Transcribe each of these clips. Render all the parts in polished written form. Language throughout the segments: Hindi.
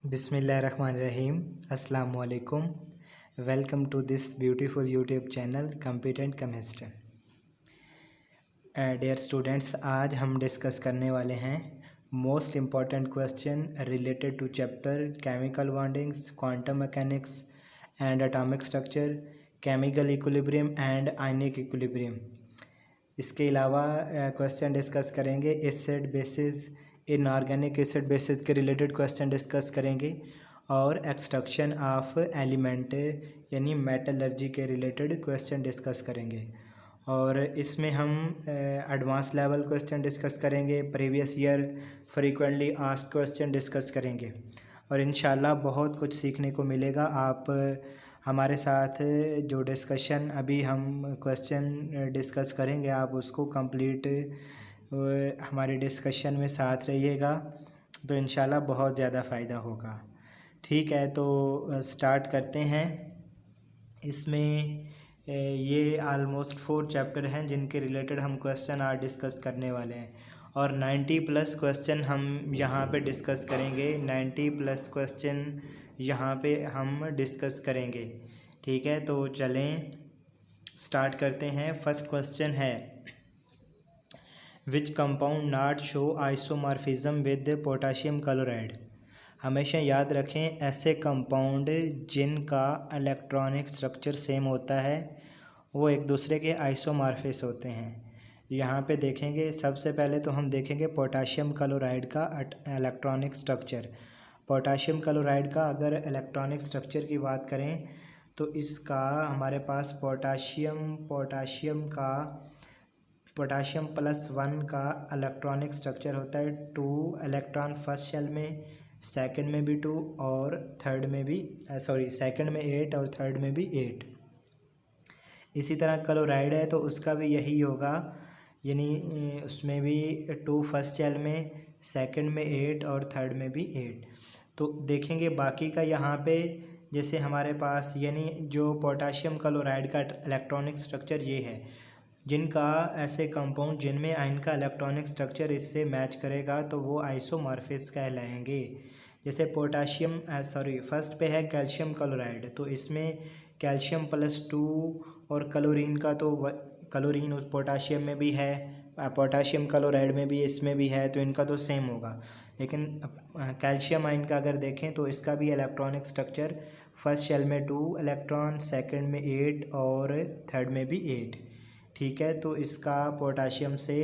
बिस्मिल्लाहिर्रहमानिर्रहीम। अस्सलाम वालेकुम। Welcome to this beautiful YouTube channel competent chemistry. Dear students, आज हम डिस्कस करने वाले हैं most important question related to chapter chemical bondings, quantum mechanics and atomic structure, chemical equilibrium and ionic equilibrium. इसके अलावा क्वेश्चन डिस्कस करेंगे acid bases, inorganic acid bases के रिलेटेड क्वेश्चन डिस्कस करेंगे और एक्सट्रक्शन ऑफ एलिमेंट यानी मेटलर्जी के रिलेटेड क्वेश्चन डिस्कस करेंगे। और इसमें हम एडवांस लेवल क्वेश्चन डिस्कस करेंगे, previous year frequently asked question discuss करेंगे और इंशाल्लाह बहुत कुछ सीखने को मिलेगा। आप हमारे साथ जो डिस्कशन अभी हम क्वेश्चन डिस्कस करेंगे आप उसको कंप्लीट हमारे डिस्कशन में साथ रहिएगा तो इंशाल्लाह बहुत ज़्यादा फ़ायदा होगा। ठीक है, तो स्टार्ट करते हैं। इसमें ये आलमोस्ट 4 चैप्टर हैं जिनके रिलेटेड हम क्वेश्चन आज डिस्कस करने वाले हैं और 90+ क्वेश्चन हम यहाँ पे डिस्कस करेंगे। 90+ क्वेश्चन यहाँ पे हम डिस्कस करेंगे। ठीक है, तो चलें स्टार्ट करते हैं। फर्स्ट क्वेश्चन है which compound not show isomorphism with potassium chloride. हमेशा याद रखें ऐसे कंपाउंड जिनका इलेक्ट्रॉनिक स्ट्रक्चर सेम होता है वो एक दूसरे के आइसोमॉर्फिस होते हैं। यहाँ पे देखेंगे, सबसे पहले तो हम देखेंगे पोटाशियम क्लोराइड का इलेक्ट्रॉनिक स्ट्रक्चर। पोटाशियम क्लोराइड का अगर इलेक्ट्रॉनिक स्ट्रक्चर की बात करें तो इसका हमारे पास पोटाशियम+1 का इलेक्ट्रॉनिक स्ट्रक्चर होता है 2 इलेक्ट्रॉन फर्स्ट शेल में, सेकंड में भी 2 और थर्ड में भी सेकंड में 8 और थर्ड में भी 8। इसी तरह क्लोराइड है तो उसका भी यही होगा, यानी उसमें भी 2 फर्स्ट शेल में, सेकंड में 8 और थर्ड में भी 8। तो देखेंगे बाकी का यहाँ पे जैसे हमारे पास यानी जो पोटाशियम क्लोराइड का इलेक्ट्रॉनिक स्ट्रक्चर ये है, जिनका ऐसे कंपाउंड जिनमें इनका इलेक्ट्रॉनिक स्ट्रक्चर इससे मैच करेगा तो वो आइसोमॉर्फिस कहलाएंगे। जैसे फर्स्ट पे है कैल्शियम क्लोराइड, तो इसमें कैल्शियम+2 और क्लोरीन का तो क्लोरीन पोटाशियम में भी है, पोटाशियम क्लोराइड में भी इसमें भी है, तो इनका तो सेम होगा। लेकिन कैल्शियम आयन का अगर देखें तो इसका भी इलेक्ट्रॉनिक स्ट्रक्चर फर्स्ट शेल में 2 इलेक्ट्रॉन, सेकंड में 8 और थर्ड में भी 8। ठीक है, तो इसका पोटाशियम से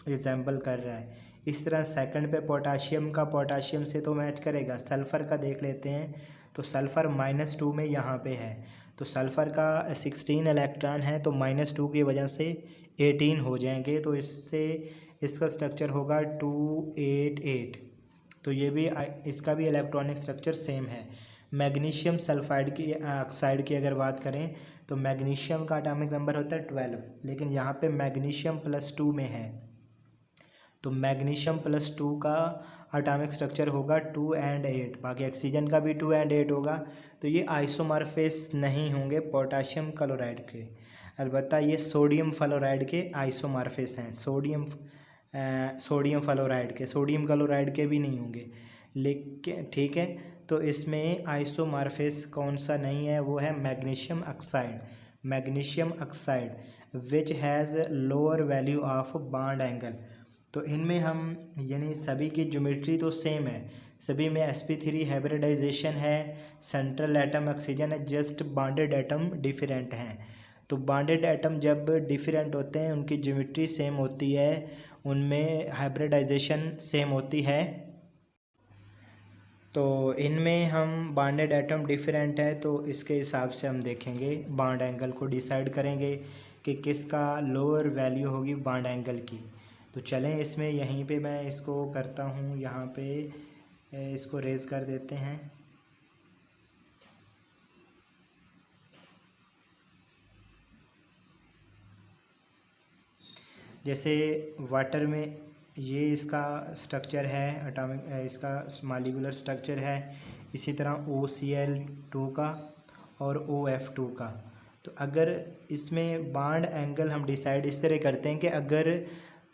रिजेंबल कर रहा है। इस तरह सेकंड पे पोटाशियम से तो मैच करेगा। सल्फ़र का देख लेते हैं तो सल्फ़र -2 में यहाँ पे है, तो सल्फ़र का 16 इलेक्ट्रॉन है तो -2 की वजह से 18 हो जाएंगे, तो इससे इसका स्ट्रक्चर होगा 288। तो ये भी इसका भी इलेक्ट्रॉनिक स्ट्रक्चर सेम है। मैग्नीशियम सल्फाइड की ऑक्साइड की अगर बात करें तो मैग्नीशियम का एटॉमिक नंबर होता है 12, लेकिन यहाँ पे मैग्नीशियम+2 में है, तो मैग्नीशियम+2 का एटॉमिक स्ट्रक्चर होगा 2 और 8। बाकी ऑक्सीजन का भी 2 और 8 होगा, तो ये आइसोमॉर्फिस नहीं होंगे पोटाशियम क्लोराइड के। अलबत्ता ये सोडियम फ्लोराइड के आइसोमॉर्फिस हैं, सोडियम क्लोराइड के भी नहीं होंगे। लेकिन ठीक है, तो इसमें आइसोमॉर्फिस कौन सा नहीं है, वो है magnesium oxide which has lower value of bond angle. तो इनमें हम यानी सभी की ज्योमेट्री तो सेम है, सभी में sp3 हाइब्रिडाइजेशन है, सेंट्रल एटम ऑक्सीजन है, जस्ट बॉन्डेड एटम डिफरेंट हैं। तो बॉन्डेड एटम जब डिफरेंट होते हैं उनकी ज्योमेट्री सेम होती है, उनमें हाइब्रिडाइजेशन सेम होती है। तो इनमें हम बॉन्डेड एटम डिफरेंट है तो इसके हिसाब से हम देखेंगे, बॉन्ड एंगल को डिसाइड करेंगे कि किसका लोअर वैल्यू होगी बॉन्ड एंगल की। तो चलें इसमें यहीं पे मैं इसको करता हूँ, यहाँ पे इसको रेज कर देते हैं। जैसे वाटर में ये इसका स्ट्रक्चर है एटॉमिक, इसका मॉलिक्यूलर स्ट्रक्चर है, इसी तरह OCl2 का और OF2 का। तो अगर इसमें बॉन्ड एंगल हम डिसाइड इस तरह करते हैं कि अगर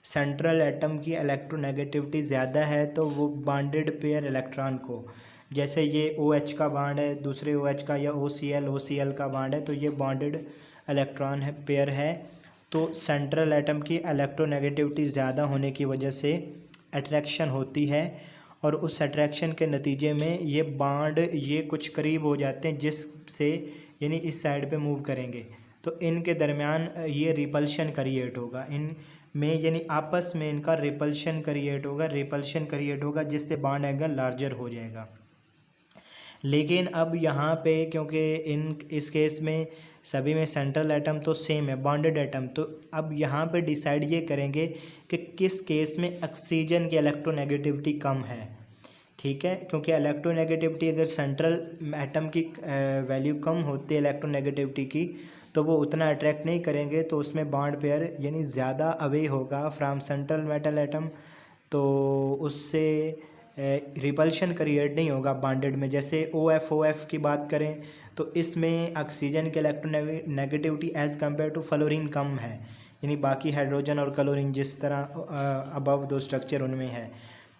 सेंट्रल एटम की इलेक्ट्रोनेगेटिविटी ज़्यादा है तो वो बॉन्डेड पेयर इलेक्ट्रॉन को जैसे ये OH का बॉन्ड है दूसरे OH का, या OCl का बॉन्ड है, तो ये बॉन्डेड इलेक्ट्रॉन है, पेयर है। तो सेंट्रल एटम की इलेक्ट्रोनेगेटिविटी ज़्यादा होने की वजह से अट्रैक्शन होती है, और उस अट्रैक्शन के नतीजे में ये बॉन्ड ये कुछ करीब हो जाते हैं, जिससे यानी इस साइड पे मूव करेंगे, तो इनके दरमियान ये रिपल्शन क्रिएट होगा, इन में यानी आपस में इनका रिपल्शन क्रिएट होगा, जिससे बॉन्ड एंगल लार्जर हो जाएगा। लेकिन अब यहाँ पे क्योंकि इस केस में सभी में सेंट्रल एटम तो सेम है, बॉन्डेड एटम, तो अब यहाँ पे डिसाइड ये करेंगे कि किस केस में ऑक्सीजन की इलेक्ट्रोनेगेटिविटी कम है। ठीक है, क्योंकि इलेक्ट्रोनेगेटिविटी अगर सेंट्रल एटम की वैल्यू कम होती है इलेक्ट्रोनेगेटिविटी की, तो वो उतना अट्रैक्ट नहीं करेंगे, तो उसमें बॉन्ड पेयर यानी ज़्यादा अवे होगा फ्रॉम सेंट्रल मेटल एटम, तो उससे रिपल्शन क्रिएट नहीं होगा बॉन्डेड में। जैसे OF की बात करें तो इसमें ऑक्सीजन की electronegativity as compare to fluorine कम है, यानी बाकी हाइड्रोजन और क्लोरीन जिस तरह अबव दो स्ट्रक्चर उनमें है,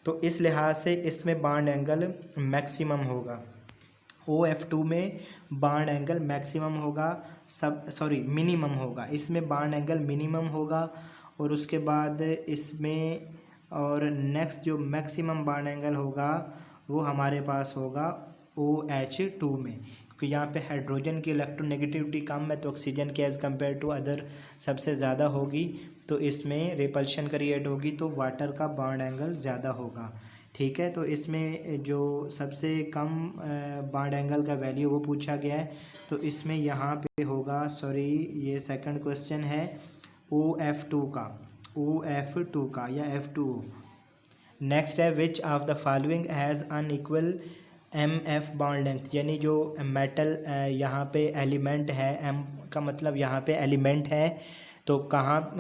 तो इस लिहाज से इसमें बॉन्ड एंगल मैक्सिमम होगा। OF2 में बॉन्ड एंगल मैक्सिमम होगा, मिनिमम होगा, इसमें बॉन्ड एंगल मिनिमम होगा। और उसके बाद इसमें और नेक्स्ट जो मैक्सिमम बॉन्ड एंगल होगा वो हमारे पास होगा OH2 में, क्योंकि यहाँ पे हाइड्रोजन की इलेक्ट्रोनेगेटिविटी कम है, तो ऑक्सीजन के एज़ कम्पेयर टू अदर सबसे ज़्यादा होगी, तो इसमें रिपल्शन क्रिएट होगी, तो वाटर का बॉन्ड एंगल ज़्यादा होगा। ठीक है, तो इसमें जो सबसे कम बॉन्ड एंगल का वैल्यू वो पूछा गया है, तो इसमें यहाँ पे होगा, ये सेकंड क्वेश्चन है OF2 का या F2O। नेक्स्ट है which of the following has unequal MF bond length, यानी जो मेटल यहाँ पे एलिमेंट है, M का मतलब यहाँ पे एलिमेंट है, तो कहाँ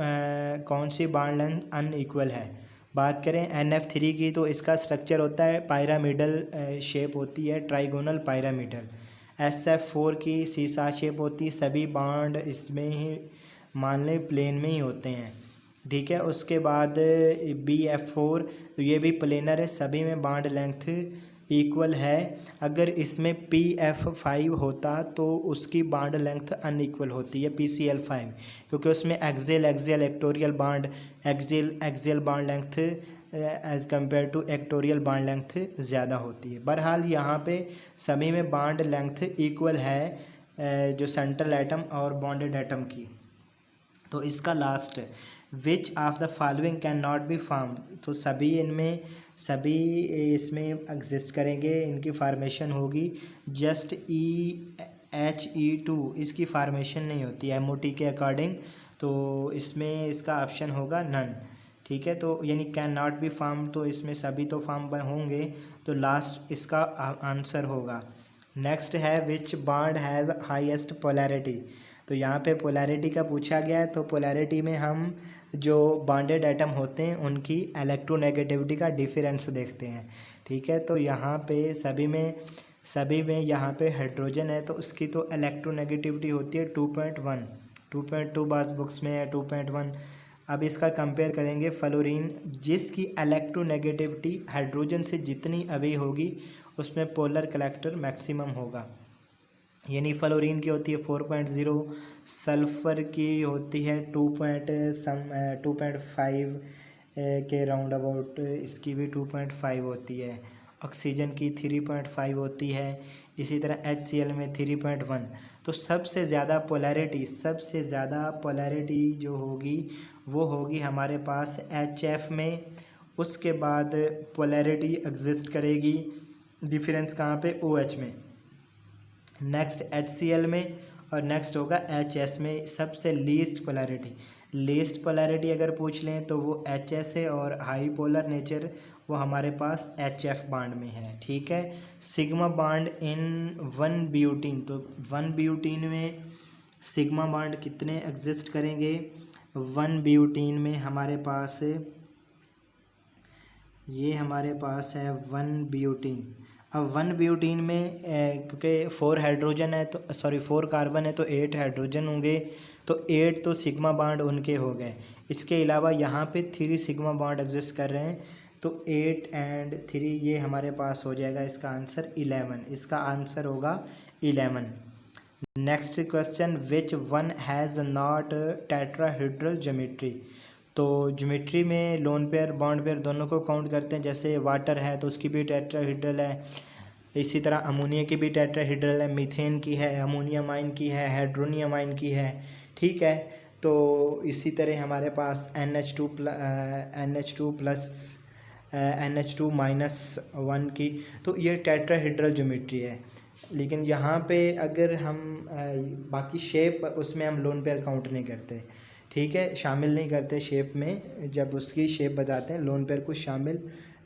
कौन सी बॉन्ड लेंथ अनइक्वल है। बात करें NF3 की, तो इसका स्ट्रक्चर होता है पायरामिडल शेप होती है, ट्राइगोनल पायरामिडल। SF4 की सीसा शेप होती है, सभी बॉन्ड इसमें ही मान लें प्लेन में ही होते हैं। ठीक है, उसके बाद BF4, तो ये भी प्लेनर है, सभी में बॉन्ड लेंथ इक्वल है। अगर इसमें PF5 होता तो उसकी बॉन्ड लेंथ अनइक्वल होती है, PCl5, क्योंकि उसमें axial equatorial bond length as compare to equatorial bond length ज़्यादा होती है। बहरहाल यहाँ पे सभी में बॉन्ड लेंथ इक्वल है जो सेंट्रल एटम और बॉन्डेड एटम की। तो इसका last which of the following can not be form, तो सभी इसमें एग्जिस्ट करेंगे, इनकी फार्मेशन होगी, जस्ट EHE2 इसकी फार्मेशन नहीं होती MOT के अकॉर्डिंग, तो इसमें इसका ऑप्शन होगा नन। ठीक है, तो यानी कैन नॉट बी फॉर्म, तो इसमें सभी तो फॉर्म होंगे, तो लास्ट इसका आंसर होगा। नेक्स्ट है विच बॉन्ड हैज़ हाईएस्ट पोलैरिटी, तो यहाँ पे पोलैरिटी का पूछा गया है, तो पोलैरिटी में हम जो बॉन्डेड एटम होते हैं उनकी इलेक्ट्रोनेगेटिविटी का डिफरेंस देखते हैं। ठीक है, तो यहाँ पे सभी में यहाँ पे हाइड्रोजन है, तो उसकी तो इलेक्ट्रोनेगेटिविटी होती है 2.1, 2.2 बास बुक्स में है 2.1। अब इसका कंपेयर करेंगे फ्लोरीन, जिसकी इलेक्ट्रोनेगेटिविटी हाइड्रोजन से जितनी अवे होगी उसमें पोलर कलेक्टर मैक्सिमम होगा, यानी फ्लोरीन की होती है 4.0, सल्फ़र की होती है 2.5 के राउंड अबाउट, इसकी भी 2.5 होती है, ऑक्सीजन की 3.5 होती है, इसी तरह HCl में 3.1। तो सबसे ज़्यादा पोलैरिटी जो होगी वो होगी हमारे पास HF में। उसके बाद पोलैरिटी एग्जिस्ट करेगी, डिफरेंस कहाँ पे, OH में, नेक्स्ट HCl में, और नेक्स्ट होगा HS में। सबसे लीस्ट पोलैरिटी अगर पूछ लें तो वो HS है, और हाई पोलर नेचर वो हमारे पास HF बॉन्ड में है। ठीक है, सिग्मा बॉन्ड इन 1 ब्यूटीन, तो 1 ब्यूटीन में सिग्मा बॉन्ड कितने एग्जिस्ट करेंगे, 1 ब्यूटीन में हमारे पास है 1 ब्यूटीन। अब 1 ब्यूटीन में क्योंकि 4 हाइड्रोजन है, तो 4 कार्बन है, तो 8 हाइड्रोजन होंगे, तो 8 तो सिग्मा बॉन्ड उनके हो गए। इसके अलावा यहाँ पे 3 सिग्मा बॉन्ड एग्जिस्ट कर रहे हैं, तो 8 एंड 3 ये हमारे पास हो जाएगा इसका आंसर 11, इसका आंसर होगा 11। Next question, which one has not tetrahedral geometry. तो ज्योमेट्री में लोन पेयर बॉन्ड पेयर दोनों को काउंट करते हैं। जैसे वाटर है तो उसकी भी टेट्राहेड्रल है, इसी तरह अमोनिया की भी टेट्राहेड्रल है, मीथेन की है, अमोनियम आयन की है, हाइड्रोनियम आयन की है, ठीक है। तो इसी तरह हमारे पास NH2 प्लस NH2 -1 की, तो ये टेट्राहेड्रल ज्योमेट्री है। लेकिन यहाँ पे अगर हम बाकी शेप उसमें हम लोन पेयर काउंट नहीं करते, ठीक है, शामिल नहीं करते शेप में। जब उसकी शेप बताते हैं लोन पेयर को शामिल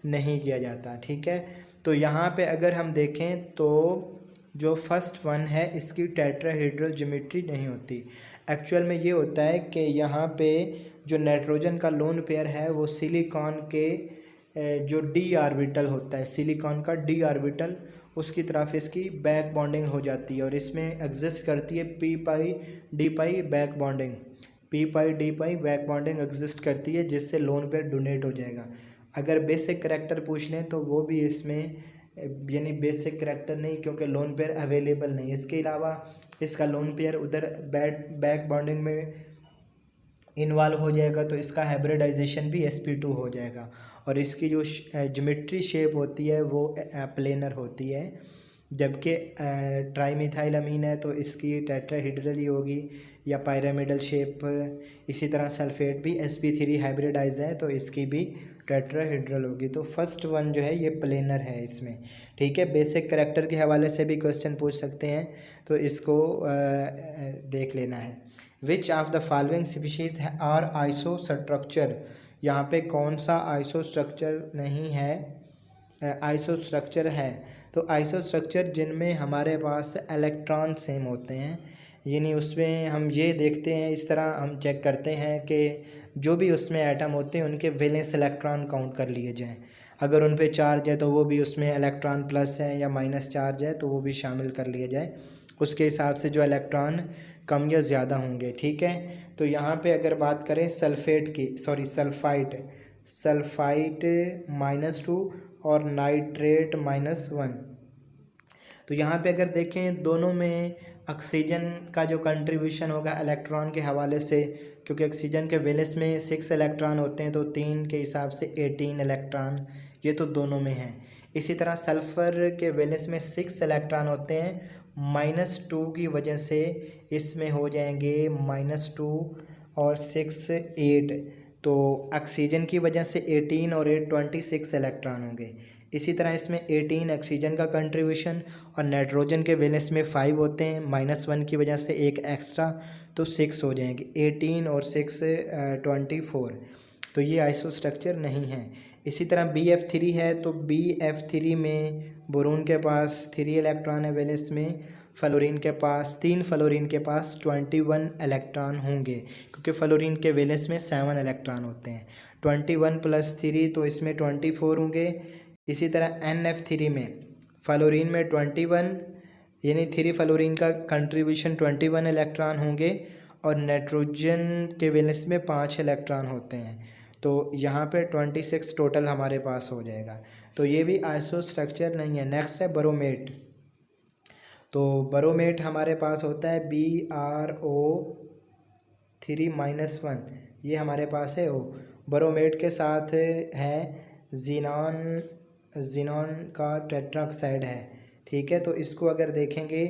नहीं किया जाता, ठीक है। तो यहाँ पे अगर हम देखें तो जो फर्स्ट वन है इसकी टेट्राहेड्रल ज्योमेट्री नहीं होती। एक्चुअल में ये होता है कि यहाँ पे जो नाइट्रोजन का लोन पेयर है वो सिलिकॉन के जो डी ऑर्बिटल होता है, सिलिकॉन का डी ऑर्बिटल, उसकी तरफ इसकी बैक बॉन्डिंग हो जाती है और इसमें एग्जिस्ट करती है पी पाई डी पाई बैक बॉन्डिंग, पी पाई डी पाई बैक बॉन्डिंग एग्जिस्ट करती है, जिससे लोन पेयर डोनेट हो जाएगा। अगर बेसिक करैक्टर पूछ लें तो वो भी इसमें, यानी बेसिक करैक्टर नहीं, क्योंकि लोन पेयर अवेलेबल नहीं। इसके अलावा इसका लोन पेयर उधर बैक बॉन्डिंग में इन्वॉल्व हो जाएगा तो इसका हाइब्रिडाइजेशन भी sp2 हो जाएगा और इसकी जो ज्योमेट्री शेप होती है वो प्लेनर होती है। जबकि ट्राईमिथाइल अमीन है तो इसकी टेट्राहेड्रल ही होगी या पिरामिडल शेप। इसी तरह सल्फेट भी sp3 हाइब्रिडाइज है तो इसकी भी टेट्राहेड्रल होगी। तो फर्स्ट वन जो है ये प्लेनर है इसमें, ठीक है। बेसिक करैक्टर के हवाले से भी क्वेश्चन पूछ सकते हैं तो इसको देख लेना है। Which of the following species are iso structure, यहाँ पे कौन सा आइसो स्ट्रक्चर नहीं है, आइसो स्ट्रक्चर है। तो आइसो स्ट्रक्चर जिनमें हमारे पास इलेक्ट्रॉन सेम होते हैं, यानी उसमें हम ये देखते हैं, इस तरह हम चेक करते हैं कि जो भी उसमें एटम होते हैं उनके वैलेंस इलेक्ट्रॉन काउंट कर लिए जाएं। अगर उन पे चार्ज है तो वो भी उसमें इलेक्ट्रॉन प्लस है या माइनस चार्ज है तो वो भी शामिल कर लिए जाए, उसके हिसाब से जो इलेक्ट्रॉन कम या ज़्यादा होंगे, ठीक है। तो यहाँ पे अगर बात करें सल्फाइट -2 और नाइट्रेट -1, तो यहाँ पे अगर देखें दोनों में ऑक्सीजन का जो कंट्रीब्यूशन होगा इलेक्ट्रॉन के हवाले से, क्योंकि ऑक्सीजन के वैलेंस में 6 इलेक्ट्रॉन होते हैं तो 3 के हिसाब से 18 इलेक्ट्रॉन, ये तो दोनों में है। इसी तरह सल्फ़र के वैलेंस में 6 इलेक्ट्रॉन होते हैं, -2 की वजह से इसमें हो जाएंगे -2 और 6 8, तो ऑक्सीजन की वजह से 18 और 8 26 इलेक्ट्रॉन होंगे। इसी तरह इसमें 18 ऑक्सीजन का कंट्रीब्यूशन और नाइट्रोजन के वैलेंस में 5 होते हैं, -1 की वजह से एक एक्स्ट्रा तो 6 हो जाएंगे, 18 और 6 24, तो ये आइसो स्ट्रक्चर नहीं है। इसी तरह BF3 है तो BF3 में बोरोन के पास 3 इलेक्ट्रॉन है वैलेंस में, फ्लोरीन के पास 21 इलेक्ट्रॉन होंगे, क्योंकि फ्लोरीन के वैलेंस में 7 इलेक्ट्रॉन होते हैं। 21 + 3 तो इसमें 24 होंगे। इसी तरह NF3 में फ्लोरीन में 21, यानी 3 फ्लोरीन का कंट्रीब्यूशन 21 इलेक्ट्रॉन होंगे और नाइट्रोजन के वैलेंस में 5 इलेक्ट्रॉन होते हैं, तो यहाँ पे 26 टोटल हमारे पास हो जाएगा। तो ये भी आइसो स्ट्रक्चर नहीं है। नेक्स्ट है बरोमेट। तो बरोमेट हमारे पास होता है BrO3 -1, ये हमारे पास है O। बरोमेट के साथ है जीनॉन का टेट्राऑक्साइड है, ठीक है। तो इसको अगर देखेंगे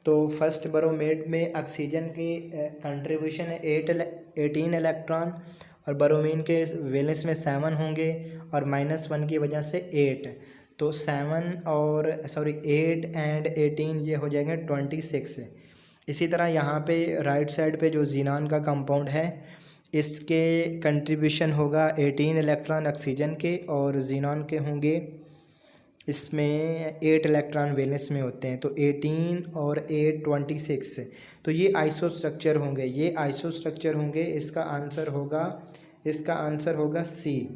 तो फर्स्ट बरोमेट में ऑक्सीजन की कंट्रीब्यूशन है 18 इलेक्ट्रॉन और बरोमीन के वैलेंस में 7 होंगे और -1 की वजह से 8, तो 8 एंड 18 ये हो जाएंगे 26। इसी तरह यहाँ पे राइट साइड पे जो जीनॉन का कंपाउंड है इसके कंट्रीब्यूशन होगा 18 इलेक्ट्रॉन ऑक्सीजन के और जीनॉन के होंगे, इसमें 8 इलेक्ट्रॉन वैलेंस में होते हैं, तो 18 और 8 26, तो ये आइसो स्ट्रक्चर होंगे, ये आइसो स्ट्रक्चर होंगे। इसका आंसर होगा C।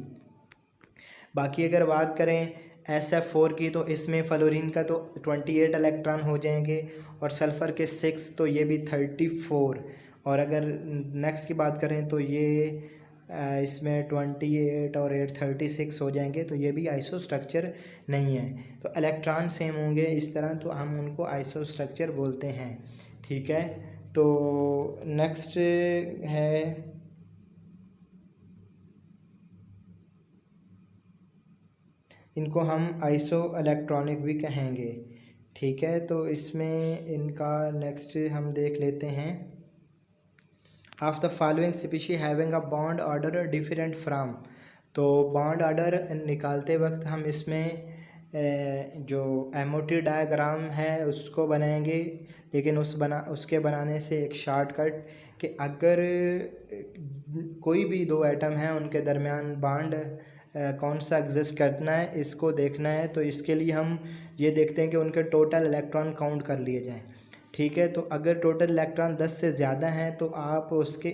बाकी अगर बात करें SF4 की तो इसमें फ्लोरीन का तो 28 इलेक्ट्रॉन हो जाएंगे और सल्फ़र के 6, तो ये भी 34। और अगर नेक्स्ट की बात करें तो ये इसमें 28 और 8 36 हो जाएंगे, तो ये भी आइसो स्ट्रक्चर नहीं है। तो इलेक्ट्रॉन सेम होंगे इस तरह, तो हम उनको आइसो स्ट्रक्चर बोलते हैं। ठीक है, तो नेक्स्ट है इनको हम आइसो इलेक्ट्रॉनिक भी कहेंगे। ठीक है, तो इसमें इनका नेक्स्ट हम देख लेते हैं। Of the following species having a bond order different from, तो बॉन्ड ऑर्डर निकालते वक्त हम इसमें जो एमओटी डायग्राम है उसको बनाएंगे, लेकिन उसके बनाने से एक शॉर्टकट कि अगर कोई भी दो एटम हैं उनके दरमियान बॉन्ड कौन सा एग्जिस्ट करना है इसको देखना है, तो इसके लिए हम ये देखते हैं कि उनके टोटल इलेक्ट्रॉन काउंट कर लिए जाएं। ठीक है, तो अगर टोटल इलेक्ट्रॉन 10 से ज़्यादा हैं तो आप उसके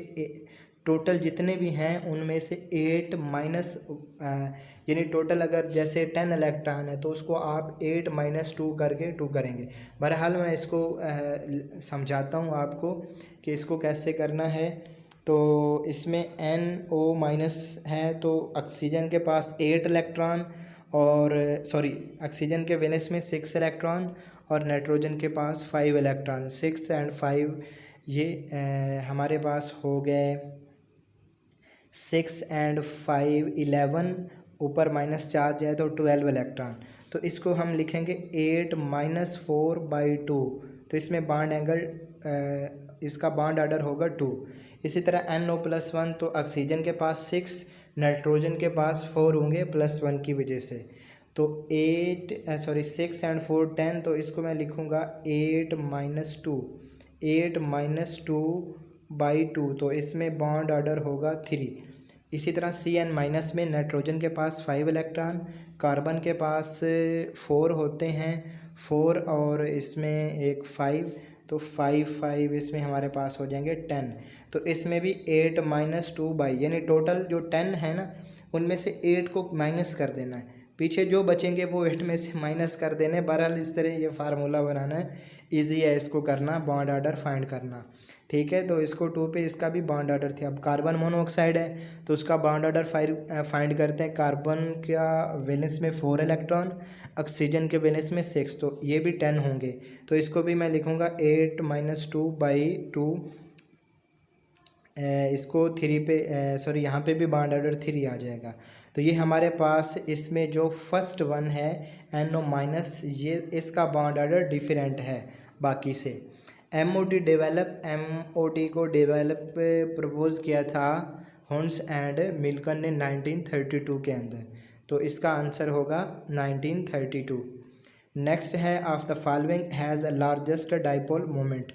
टोटल जितने भी हैं उनमें से 8 माइनस यानी टोटल अगर जैसे 10 इलेक्ट्रॉन है तो उसको आप 8 माइनस 2 करके 2 करेंगे। बहरहाल मैं इसको समझाता हूँ आपको कि इसको कैसे करना है। तो इसमें NO माइनस है तो ऑक्सीजन के पास 8 इलेक्ट्रॉन और ऑक्सीजन के वैलेंस में 6 इलेक्ट्रॉन और नाइट्रोजन के पास 5 इलेक्ट्रॉन। 6 और 5 ये हमारे पास हो गए 6 और 5 11, ऊपर माइनस चार्ज है तो 12 इलेक्ट्रॉन। तो इसको हम लिखेंगे 8 माइनस 4/2, तो इसमें बॉन्ड एंगल इसका बॉन्ड ऑर्डर होगा 2। इसी तरह NO+1 तो ऑक्सीजन के पास 6, नाइट्रोजन के पास 4 होंगे +1 की वजह से, तो 6 और 4 10, तो इसको मैं लिखूँगा 8 माइनस 2/2, तो इसमें बॉन्ड ऑर्डर होगा 3। इसी तरह CN माइनस में नाइट्रोजन के पास 5 इलेक्ट्रॉन, कार्बन के पास 4 होते हैं, 4 और इसमें एक 5, तो 5 इसमें हमारे पास हो जाएंगे 10। तो इसमें भी 8 माइनस 2 यानी टोटल जो 10 है ना उनमें से 8 को माइनस कर देना है, पीछे जो बचेंगे वो 8 में से माइनस कर देने। बहरहाल इस तरह ये फार्मूला बनाना है, इजी है इसको करना, बॉन्ड ऑर्डर फाइंड करना। ठीक है, तो इसको 2 पे इसका भी बॉन्ड ऑर्डर थी। अब कार्बन मोनोऑक्साइड है तो उसका बॉन्ड ऑर्डर फाइंड करते हैं। कार्बन का वैलेंस में 4 इलेक्ट्रॉन, ऑक्सीजन के वैलेंस में 6, तो ये भी 10 होंगे। तो इसको भी मैं लिखूँगा 8 माइनस 2/2, इसको 3 पे यहाँ पे भी बॉन्ड ऑर्डर 3 आ जाएगा। तो ये हमारे पास इसमें जो फर्स्ट वन है NO माइनस, ये इसका बॉन्ड ऑर्डर डिफरेंट है बाकी से। MOT को डेवलप प्रपोज किया था हॉर्न्स एंड मिल्टन ने 1932 के अंदर, तो इसका आंसर होगा 1932। नेक्स्ट है of the following has largest dipole moment,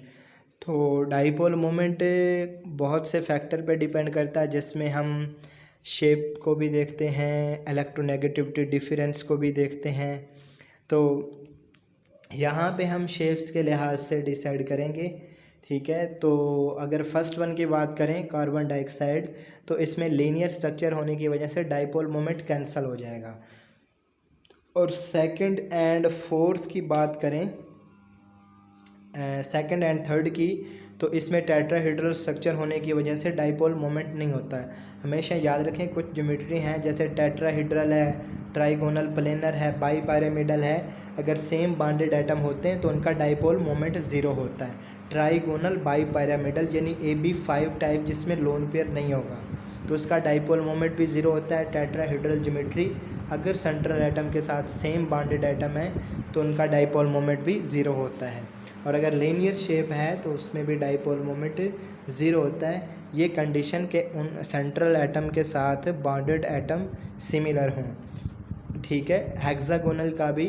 तो डाइपोल मोमेंट बहुत से फैक्टर पे डिपेंड करता है, जिसमें हम शेप को भी देखते हैं, इलेक्ट्रोनेगेटिविटी डिफरेंस को भी देखते हैं। तो यहाँ पे हम शेप्स के लिहाज से डिसाइड करेंगे। ठीक है, तो अगर फर्स्ट वन की बात करें कार्बन डाइऑक्साइड, तो इसमें लीनियर स्ट्रक्चर होने की वजह से डाइपोल मोमेंट कैंसिल हो जाएगा। और सेकंड एंड फोर्थ की बात करें, सेकंड एंड थर्ड की, तो इसमें टेट्राहेड्रल स्ट्रक्चर होने की वजह से डाइपोल मोमेंट नहीं होता है। हमेशा याद रखें कुछ ज्योमेट्री हैं जैसे टेट्राहेड्रल है, ट्राइगोनल प्लेनर है, बाई पिरामिडल है, अगर सेम बॉन्डेड एटम होते हैं तो उनका डाइपोल मोमेंट 0 होता है। ट्राइगोनल बाई पिरामिडल यानी AB5 टाइप जिसमें लोन पेयर नहीं होगा तो उसका डाइपोल मोमेंट भी 0 होता है। टेट्राहेड्रल ज्योमेट्री अगर सेंट्रल एटम के साथ सेम बॉन्डेड एटम है तो उनका डाइपोल मोमेंट भी 0 होता है। और अगर लीनियर शेप है तो उसमें भी डाइपोल मोमेंट 0 होता है। ये कंडीशन के उन सेंट्रल एटम के साथ बॉन्डेड एटम सिमिलर हों। ठीक है, हेक्सागोनल का भी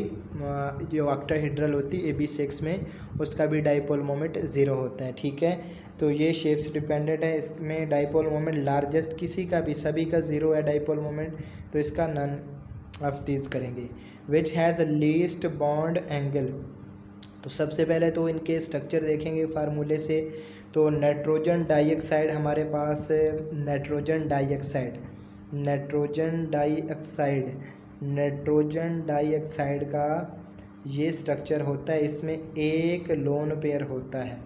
जो ऑक्टाहेड्रल होती है AB6 में उसका भी डाइपोल मोमेंट 0 होता है। ठीक है, तो ये शेप्स डिपेंडेंट है। इसमें डाइपोल मोमेंट लार्जेस्ट किसी का भी सभी का 0 है डाइपोल मोमेंट, तो इसका नन ऑफ दीज करेंगे। Which has least bond angle, तो सबसे पहले तो इनके स्ट्रक्चर देखेंगे फार्मूले से। तो नाइट्रोजन डाइऑक्साइड हमारे पास नाइट्रोजन डाइऑक्साइड का ये स्ट्रक्चर होता है। इसमें एक लोन पेयर होता है,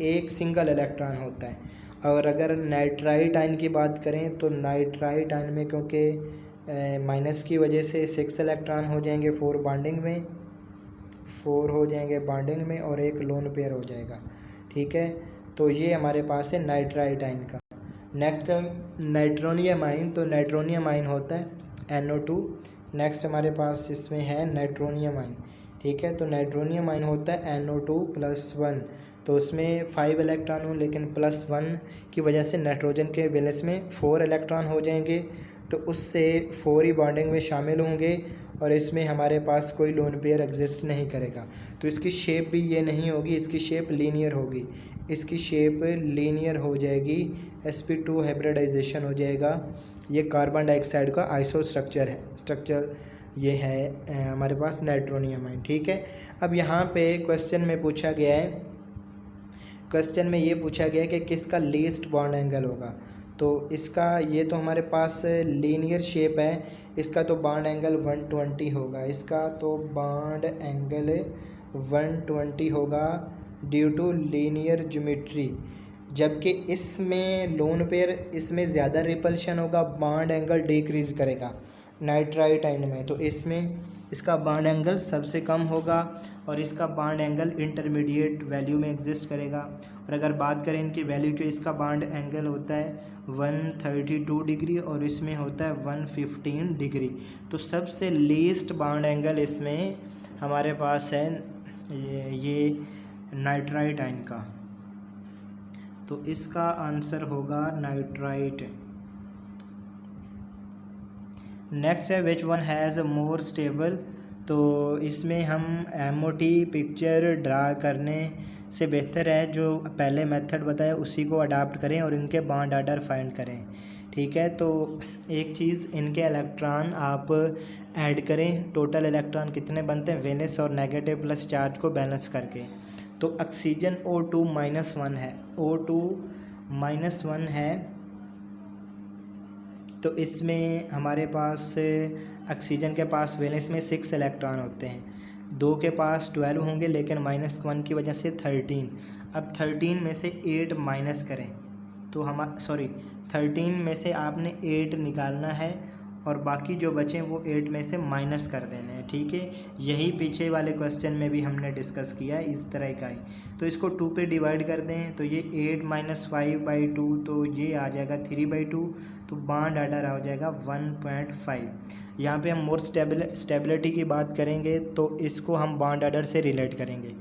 एक सिंगल इलेक्ट्रॉन होता है। और अगर नाइट्राइट आयन की बात करें तो नाइट्राइट आयन में क्योंकि माइनस की वजह से 6 इलेक्ट्रॉन हो जाएंगे 4 बॉन्डिंग में, 4 हो जाएंगे बॉन्डिंग में और एक लोन पेयर हो जाएगा। ठीक है, तो ये हमारे पास है नाइट्राइट आयन का। नेक्स्ट नाइट्रोनियम आयन, तो नाइट्रोनियम आयन होता है NO2। नेक्स्ट हमारे पास इसमें है नाइट्रोनियम आयन। ठीक है, तो नाइट्रोनियम आयन होता है NO2+1, तो उसमें 5 इलेक्ट्रॉन हो, लेकिन +1 की वजह से नाइट्रोजन के वैलेंस में 4 इलेक्ट्रॉन हो जाएंगे, तो उससे 4 ही बॉन्डिंग में शामिल होंगे और इसमें हमारे पास कोई लोन पेयर एग्जिस्ट नहीं करेगा। तो इसकी शेप भी ये नहीं होगी, इसकी शेप लीनियर होगी, इसकी शेप लीनियर हो जाएगी, sp2 हाइब्रिडाइजेशन हो जाएगा। ये कार्बन डाइऑक्साइड का आइसो स्ट्रक्चर ये है हमारे पास नाइट्रोनियम आयन। ठीक है, अब यहाँ पे क्वेश्चन में पूछा गया है, क्वेश्चन में ये पूछा गया है कि किसका लीस्ट बॉन्ड एंगल होगा। तो इसका ये तो हमारे पास लीनियर शेप है, इसका तो बॉन्ड एंगल 120 होगा, इसका तो बॉन्ड एंगल 120 होगा ड्यू टू लीनियर ज्योमेट्री। जबकि इसमें लोन पेयर, इसमें ज़्यादा रिपल्शन होगा, बॉन्ड एंगल डिक्रीज करेगा नाइट्राइट आयन में, तो इसमें इसका बॉन्ड एंगल सबसे कम होगा और इसका बॉन्ड एंगल इंटरमीडिएट वैल्यू में एग्जिस्ट करेगा। और अगर बात करें इनकी वैल्यू की, इसका बॉन्ड एंगल होता है 132 डिग्री और इसमें होता है 115 डिग्री। तो सबसे लीस्ट बॉन्ड एंगल इसमें हमारे पास है ये नाइट्राइट आयन का, तो इसका आंसर होगा नाइट्राइट। नेक्स्ट है which one has more stable, तो इसमें हम MOT पिक्चर ड्रा करने से बेहतर है जो पहले मेथड बताया उसी को अडाप्ट करें और इनके बॉन्ड ऑर्डर फाइंड करें। ठीक है, तो एक चीज़, इनके इलेक्ट्रॉन आप ऐड करें, टोटल इलेक्ट्रॉन कितने बनते हैं वैलेंस और नेगेटिव प्लस चार्ज को बैलेंस करके। तो ऑक्सीजन O2-1 है, O2-1 है, तो इसमें हमारे पास ऑक्सीजन के पास वैलेंस में 6 इलेक्ट्रॉन होते हैं, 2 के पास 12 होंगे लेकिन -1 की वजह से 13। अब 13 में से 8 माइनस करें तो 13 में से आपने 8 निकालना है और बाकी जो बचे वो 8 में से माइनस कर देने हैं। ठीक है, यही पीछे वाले क्वेश्चन में भी हमने डिस्कस किया इस तरह का ही। तो इसको 2 पे डिवाइड कर दें तो ये 8 - 5/2, तो ये आ जाएगा 3/2, तो बॉन्ड ऑर्डर आ जाएगा 1.5। यहाँ पे हम मोर स्टेबिलिटी की बात करेंगे तो इसको हम बॉन्ड ऑर्डर से रिलेट करेंगे,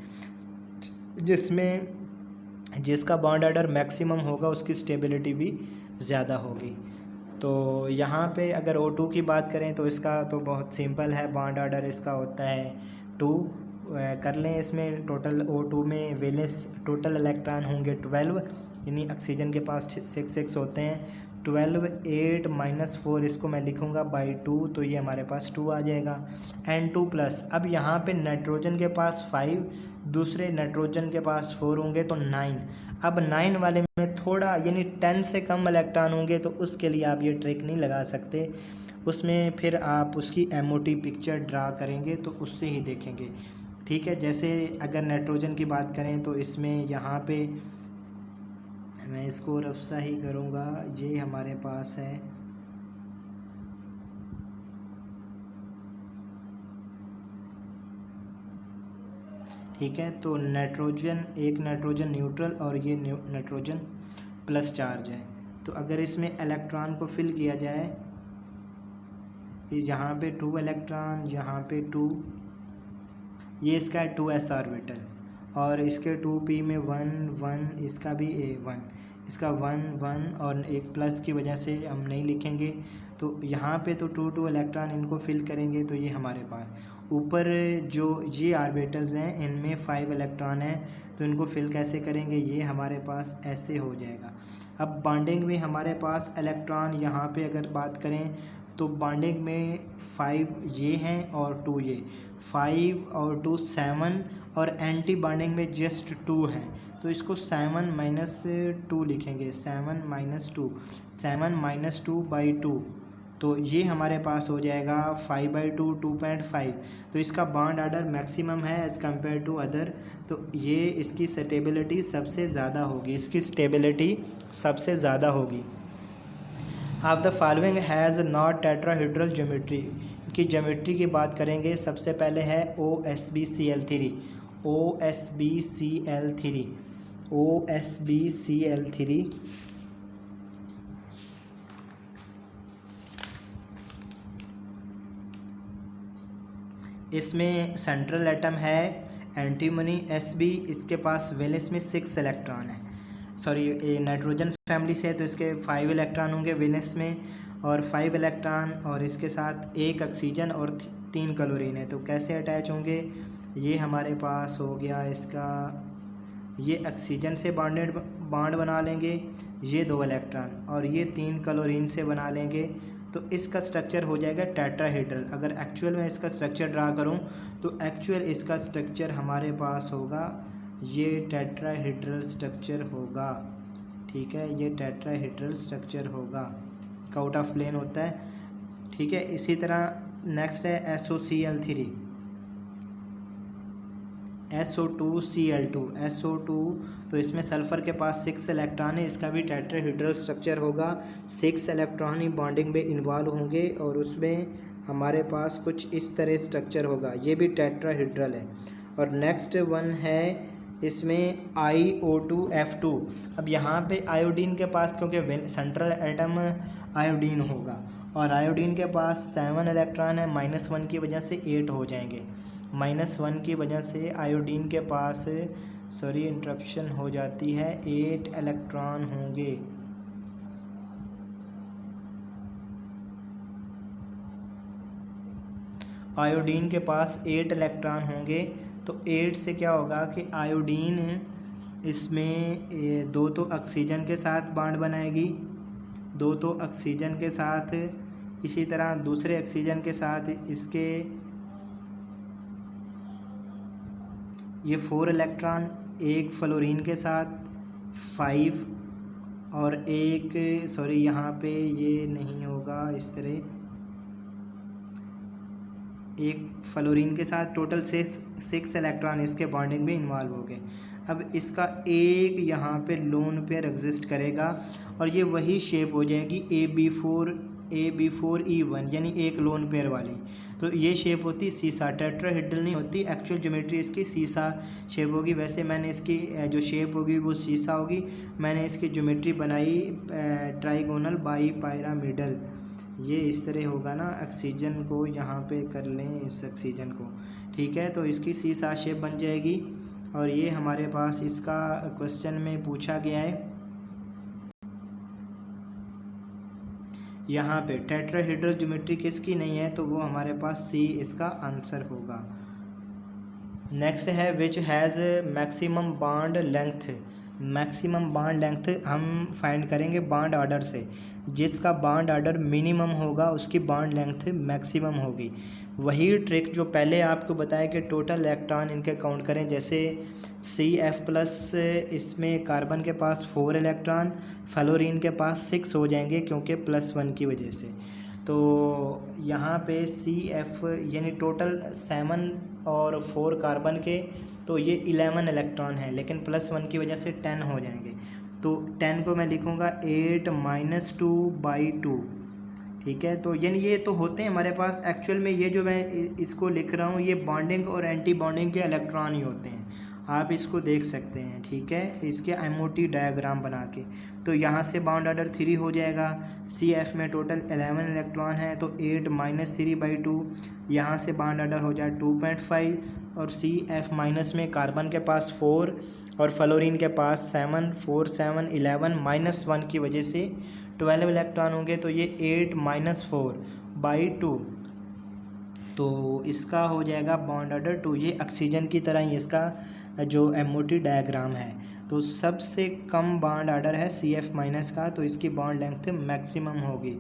जिसका बॉन्ड ऑर्डर मैक्सिमम होगा उसकी स्टेबिलिटी भी ज़्यादा होगी। तो यहाँ पे अगर O2 की बात करें तो इसका तो बहुत सिंपल है, बॉन्ड ऑर्डर इसका होता है 2 कर लें। इसमें टोटल O2 में वैलेंस टोटल इलेक्ट्रॉन होंगे 12, यानी ऑक्सीजन के पास 6 होते हैं, 12 8 - 4 इसको मैं लिखूँगा /2, तो ये हमारे पास 2 आ जाएगा N2+। अब यहाँ पे नाइट्रोजन के पास 5, दूसरे नाइट्रोजन के पास 4 होंगे तो 9। अब 9 वाले में थोड़ा यानी 10 से कम इलेक्ट्रॉन होंगे तो उसके लिए आप ये ट्रिक नहीं लगा सकते, उसमें फिर आप उसकी MOT पिक्चर ड्रा करेंगे तो उससे ही देखेंगे। ठीक है, जैसे अगर नाइट्रोजन की बात करें तो इसमें यहाँ पे मैं इसको रफ्सा ही करूँगा, ये हमारे पास है ठीक है। तो नाइट्रोजन, एक नाइट्रोजन न्यूट्रल और ये नाइट्रोजन प्लस चार्ज है। तो अगर इसमें इलेक्ट्रॉन को फिल किया जाए, यहाँ पे 2 इलेक्ट्रॉन, यहाँ पे 2, ये इसका है 2s ऑर्बिटल और इसके 2p में 1 1, इसका भी 1, इसका 1 1 और एक प्लस की वजह से हम नहीं लिखेंगे। तो यहाँ पे तो 2 इलेक्ट्रॉन इनको फिल करेंगे तो ये हमारे पास ऊपर जो ये ऑर्बिटल्स हैं इनमें 5 इलेक्ट्रॉन हैं, तो इनको फिल कैसे करेंगे, ये हमारे पास ऐसे हो जाएगा। अब बॉन्डिंग में हमारे पास इलेक्ट्रॉन यहाँ पे अगर बात करें तो बॉन्डिंग में 5 ये हैं और 2 ये, 5 और 2 7, और एंटी बॉन्डिंग में जस्ट 2 है तो इसको 7 - 2 लिखेंगे, 7 - 2, 7 - 2/2, तो ये हमारे पास हो जाएगा 5/2 2.5। तो इसका बॉन्ड ऑर्डर मैक्सिमम है एज़ कम्पेयर टू अदर, तो ये इसकी स्टेबिलिटी सबसे ज़्यादा होगी, इसकी स्टेबिलिटी सबसे ज़्यादा होगी। Of the following has not tetrahedral geometry, की ज्योमेट्री की बात करेंगे। सबसे पहले है OSBCl3, OSBCl3, OSBCl3। इसमें सेंट्रल एटम है एंटीमनी Sb, इसके पास वैलेंस में 6 इलेक्ट्रॉन है। सॉरी, ये नाइट्रोजन फैमिली से है तो इसके 5 इलेक्ट्रॉन होंगे वैलेंस में, और 5 इलेक्ट्रॉन, और इसके साथ 1 ऑक्सीजन और 3 क्लोरीन है। तो कैसे अटैच होंगे, ये हमारे पास हो गया इसका, ये ऑक्सीजन से बॉन्ड बना लेंगे, ये 2 इलेक्ट्रॉन, और ये 3 क्लोरीन से बना लेंगे। तो इसका स्ट्रक्चर हो जाएगा टेट्राहेड्रल। अगर एक्चुअल में इसका स्ट्रक्चर ड्रा करूं तो एक्चुअल इसका स्ट्रक्चर हमारे पास होगा, ये टेट्राहेड्रल स्ट्रक्चर होगा। ठीक है, ये टेट्राहेड्रल स्ट्रक्चर होगा, आउट ऑफ प्लेन होता है। ठीक है, इसी तरह नेक्स्ट है SOCl3, SO2Cl2, SO2, तो इसमें सल्फ़र के पास 6 इलेक्ट्रॉन है, इसका भी टेट्राहेड्रल स्ट्रक्चर होगा। 6 इलेक्ट्रॉन ही बॉन्डिंग में इन्वॉल्व होंगे और उसमें हमारे पास कुछ इस तरह स्ट्रक्चर होगा, ये भी टेट्राहेड्रल है। और नेक्स्ट वन है इसमें IO2F2। अब यहाँ पे आयोडीन के पास, क्योंकि सेंट्रल एटम आयोडीन होगा और आयोडीन के पास 7 इलेक्ट्रॉन है, -1 की वजह से 8 हो जाएंगे। -1 की वजह से आयोडीन के पास, सॉरी इंटरप्शन हो जाती है, 8 इलेक्ट्रॉन होंगे। आयोडीन के पास 8 इलेक्ट्रॉन होंगे। तो 8 से क्या होगा कि आयोडीन इसमें 2 तो ऑक्सीजन के साथ बॉन्ड बनाएगी, 2 तो ऑक्सीजन के साथ, इसी तरह दूसरे ऑक्सीजन के साथ इसके ये 4 इलेक्ट्रॉन, एक फ्लोरीन के साथ 5, और एक, सॉरी यहाँ पे ये नहीं होगा, इस तरह एक फ्लोरीन के साथ टोटल 6 इलेक्ट्रॉन इसके बॉन्डिंग में इन्वॉल्व हो गए। अब इसका एक यहाँ पे लोन पेयर एग्जिस्ट करेगा और ये वही शेप हो जाएगी AB4E1, यानी एक लोन पेयर वाली। तो ये शेप होती सीसा, टेट्राहेड्रल नहीं होती। एक्चुअल ज्योमेट्री इसकी सीसा शेप होगी। वैसे मैंने इसकी जो शेप होगी वो सीसा होगी। मैंने इसकी ज्योमेट्री बनाई ट्राइगोनल बाई पायरामिडल। ये इस तरह होगा ना, ऑक्सीजन को यहाँ पे कर लें, इस ऑक्सीजन को, ठीक है। तो इसकी सीसा शेप बन जाएगी। और ये हमारे पास इसका क्वेश्चन में पूछा गया है, यहाँ पे टेट्राहेड्रल ज्योमेट्री किसकी नहीं है, तो वो हमारे पास सी इसका आंसर होगा। नेक्स्ट है which has maximum bond length. Maximum bond length हम फाइंड करेंगे बॉन्ड ऑर्डर से। जिसका बॉन्ड ऑर्डर मिनिमम होगा उसकी बॉन्ड लेंथ मैक्सिमम होगी। वही ट्रिक जो पहले आपको बताया कि टोटल इलेक्ट्रॉन इनके काउंट करें। जैसे CF+, इसमें कार्बन के पास 4 इलेक्ट्रॉन, फ्लोरीन के पास 6 हो जाएंगे क्योंकि +1 की वजह से। तो यहाँ पे CF यानी टोटल 7 और 4 कार्बन के, तो ये 11 इलेक्ट्रॉन है, लेकिन +1 की वजह से 10 हो जाएंगे। तो 10 को मैं लिखूँगा 8 - 2/2, ठीक है। तो यानी ये तो होते हैं हमारे पास। एक्चुअल में ये जो मैं इसको लिख रहा हूँ ये बॉन्डिंग और एंटी बॉन्डिंग के इलेक्ट्रॉन ही होते हैं, आप इसको देख सकते हैं, ठीक है, इसके MOT डायग्राम बना के। तो यहाँ से बॉन्ड ऑर्डर 3 हो जाएगा। CF में टोटल 11 इलेक्ट्रॉन है, तो 8 - 3/2, यहाँ से बॉन्ड ऑर्डर हो जाए 2.5। और CF- में कार्बन के पास 4 और फ्लोरीन के पास 7, 4 7 11, -1 की वजह से 12 इलेक्ट्रॉन होंगे। तो ये 8 - 4/2, तो इसका हो जाएगा बॉन्ड ऑर्डर 2। ये ऑक्सीजन की तरह ही इसका जो MOT डायग्राम है। तो सबसे कम बॉन्ड ऑर्डर है CF- का, तो इसकी बॉन्ड लेंथ मैक्सिमम होगी।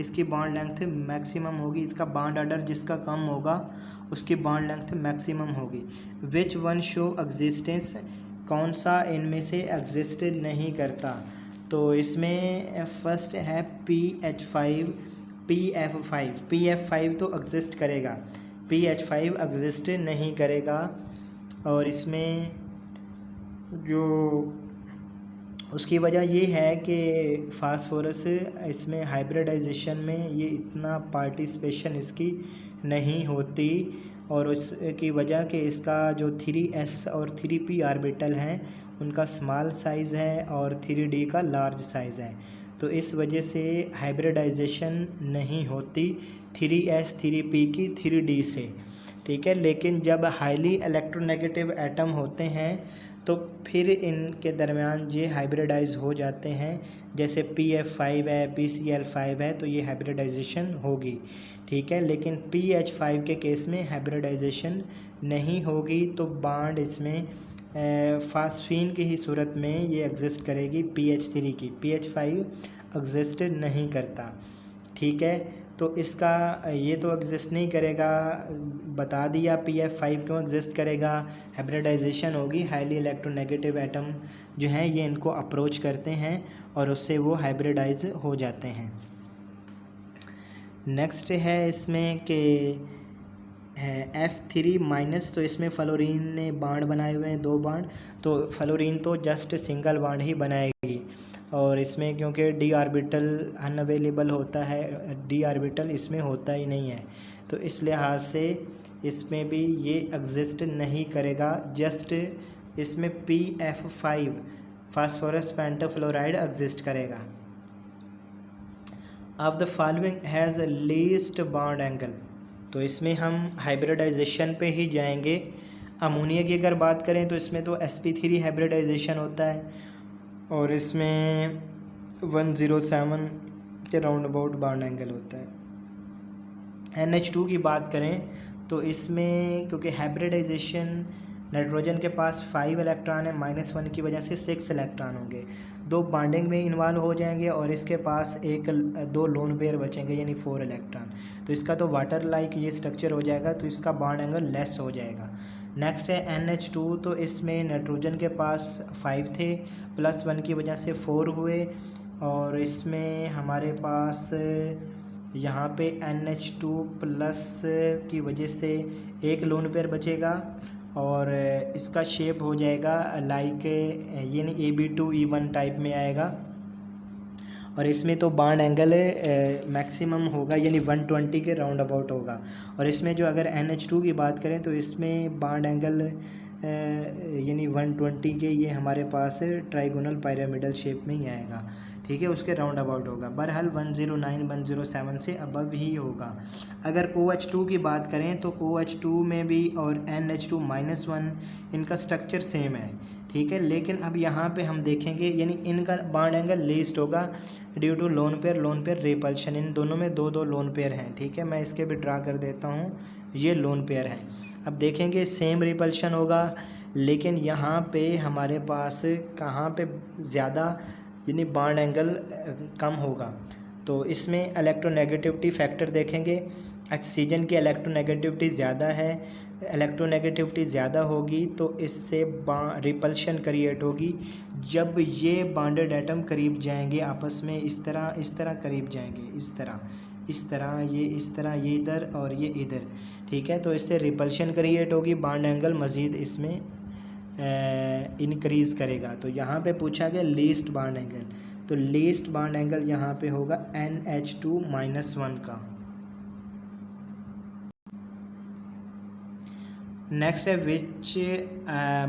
इसकी बॉन्ड लेंथ मैक्सिमम होगी। इसका बॉन्ड ऑर्डर जिसका कम होगा उसकी बॉन्ड लेंथ मैक्सिमम होगी। विच वन शो एग्जिस्टेंस, कौन सा इनमें से एग्जिस्ट नहीं करता। तो इसमें फर्स्ट है PH5, PF5 तो एग्जिस्ट करेगा, PH5 एग्जिस्ट नहीं करेगा। और इसमें जो उसकी वजह ये है कि फास्फोरस इसमें हाइब्रिडाइजेशन में ये इतना पार्टिसिपेशन इसकी नहीं होती, और उसकी वजह कि इसका जो 3s और 3p ऑर्बिटल हैं उनका स्मॉल साइज़ है और 3d का लार्ज साइज़ है, तो इस वजह से हाइब्रिडाइजेशन नहीं होती 3s 3p की 3d से, ठीक है। लेकिन जब हाईली इलेक्ट्रोनेगेटिव एटम होते हैं तो फिर इनके दरमियान ये हाइब्रिडाइज हो जाते हैं, जैसे PF5 है, PCl5 है, तो ये हाइब्रिडाइजेशन होगी, ठीक है। लेकिन PH5 के केस में हाइब्रिडाइजेशन नहीं होगी, तो बॉन्ड इसमें फास्फीन की ही सूरत में ये एग्जिस्ट करेगी PH3 की, PH5 एग्जिस्ट नहीं करता, ठीक है। तो इसका ये तो एग्जिस्ट नहीं करेगा, बता दिया PF5 क्यों एग्जिस्ट करेगा, हाइब्रिडाइजेशन होगी, हाईली इलेक्ट्रोनेगेटिव एटम जो हैं ये इनको अप्रोच करते हैं और उससे वो हाइब्रिडाइज हो जाते हैं। नेक्स्ट है इसमें कि F3-, तो इसमें फ्लोरीन ने बांड बनाए हुए हैं 2 बांड, तो फ्लोरीन तो जस्ट सिंगल बांड ही बनाएगी, और इसमें क्योंकि d ऑर्बिटल अनअवेलेबल होता है, d ऑर्बिटल इसमें होता ही नहीं है, तो इस लिहाज से इसमें भी ये एग्जिस्ट नहीं करेगा, जस्ट इसमें PF5 फास्फोरस पेंटाफ्लोराइड एग्जिस्ट करेगा। Of the following has least bond angle, तो इसमें हम हाइब्रिडाइजेशन पे ही जाएंगे। अमोनिया की अगर बात करें तो इसमें तो sp3 हाइब्रिडाइजेशन होता है और इसमें 107 के राउंड अबाउट बॉन्ड एंगल होता है। NH2 की बात करें तो इसमें क्योंकि हाइब्रिडाइजेशन नाइट्रोजन के पास 5 इलेक्ट्रॉन है, -1 की वजह से 6 इलेक्ट्रॉन होंगे, 2 बॉन्डिंग में इन्वॉल्व हो जाएंगे और इसके पास 2 लोन पेयर बचेंगे यानी 4 इलेक्ट्रॉन, तो इसका तो वाटर लाइक ये स्ट्रक्चर हो जाएगा, तो इसका बॉन्ड एंगल लेस हो जाएगा। नेक्स्ट है NH2, तो इसमें नाइट्रोजन के पास 5 थे, +1 की वजह से 4 हुए, और इसमें हमारे पास यहाँ पे NH2 प्लस की वजह से 1 लोन पेयर बचेगा और इसका शेप हो जाएगा लाइक यानी AB2E1 टाइप में आएगा, और इसमें तो बॉन्ड एंगल मैक्सिमम होगा यानी 120 के राउंड अबाउट होगा, और इसमें जो अगर NH2 की बात करें तो इसमें बॉन्ड एंगल यानी 120 के ये हमारे पास ट्राइगोनल पिरामिडल शेप में ही आएगा, ठीक है, उसके राउंड अबाउट होगा। बहरहाल 109 107 से अबव ही होगा। अगर OH2 की बात करें तो OH2 में भी और NH2-1 इनका स्ट्रक्चर सेम है, ठीक है, लेकिन अब यहाँ पे हम देखेंगे यानी इनका बॉन्ड एंगल लीस्ट होगा due to lone pair repulsion, इन दोनों में 2 लोन पेयर हैं, ठीक है, मैं इसके भी ड्रा कर देता हूँ, ये लोन पेयर हैं। अब देखेंगे सेम रिपल्शन होगा, लेकिन यहाँ पे हमारे पास कहाँ पे ज़्यादा यानी बॉन्ड एंगल कम होगा, तो इसमें इलेक्ट्रोनेगेटिविटी फैक्टर देखेंगे, ऑक्सीजन की इलेक्ट्रोनेगेटिविटी ज़्यादा है, इलेक्ट्रोनेगेटिविटी ज़्यादा होगी तो इससे रिपल्शन क्रिएट होगी। जब ये बॉन्डेड एटम करीब जाएंगे आपस में इस तरह करीब जाएंगे, इस तरह ये इधर और ये इधर, ठीक है, तो इससे रिपल्शन क्रिएट होगी, बॉन्ड एंगल मज़ीद इसमें इंक्रीज़ करेगा। तो यहाँ पे पूछा गया लीस्ट बॉन्ड एंगल, तो लीस्ट बॉन्ड एंगल यहाँ पे होगा NH2-1 का। नेक्स्ट है which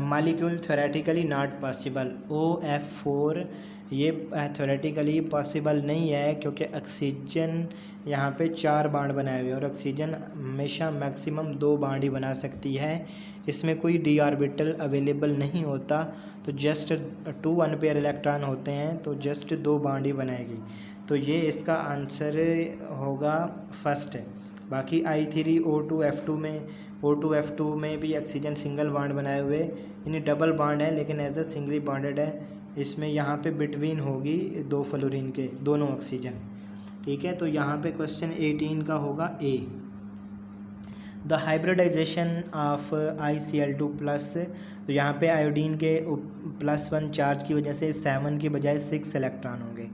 molecule theoretically not possible, OF4 ये थ्योरेटिकली पॉसिबल नहीं है क्योंकि ऑक्सीजन यहाँ पे 4 बॉन्ड बनाए हुए हैं और ऑक्सीजन हमेशा मैक्सिमम 2 बॉन्ड ही बना सकती है, इसमें कोई d ऑर्बिटल अवेलेबल नहीं होता, तो जस्ट 2 अनपेयर इलेक्ट्रॉन होते हैं, तो जस्ट 2 बॉन्ड ही बनाएगी, तो ये इसका आंसर होगा फर्स्ट। बाकी O2F2 में भी ऑक्सीजन सिंगल बॉन्ड बनाए हुए यानी डबल बॉन्ड है लेकिन एज अ सिंगली बॉन्डेड है, इसमें यहाँ पे बिटवीन होगी 2 फ्लोरीन के दोनों ऑक्सीजन, ठीक है, तो यहाँ पे क्वेश्चन 18 का होगा A। The hybridisation of ICl2+, तो यहाँ पे आयोडीन के +1 चार्ज की वजह से 7 की बजाय 6 इलेक्ट्रॉन होंगे,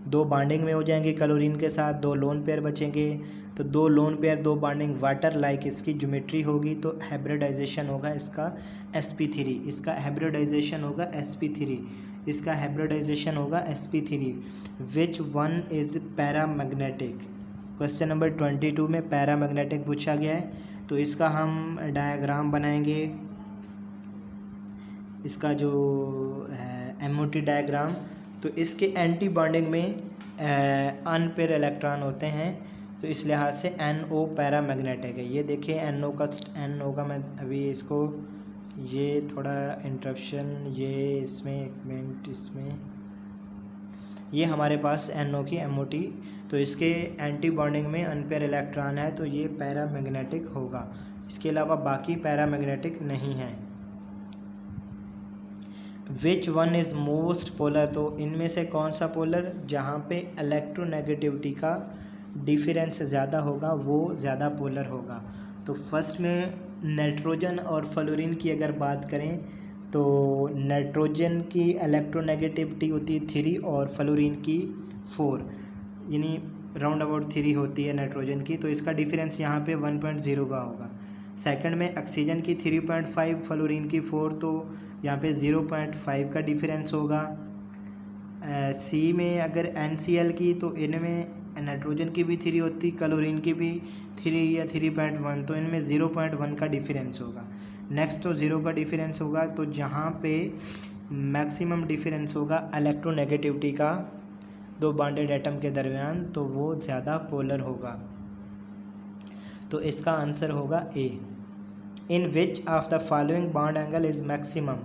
2 बॉन्डिंग में हो जाएंगे क्लोरीन के साथ, 2 लोन पेयर बचेंगे। तो 2 lone pair 2 bonding water like इसकी ज्योमेट्री होगी, तो हाइब्रिडाइजेशन होगा इसका sp3, इसका हाइब्रिडाइजेशन होगा sp3, इसका हाइब्रिडाइजेशन होगा sp3। Which one is paramagnetic? Question number 22 में पैरामैग्नेटिक पूछा गया है। तो इसका हम डायग्राम बनाएंगे, इसका जो है MOT डायग्राम। तो इसके एंटी बॉन्डिंग में अनपेयर इलेक्ट्रॉन होते हैं, तो इस लिहाज से NO पैरामैग्नेटिक है। ये देखिए NO का मैं अभी इसको, ये थोड़ा इंटरप्शन, ये इसमें एक मिनट, इसमें ये हमारे पास NO की MOT, तो इसके एंटी बॉन्डिंग में अनपेयर इलेक्ट्रॉन है, तो ये पैरामैग्नेटिक होगा। इसके अलावा बाकी पैरामैग्नेटिक नहीं है। Which one is most polar? तो इनमें से कौन सा पोलर जहाँ पे इलेक्ट्रोनेगेटिविटी का डिफरेंस ज़्यादा होगा वो ज़्यादा पोलर होगा। तो फर्स्ट में नाइट्रोजन और फ्लोरीन की अगर बात करें तो नाइट्रोजन की इलेक्ट्रोनेगेटिविटी होती है 3 और फ्लोरीन की 4, यानी राउंड अबाउट 3 होती है नाइट्रोजन की, तो इसका डिफरेंस यहाँ पे 1.0 का होगा। सेकंड में ऑक्सीजन की 3.5, फ्लोरीन की 4, तो यहाँ पे 0.5 का डिफरेंस होगा। सी में अगर NCl की, तो इनमें नाइट्रोजन की भी 3 होती, क्लोरीन की भी 3 या 3.1, तो इनमें 0.1 का डिफरेंस होगा। नेक्स्ट तो 0 का डिफरेंस होगा। तो जहाँ पे मैक्सिमम डिफरेंस होगा इलेक्ट्रोनेगेटिविटी का 2 बॉन्डेड एटम के दरमियान, तो वो ज़्यादा पोलर होगा। तो इसका आंसर होगा A. In which of the following bond angle is maximum?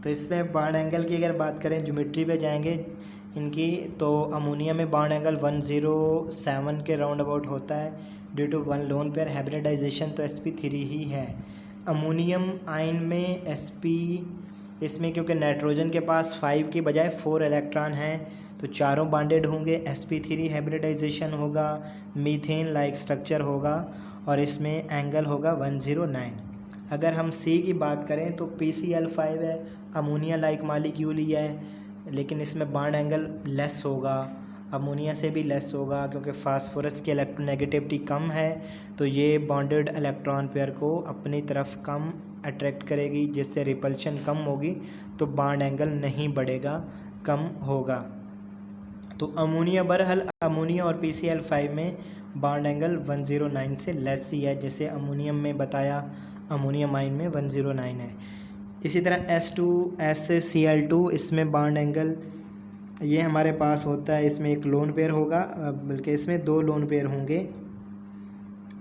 तो इसमें बॉन्ड एंगल की अगर बात करें, ज्योमेट्री पे जाएंगे इनकी, तो अमोनिया में बॉन्ड एंगल 107 के राउंड अबाउट होता है due to 1 lone pair hybridisation, तो sp3 ही है। अमोनियम आयन में sp, इसमें क्योंकि नाइट्रोजन के पास 5 की बजाय 4 इलेक्ट्रॉन हैं, तो चारों बॉन्डेड होंगे, sp3 हाइब्रिडाइजेशन होगा, मीथेन लाइक स्ट्रक्चर होगा, और इसमें एंगल होगा 109। अगर हम C की बात करें तो PCl5 है, अमोनिया लाइक मॉलिक्यूल ही है, लेकिन इसमें बॉन्ड एंगल लेस होगा, अमोनिया से भी लेस होगा, क्योंकि फास्फोरस की इलेक्ट्रोनेगेटिविटी कम है, तो ये बॉन्डेड इलेक्ट्रॉन पेयर को अपनी तरफ कम अट्रैक्ट करेगी, जिससे रिपल्शन कम होगी, तो बॉन्ड एंगल नहीं बढ़ेगा, कम होगा। तो अमोनिया, बहरहाल अमोनिया और PCl5 में बॉन्ड एंगल 109 से लेस ही है, जैसे अमोनियम में बताया, अमोनियम आयन में 109 है। इसी तरह S2SCl2, इसमें बॉन्ड एंगल ये हमारे पास होता है, इसमें एक लोन पेयर होगा, बल्कि इसमें 2 लोन पेयर होंगे,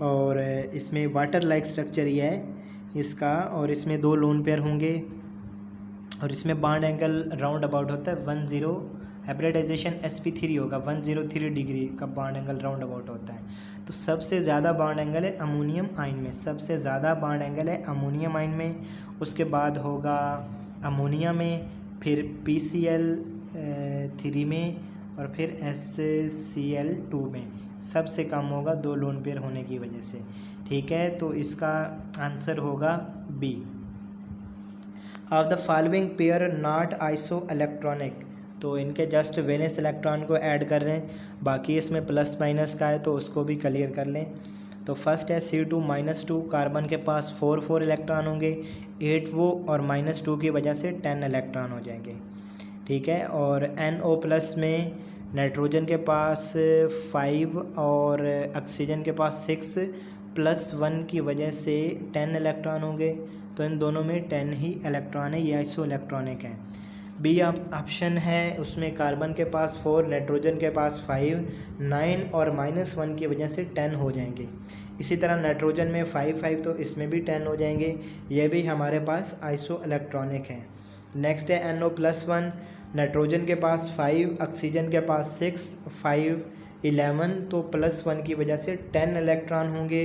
और इसमें वाटर लाइक स्ट्रक्चर ही है इसका, और इसमें 2 लोन पेयर होंगे, और इसमें बॉन्ड एंगल राउंड अबाउट होता है 10, हाइब्रिडाइजेशन sp3 होगा, 103 डिग्री का बॉन्ड एंगल राउंड अबाउट होता है। तो सबसे ज़्यादा बॉन्ड एंगल है अमोनियम आयन में, सबसे ज़्यादा बॉन्ड एंगल है अमोनियम आयन में, उसके बाद होगा अमोनिया में, फिर PCl3 में, और फिर SCl2 में। सबसे कम होगा 2 लोन पेयर होने की वजह से। ठीक है, तो इसका आंसर होगा B. Of the following pair not isoelectronic, तो इनके जस्ट वैलेंस इलेक्ट्रॉन को ऐड कर रहे हैं, बाकी इसमें प्लस माइनस का है, तो उसको भी क्लियर कर लें। तो फर्स्ट है C2-2, कार्बन के पास 4 इलेक्ट्रॉन होंगे, 8 वो, और -2 की वजह से 10 इलेक्ट्रॉन हो जाएंगे। ठीक है, और NO+ में नाइट्रोजन के पास 5 और ऑक्सीजन के पास 6, +1 की वजह से 10 इलेक्ट्रॉन होंगे, तो इन दोनों में 10 ही इलेक्ट्रॉन है, ये आइसो इलेक्ट्रॉनिक है। बी ऑप्शन है, उसमें कार्बन के पास 4, नाइट्रोजन के पास 5, 9 और -1 की वजह से 10 हो जाएंगे। इसी तरह नाइट्रोजन में 5, तो इसमें भी 10 हो जाएंगे, यह भी हमारे पास आइसो इलेक्ट्रॉनिक है। नेक्स्ट है NO+1, नाइट्रोजन के पास 5, ऑक्सीजन के पास 6, 5, 11, तो +1 की वजह से 10 इलेक्ट्रॉन होंगे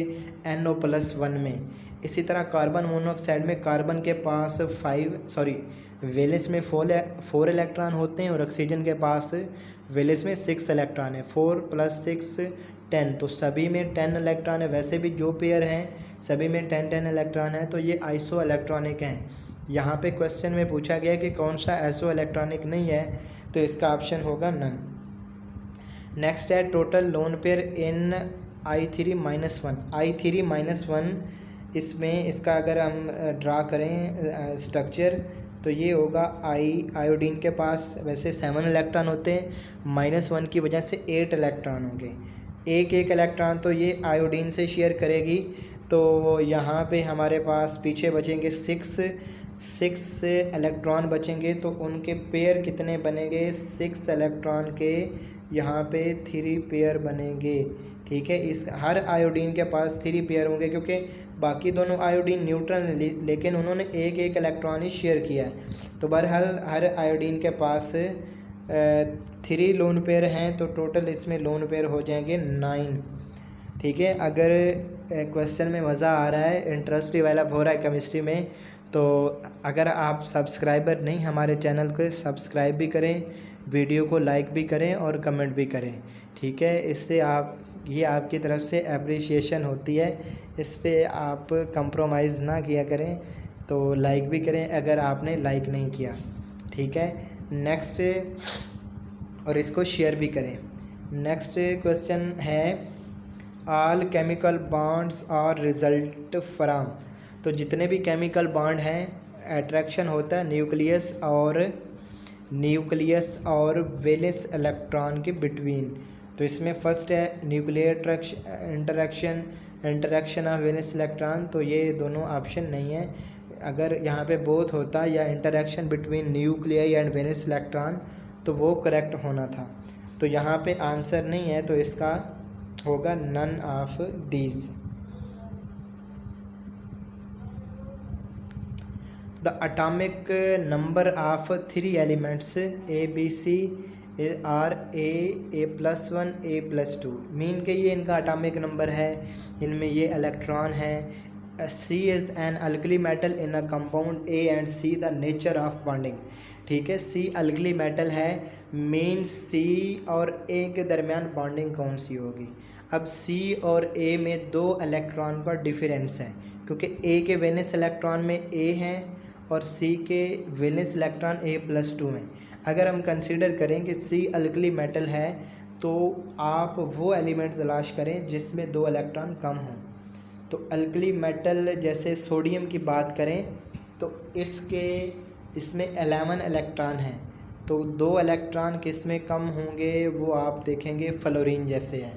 NO+1 में। इसी तरह कार्बन मोनोऑक्साइड में कार्बन के पास वैलेंस में 4 इलेक्ट्रॉन होते हैं, और ऑक्सीजन के पास वैलेंस में 6 इलेक्ट्रॉन है, 4 + 6 10, तो सभी में 10 इलेक्ट्रॉन है। वैसे भी जो पेयर हैं सभी में 10 इलेक्ट्रॉन है, तो ये आइसो इलेक्ट्रॉनिक हैं। यहाँ पे क्वेश्चन में पूछा गया कि कौन सा आइसो इलेक्ट्रॉनिक नहीं है, तो इसका ऑप्शन होगा नन। नेक्स्ट है टोटल लोन पेयर इन I3-1। I3-1 इसमें इसका अगर हम ड्रा करें स्ट्रक्चर तो ये होगा आयोडीन के पास वैसे 7 इलेक्ट्रॉन होते हैं, -1 की वजह से 8 इलेक्ट्रॉन होंगे। एक इलेक्ट्रॉन तो ये आयोडीन से शेयर करेगी, तो यहाँ पे हमारे पास पीछे बचेंगे 6 इलेक्ट्रॉन बचेंगे। तो उनके पेयर कितने बनेंगे? 6 इलेक्ट्रॉन के यहाँ पे 3 पेयर बनेंगे। ठीक है, इस हर आयोडीन के पास 3 पेयर होंगे क्योंकि बाकी दोनों आयोडीन न्यूट्रल हैं, लेकिन उन्होंने एक इलेक्ट्रॉन ही शेयर किया है। तो बहरहाल हर आयोडीन के पास 3 लोन पेयर हैं, तो टोटल इसमें लोन पेयर हो जाएंगे 9। ठीक है, अगर क्वेश्चन में मज़ा आ रहा है, इंटरेस्ट डेवलप हो रहा है केमिस्ट्री में, तो अगर आप सब्सक्राइबर नहीं हमारे चैनल को सब्सक्राइब भी करें, वीडियो को लाइक भी करें और कमेंट भी करें। ठीक है, इससे ये आपकी तरफ से अप्रिसिएशन होती है, इस पे आप कंप्रोमाइज़ ना किया करें। तो लाइक भी करें अगर आपने लाइक नहीं किया। ठीक है, नेक्स्ट, और इसको शेयर भी करें। नेक्स्ट क्वेश्चन है ऑल केमिकल बॉन्ड्स और रिजल्ट फ्रॉम। तो जितने भी केमिकल बॉन्ड हैं, अट्रैक्शन होता है न्यूक्लियस और वैलेंस इलेक्ट्रॉन के बिटवीन। तो इसमें फर्स्ट है nuclear interaction of valence electron, तो ये दोनों ऑप्शन नहीं है। अगर यहाँ पे बोथ होता या interaction between nuclei and valence electron तो वो करेक्ट होना था। तो यहाँ पे आंसर नहीं है, तो इसका होगा none of these. The atomic number of 3 elements ABC are A+1 A+2 mean के ये इनका अटॉमिक नंबर है, इनमें ये इलेक्ट्रॉन है। C is an alkali metal in a compound A and C the nature of bonding. ठीक है, C अल्कली मेटल है, मीन C और A के दरमियान बॉन्डिंग कौन सी होगी? अब C और A में 2 इलेक्ट्रॉन का डिफरेंस है, क्योंकि A के वैलेंस इलेक्ट्रॉन में A हैं और C के वैलेंस इलेक्ट्रॉन A+2 हैं। अगर हम कंसीडर करें कि C अल्कली मेटल है, तो आप वो एलिमेंट तलाश करें जिसमें 2 इलेक्ट्रॉन कम हों। तो अल्कली मेटल जैसे सोडियम की बात करें तो इसमें 11 इलेक्ट्रॉन हैं, तो 2 इलेक्ट्रॉन किस में कम होंगे वो आप देखेंगे फ्लोरीन जैसे है।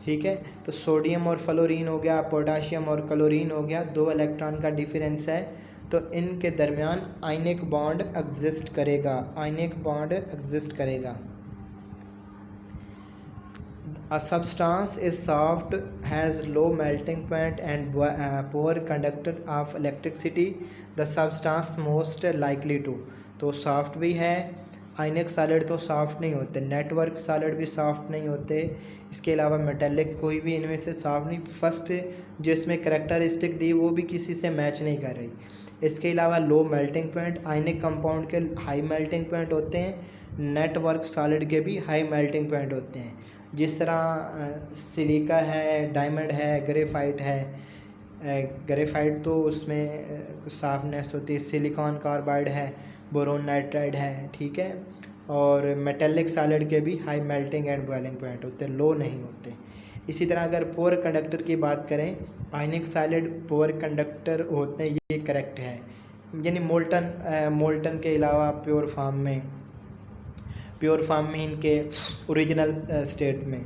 ठीक है, तो सोडियम और फ्लोरीन हो गया, पोटाशियम और क्लोरीन हो गया, 2 इलेक्ट्रॉन का डिफरेंस है, तो इनके दरमियान आयनिक बॉन्ड एग्जिस्ट करेगा। A substance is soft, has low melting point and poor conductor of electricity. The substance most likely to, तो सॉफ्ट भी है, आयनिक सॉलिड तो सॉफ्ट नहीं होते, नेटवर्क सॉलिड भी सॉफ्ट नहीं होते, इसके अलावा मेटेलिक कोई भी इनमें से सॉफ्ट नहीं। फर्स्ट जो इसमें करेक्टरिस्टिक दी वो भी किसी से मैच नहीं कर रही। इसके अलावा low melting point, ionic compound के हाई मेल्टिंग पॉइंट होते हैं, नेटवर्क सॉलिड के भी हाई मेल्टिंग पॉइंट होते हैं। जिस तरह सिलिका है, डायमंड है, ग्रेफाइट है। ग्रेफाइट तो उसमें सॉफ्टनेस होती है, सिलिकॉन कार्बाइड है, बोरोन नाइट्राइड है। ठीक है, और मेटेलिक सॉलिड के भी high melting and boiling point होते हैं, लो नहीं होते। इसी तरह अगर पुअर कंडक्टर की बात करें, आयनिक सॉलिड पुअर कंडक्टर होते हैं, ये करेक्ट है। यानी मोल्टन के अलावा प्योर फॉर्म में इनके ओरिजिनल स्टेट में,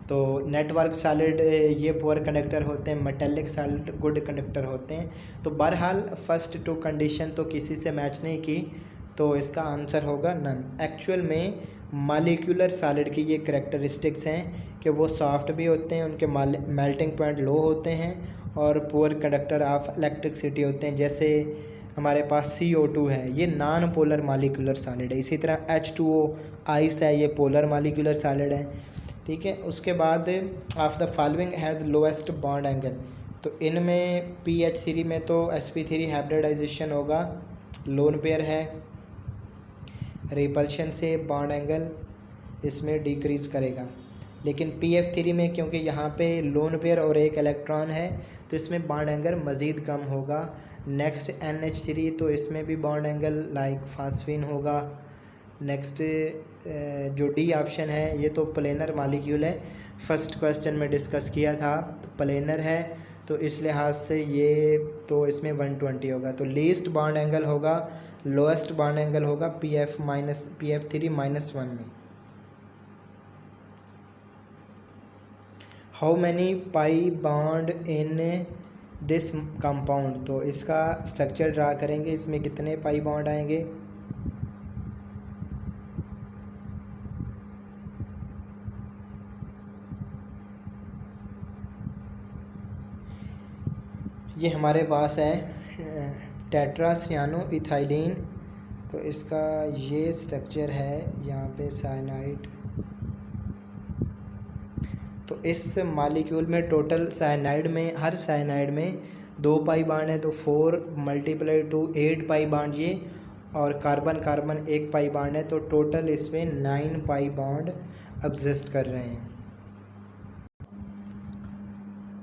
तो नेटवर्क सॉलिड ये पुअर कंडक्टर होते हैं, मेटेलिक सॉलिड गुड कंडक्टर होते हैं। तो बहरहाल फर्स्ट 2 कंडीशन तो किसी से मैच नहीं की, तो इसका आंसर होगा नन। एक्चुअल में मॉलिक्यूलर सॉलिड की ये करेक्टरिस्टिक्स हैं कि वो सॉफ्ट भी होते हैं, उनके मेल्टिंग पॉइंट लो होते हैं और पुअर कंडक्टर ऑफ इलेक्ट्रिसिटी होते हैं। जैसे हमारे पास CO2 है, ये नॉन पोलर मॉलिक्यूलर सॉलिड है। इसी तरह H2O आइस है, ये पोलर मॉलिक्यूलर सॉलिड है। ठीक है, उसके बाद of the following has lowest bond angle, तो इनमें PH3 में तो sp3 हाइब्रिडाइजेशन होगा, लोन पेयर है, रिपल्शन से बॉन्ड एंगल इसमें डिक्रीज़ करेगा। लेकिन PF3 में क्योंकि यहाँ पे लोन पेयर और एक इलेक्ट्रॉन है, तो इसमें बॉन्ड एंगल मज़ीद कम होगा। नेक्स्ट NH3, तो इसमें भी बॉन्ड एंगल लाइक फास्फीन होगा। नेक्स्ट जो डी ऑप्शन है ये तो प्लेनर मॉलिक्यूल है, फर्स्ट क्वेश्चन में डिस्कस किया था, तो प्लेनर है तो इस लिहाज से ये तो इसमें 120 होगा। तो लीस्ट बॉन्ड एंगल होगा, लोएस्ट बॉन्ड एंगल होगा PF3 -1 में। How many pi bond in this compound, तो इसका स्ट्रक्चर ड्रा करेंगे, इसमें कितने पाई बॉन्ड आएंगे। ये हमारे पास है टेट्रासियानो इथाइलिन, तो इसका ये स्ट्रक्चर है यहाँ पे साइनाइड। तो इस मॉलिक्यूल में टोटल साइनाइड में, हर साइनाइड में 2 पाई बॉन्ड है, तो 4 × 2 8 पाई बॉन्ड ये, और कार्बन कार्बन 1 पाई बॉन्ड है, तो टोटल इसमें 9 पाई बॉन्ड एग्जिस्ट कर रहे हैं।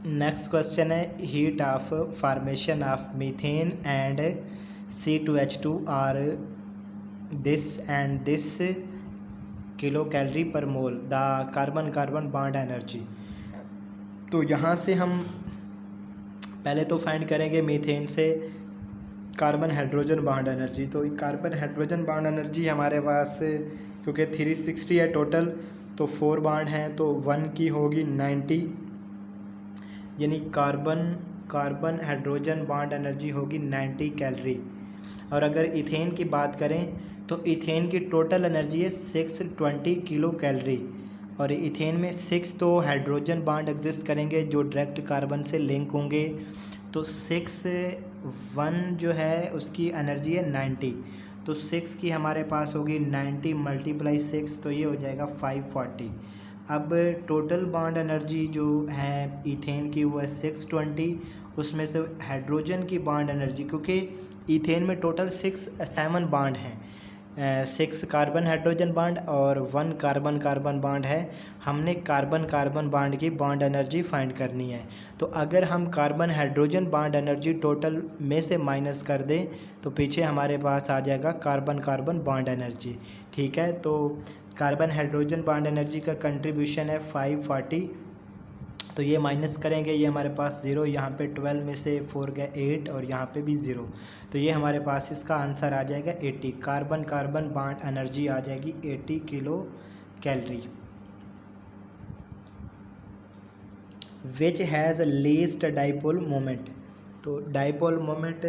नेक्स्ट क्वेश्चन है heat of formation of methane and C2H2 are this and this kilo calorie per mole the carbon carbon bond energy. तो यहाँ से हम पहले तो फाइंड करेंगे मीथेन से कार्बन हाइड्रोजन बॉन्ड एनर्जी। तो कार्बन हाइड्रोजन बॉन्ड एनर्जी हमारे पास क्योंकि 360 है टोटल, तो 4 बॉन्ड हैं, तो 1 की होगी 90, यानी कार्बन हाइड्रोजन बॉन्ड एनर्जी होगी 90 कैलोरी। और अगर इथेन की बात करें तो इथेन की टोटल एनर्जी है 620 किलो कैलोरी, और इथेन में 6 तो हाइड्रोजन बॉन्ड एग्जिस्ट करेंगे जो डायरेक्ट कार्बन से लिंक होंगे, तो 1 जो है उसकी एनर्जी है 90, तो 6 की हमारे पास होगी 90 × 6, तो ये हो जाएगा 540। अब टोटल बॉन्ड एनर्जी जो है इथेन की वो है 620, उसमें से हाइड्रोजन की बॉन्ड एनर्जी, क्योंकि इथेन में टोटल 7 बॉन्ड हैं, 6 कार्बन हाइड्रोजन बॉन्ड और 1 कार्बन कार्बन बॉन्ड है, हमने कार्बन कार्बन बॉन्ड की बॉन्ड एनर्जी फाइंड करनी है। तो अगर हम carbon hydrogen bond energy total में से माइनस कर दें तो पीछे हमारे पास आ जाएगा कार्बन कार्बन बॉन्ड एनर्जी। ठीक है, तो कार्बन हाइड्रोजन बॉन्ड एनर्जी का कंट्रीब्यूशन है 540, तो ये माइनस करेंगे, ये हमारे पास 0, यहाँ पे 12 में से 4 गया 8 और यहाँ पे भी 0, तो ये हमारे पास इसका आंसर आ जाएगा 80। कार्बन कार्बन बॉन्ड एनर्जी आ जाएगी 80 kilo calorie. Which has least dipole moment, तो डाइपोल मोमेंट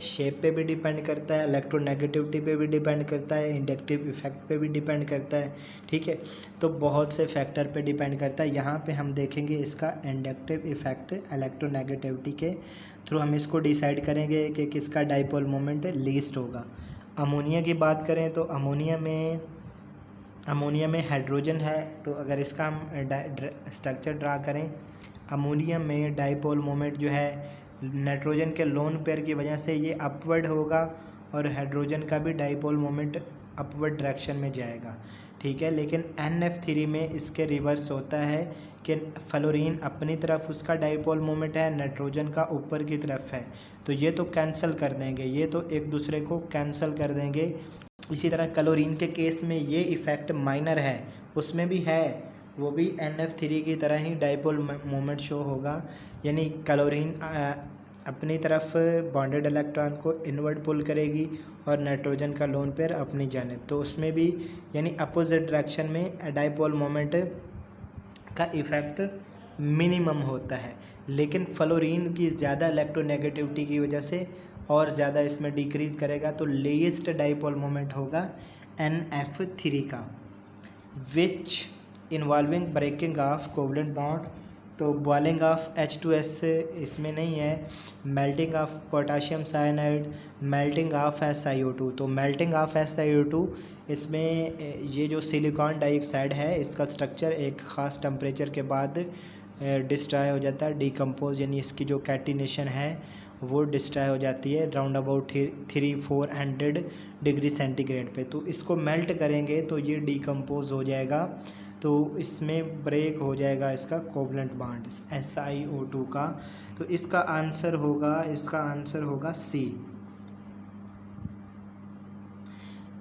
शेप पे भी डिपेंड करता है, इलेक्ट्रोनेगेटिविटी पे भी डिपेंड करता है, इंडक्टिव इफेक्ट पे भी डिपेंड करता है। ठीक है, तो बहुत से फैक्टर पे डिपेंड करता है। यहाँ पे हम देखेंगे इसका इंडक्टिव इफेक्ट इलेक्ट्रोनेगेटिविटी के थ्रू हम इसको डिसाइड करेंगे कि किसका डाइपोल मोमेंट लीस्ट होगा। अमोनिया की बात करें तो अमोनिया में हाइड्रोजन है, तो अगर इसका हम स्ट्रक्चर ड्रा करें, अमोनिया में डाइपोल मोमेंट जो है नाइट्रोजन के लोन पेयर की वजह से ये अपवर्ड होगा, और हाइड्रोजन का भी डाइपोल मोमेंट अपवर्ड डायरेक्शन में जाएगा। ठीक है, लेकिन NF3 में इसके रिवर्स होता है कि फ्लोरीन अपनी तरफ उसका डाइपोल मोमेंट है, नाइट्रोजन का ऊपर की तरफ है, तो ये तो कैंसिल कर देंगे, ये तो एक दूसरे को कैंसिल कर देंगे। इसी तरह क्लोरीन के केस में ये इफ़ेक्ट माइनर है, उसमें भी है, वो भी NF3 की तरह ही डाइपोल मोमेंट शो होगा, यानी क्लोरीन अपनी तरफ बॉन्डेड इलेक्ट्रॉन को इनवर्ड पुल करेगी और नाइट्रोजन का लोन पेयर अपनी जानिब, तो उसमें भी यानी अपोजिट डायरेक्शन में डाइपोल मोमेंट का इफ़ेक्ट मिनिमम होता है। लेकिन फ्लोरीन की ज़्यादा इलेक्ट्रोनेगेटिविटी की वजह से और ज़्यादा इसमें डिक्रीज़ करेगा, तो लीस्ट डाइपोल मोमेंट होगा NF3 का। Which involving breaking of covalent bond, तो बॉइलिंग ऑफ H2S इसमें नहीं है, melting of potassium cyanide, melting of SiO2, तो मेल्टिंग ऑफ SiO2 इसमें ये जो सिलिकॉन डाइऑक्साइड है इसका स्ट्रक्चर एक ख़ास टेम्परेचर के बाद डिस्ट्रॉय हो जाता है, डिकम्पोज, यानी इसकी जो कैटिनेशन है वो डिस्ट्रॉय हो जाती है राउंड अबाउट 300-400 डिग्री सेंटीग्रेड पे। तो इसको मेल्ट करेंगे तो ये डिकम्पोज हो जाएगा, तो इसमें ब्रेक हो जाएगा इसका कोवलेंट बॉन्ड SiO2 का। तो इसका आंसर होगा C।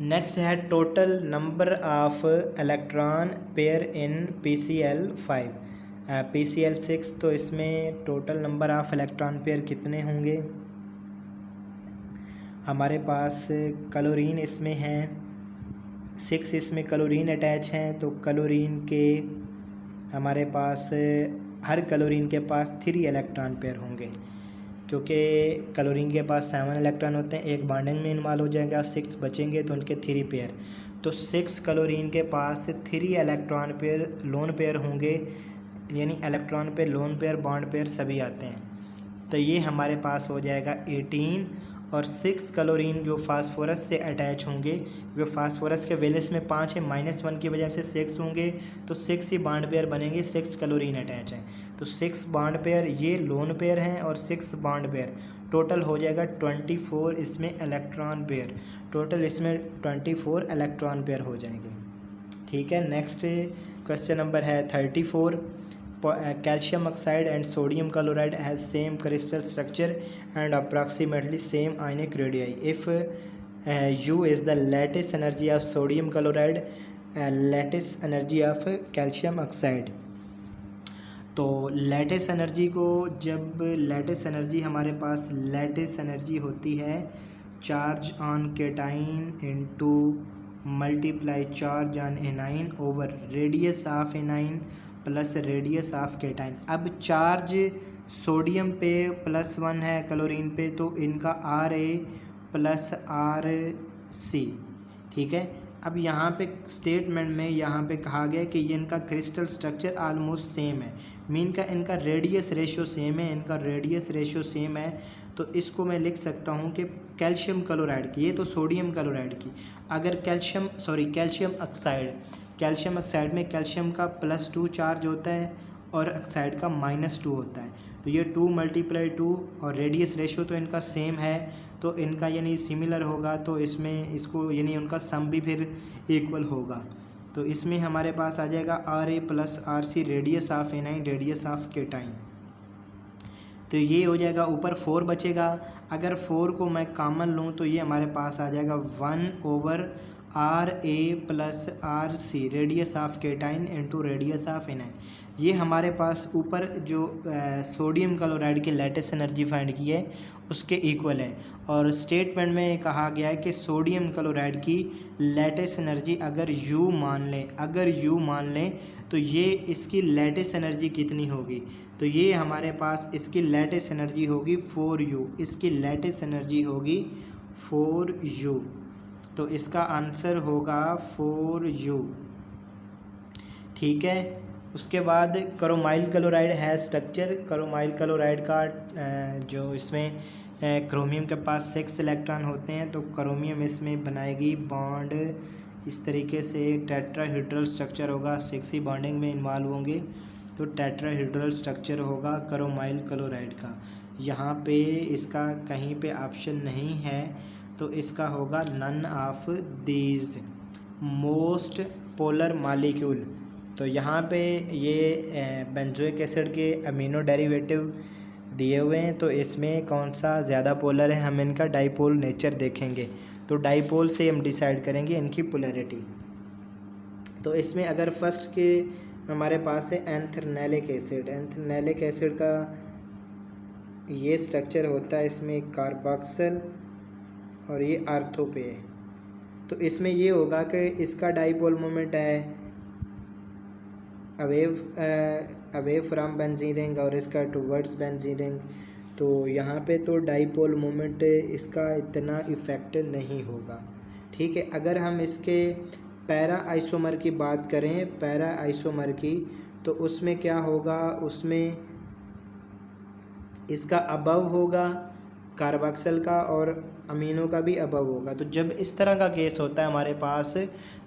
नेक्स्ट है total number of electron pair in PCl5, PCl6। तो इसमें total number of electron pair कितने होंगे? हमारे पास क्लोरीन इसमें है 6, इसमें क्लोरीन अटैच हैं, तो क्लोरीन के हमारे पास हर क्लोरीन के पास 3 इलेक्ट्रॉन पेयर होंगे, क्योंकि क्लोरीन के पास 7 इलेक्ट्रॉन होते हैं, एक बॉन्डिंग में इन्वॉल्व हो जाएगा, 6 बचेंगे तो उनके 3 पेयर। तो 6 क्लोरीन के पास 3 इलेक्ट्रॉन पेयर लोन पेयर होंगे, यानी electron pair, lone pair, bond pair सभी आते हैं। तो ये हमारे पास हो जाएगा 18। और 6 क्लोरीन जो फास्फोरस से अटैच होंगे, जो फास्फोरस के वैलेंस में 5 है, -1 की वजह से 6 होंगे, तो 6 ही बॉन्ड पेयर बनेंगे, 6 क्लोरीन अटैच हैं, तो 6 बॉन्ड पेयर ये लोन पेयर हैं और 6 बॉन्ड पेयर, टोटल हो जाएगा 24 इसमें इलेक्ट्रॉन पेयर, टोटल इसमें 24 इलेक्ट्रॉन पेयर हो जाएंगे। ठीक है, नेक्स्ट क्वेश्चन नंबर है 34। Calcium oxide and sodium chloride has same crystal structure and approximately same ionic radii. If U is the lattice energy of sodium chloride, lattice energy of calcium oxide. तो लैटिस एनर्जी को, जब लैटिस एनर्जी हमारे पास लैटिस एनर्जी होती है charge on cation into multiply charge on A9 over radius of anion plus radius of cation. अब चार्ज सोडियम पे +1 है, क्लोरीन पे, तो इनका Ra + Rc। ठीक है, अब यहाँ पे स्टेटमेंट में यहाँ पे कहा गया कि ये इनका क्रिस्टल स्ट्रक्चर ऑलमोस्ट सेम है, मीन का इनका रेडियस रेशो सेम है, इनका रेडियस रेशो सेम है। तो इसको मैं लिख सकता हूँ कि कैल्शियम क्लोराइड की, ये तो सोडियम क्लोराइड की, अगर कैल्शियम ऑक्साइड में कैल्शियम का +2 चार्ज होता है और ऑक्साइड का -2 होता है, तो ये 2 × 2 और रेडियस रेशो तो इनका सेम है, तो इनका यानी सिमिलर होगा, तो इसमें इसको यानी उनका सम भी फिर इक्वल होगा। तो इसमें हमारे पास आ जाएगा Ra + Rc radius of anion radius of cation. तो ये हो जाएगा, ऊपर 4 बचेगा, अगर 4 को मैं कॉमन लूँ तो ये हमारे पास आ जाएगा 1/Ra + Rc radius of cation into radius of anion. ये हमारे पास ऊपर जो सोडियम क्लोराइड की लैटिस एनर्जी फाइंड की है उसके इक्वल है, और स्टेटमेंट में कहा गया है कि सोडियम क्लोराइड की लैटिस एनर्जी अगर U मान लें तो ये इसकी लैटिस एनर्जी कितनी होगी? तो ये हमारे पास इसकी लैटिस एनर्जी होगी 4U, इसकी लैटिस एनर्जी होगी 4U, तो इसका आंसर होगा 4U। ठीक है, उसके बाद क्रोमाइल क्लोराइड है स्ट्रक्चर। क्रोमाइल क्लोराइड का जो इसमें क्रोमियम के पास 6 इलेक्ट्रॉन होते हैं, तो क्रोमियम इसमें बनाएगी बॉन्ड इस तरीके से, टेट्राहेड्रल स्ट्रक्चर होगा, 6 ही बॉन्डिंग में इन्वॉल्व होंगे, तो टेट्राहेड्रल स्ट्रक्चर होगा क्रोमाइल क्लोराइड का। यहाँ पे इसका कहीं पे ऑप्शन नहीं है, तो इसका होगा none of these most polar molecule. तो यहाँ पे ये बेंजोइक एसिड के अमीनो डेरिवेटिव दिए हुए हैं, तो इसमें कौन सा ज़्यादा पोलर है, हम इनका डाइपोल नेचर देखेंगे, तो डाइपोल से हम डिसाइड करेंगे इनकी पोलैरिटी। तो इसमें अगर फर्स्ट के हमारे पास है एंथ्रेनेलिक एसिड का ये स्ट्रक्चर होता है, इसमें कार्बोक्सिल और ये आर्थो पे है, तो इसमें ये होगा कि इसका डाइपोल मोमेंट है अवे फ्रॉम बेंजीन रिंग और इसका टुवर्ड्स बेंजीन रिंग, तो यहाँ पे तो डाइपोल मोमेंट इसका इतना इफ़ेक्ट नहीं होगा। ठीक है, अगर हम इसके पैरा आइसोमर की बात करें, पैरा आइसोमर की, तो उसमें क्या होगा, उसमें इसका अबव होगा कार्बोक्सिल का और अमीनो का भी अबव होगा। तो जब इस तरह का केस होता है हमारे पास,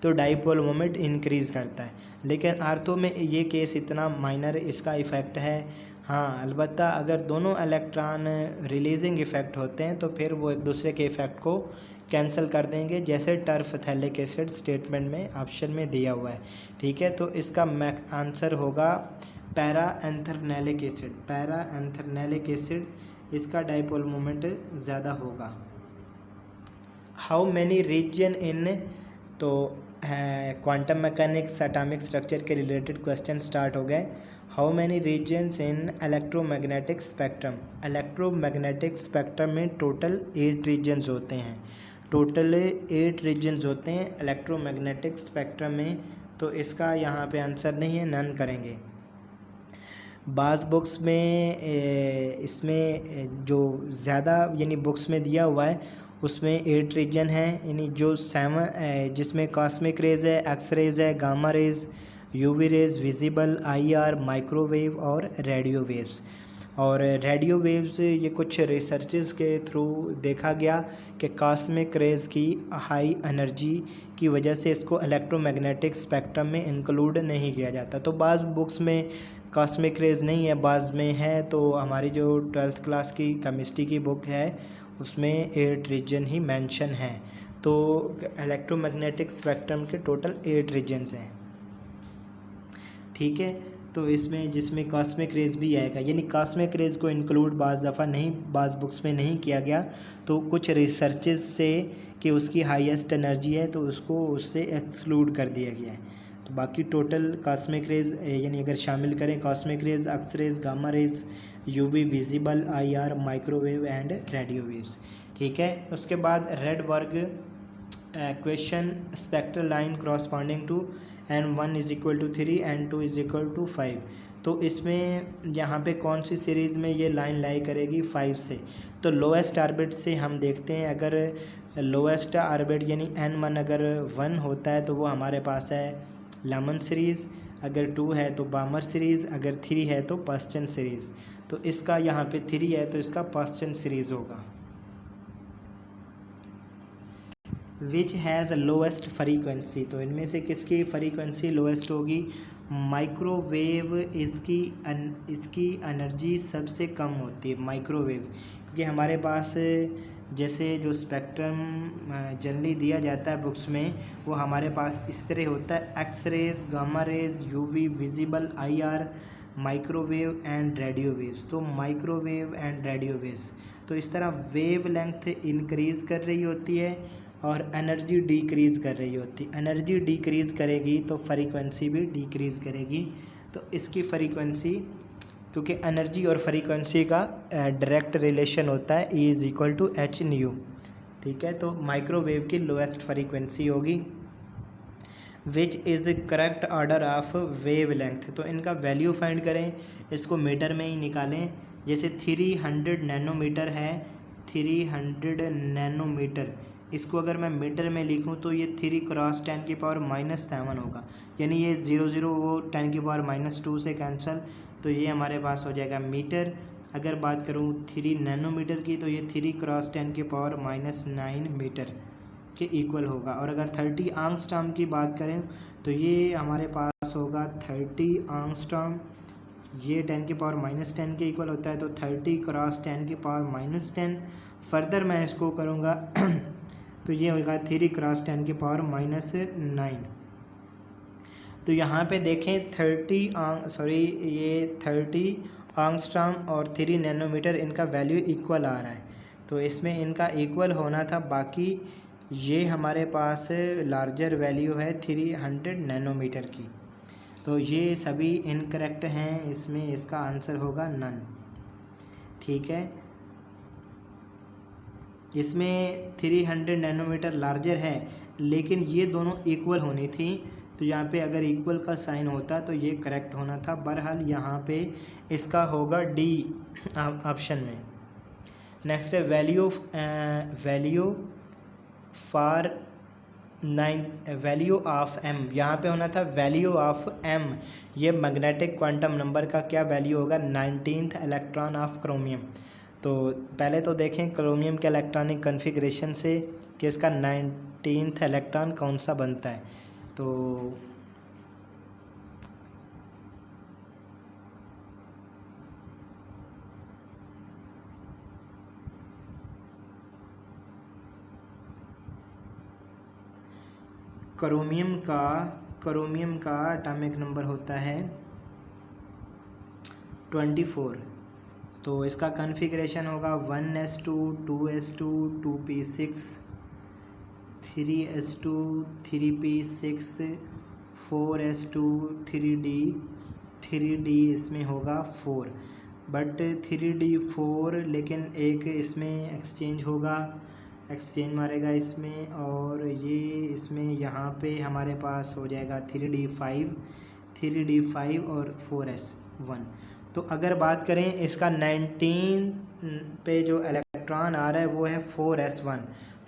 तो डाइपोल मोमेंट इंक्रीज़ करता है, लेकिन आर्थो में ये केस इतना माइनर इसका इफ़ेक्ट है। हाँ, अलबत्ता अगर दोनों इलेक्ट्रॉन रिलीजिंग इफ़ेक्ट होते हैं तो फिर वो एक दूसरे के इफ़ेक्ट को कैंसिल कर देंगे, जैसे टर्फथैलिक एसिड स्टेटमेंट में ऑप्शन में दिया हुआ है। ठीक है, तो इसका आंसर होगा पैरा एंथ्रेनेलिक एसिड, इसका डाइपोल मोमेंट ज़्यादा होगा। हाउ मैनी रीजन इन, तो क्वांटम मैकेनिक्स एटॉमिक स्ट्रक्चर के रिलेटेड क्वेश्चन स्टार्ट हो गए। How many regions in electromagnetic spectrum, electromagnetic spectrum में टोटल 8 रीजन्स होते हैं, टोटल 8 रीजन्स होते हैं इलेक्ट्रोमैग्नेटिक स्पेक्ट्रम में। तो इसका यहाँ पे आंसर नहीं है, नन करेंगे। बाज़ बुक्स में इसमें जो ज़्यादा यानी बुक्स में दिया हुआ है उसमें 8 रीजन है, यानी जो 7 जिसमें कॉस्मिक रेज़ है, एक्स रेज़ है, gamma rays, UV rays, visible, IR, microwave और रेडियो वेव्स। और रेडियो वेव्स ये कुछ रिसर्चेस के थ्रू देखा गया कि कॉस्मिक रेज़ की हाई एनर्जी की वजह से इसको इलेक्ट्रोमैग्नेटिक स्पेक्ट्रम में इंक्लूड नहीं किया जाता। तो बाज़ बुक्स में कॉस्मिक रेज़ नहीं है, बाज़ में है। तो हमारी जो 12th क्लास की केमिस्ट्री की बुक है उसमें 8 रीजन ही मेंशन है। तो इलेक्ट्रोमैग्नेटिक स्पेक्ट्रम के टोटल 8 रीजन्स हैं, ठीक है। तो इसमें जिसमें कॉस्मिक रेज़ भी आएगा, यानी कॉस्मिक रेज़ को इंक्लूड बाज़ दफ़ा नहीं, बाज़ बुक्स में नहीं किया गया। तो कुछ रिसर्चेस से कि उसकी हाईएस्ट एनर्जी है तो उसको उससे एक्सक्लूड कर दिया गया है। तो बाकी टोटल कॉस्मिक रेज़ यानी अगर शामिल करें cosmic rays, X rays, gamma rays, UV, visible, IR, microwave and radio waves, ठीक है। उसके बाद Rydberg question, spectral line corresponding to n1 = 3 n2 = 5। तो इसमें यहाँ पे कौन सी सीरीज़ में ये लाइन लाई करेगी 5 से। तो लोएस्ट ऑर्बिट से हम देखते हैं, अगर लोएस्ट ऑर्बिट यानी n1 अगर 1 होता है तो वो हमारे पास है लामन सीरीज़, अगर 2 है तो बामर सीरीज़, अगर 3 है तो पास्चन सीरीज़। तो इसका यहाँ पे 3 है तो इसका पास्चन सीरीज़ होगा। विच हैज़ लोएस्ट फ्रीक्वेंसी, तो इनमें से किसकी फ्रीक्वेंसी लोएस्ट होगी। माइक्रोवेव, इसकी एनर्जी सबसे कम होती है माइक्रोवेव, क्योंकि हमारे पास जैसे जो स्पेक्ट्रम जनरली दिया जाता है बुक्स में वो हमारे पास इस तरह होता है, X rays, gamma rays, UV, visible, IR, microwave and radio waves. तो माइक्रोवेव एंड रेडियो वेव्स, तो इस तरह वेव लेंथ इंक्रीज़ कर रही होती है और एनर्जी डिक्रीज़ कर रही होती। एनर्जी डिक्रीज़ करेगी तो फ्रीक्वेंसी भी डिक्रीज़ करेगी। तो इसकी फ्रीक्वेंसी, क्योंकि एनर्जी और फ्रीक्वेंसी का डायरेक्ट रिलेशन होता है E = H/nu, ठीक है। तो माइक्रोवेव की लोएस्ट फ्रीक्वेंसी होगी। Which is correct order of wave length, तो इनका वैल्यू फाइंड करें, इसको मीटर में ही निकालें। जैसे 300 नैनोमीटर है, 300 नैनोमीटर, इसको अगर मैं मीटर में लिखूं तो ये 3 × 10⁻⁻7 होगा, यानी ये 0 वो 10⁻⁻2 से कैंसिल, तो ये हमारे पास हो जाएगा मीटर। अगर बात करूं 3 नैनोमीटर की तो ये 3 × 10⁻⁹ मीटर के इक्वल होगा। और अगर 30 एंगस्ट्रॉम की बात करें तो ये हमारे पास होगा 30 एंगस्ट्रॉम, ये 10⁻⁻10 के इक्वल होता है। तो 30 × 10⁻⁻10, फर्दर मैं इसको करूँगा तो ये होगा 3 × 10⁻⁹। तो यहाँ पे देखें 30 एंगस्ट्रॉम और 3 नैनोमीटर, इनका वैल्यू इक्वल आ रहा है। तो इसमें इनका इक्वल होना था, बाकी ये हमारे पास लार्जर वैल्यू है 300 नैनोमीटर की। तो ये सभी इनकरेक्ट हैं, इसमें इसका आंसर होगा नन, ठीक है। इसमें 300 नैनोमीटर लार्जर है, लेकिन ये दोनों इक्वल होनी थी। तो यहाँ पे अगर इक्वल का साइन होता तो ये करेक्ट होना था। बहरहाल यहाँ पे इसका होगा डी ऑप्शन में। नेक्स्ट है वैल्यू ऑफ एम, यहाँ पे होना था वैल्यू ऑफ एम। ये मैग्नेटिक क्वांटम नंबर का क्या वैल्यू होगा, 19th इलेक्ट्रॉन ऑफ क्रोमियम। तो पहले तो देखें क्रोमियम के इलेक्ट्रॉनिक कॉन्फ़िगरेशन से कि इसका 19th इलेक्ट्रॉन कौन सा बनता है। तो क्रोमियम का एटॉमिक नंबर होता है 24। तो इसका कॉन्फ़िगरेशन होगा 1s2 2s2 2p6 3s2 3p6 4s2 3d इसमें होगा 4, बट 3d 4, लेकिन एक इसमें एक्सचेंज होगा, एक्सचेंज मारेगा इसमें, और ये इसमें यहाँ पे हमारे पास हो जाएगा 3d 5 और 4s1। तो अगर बात करें इसका 19 पे जो इलेक्ट्रॉन आ रहा है वो है 4s1।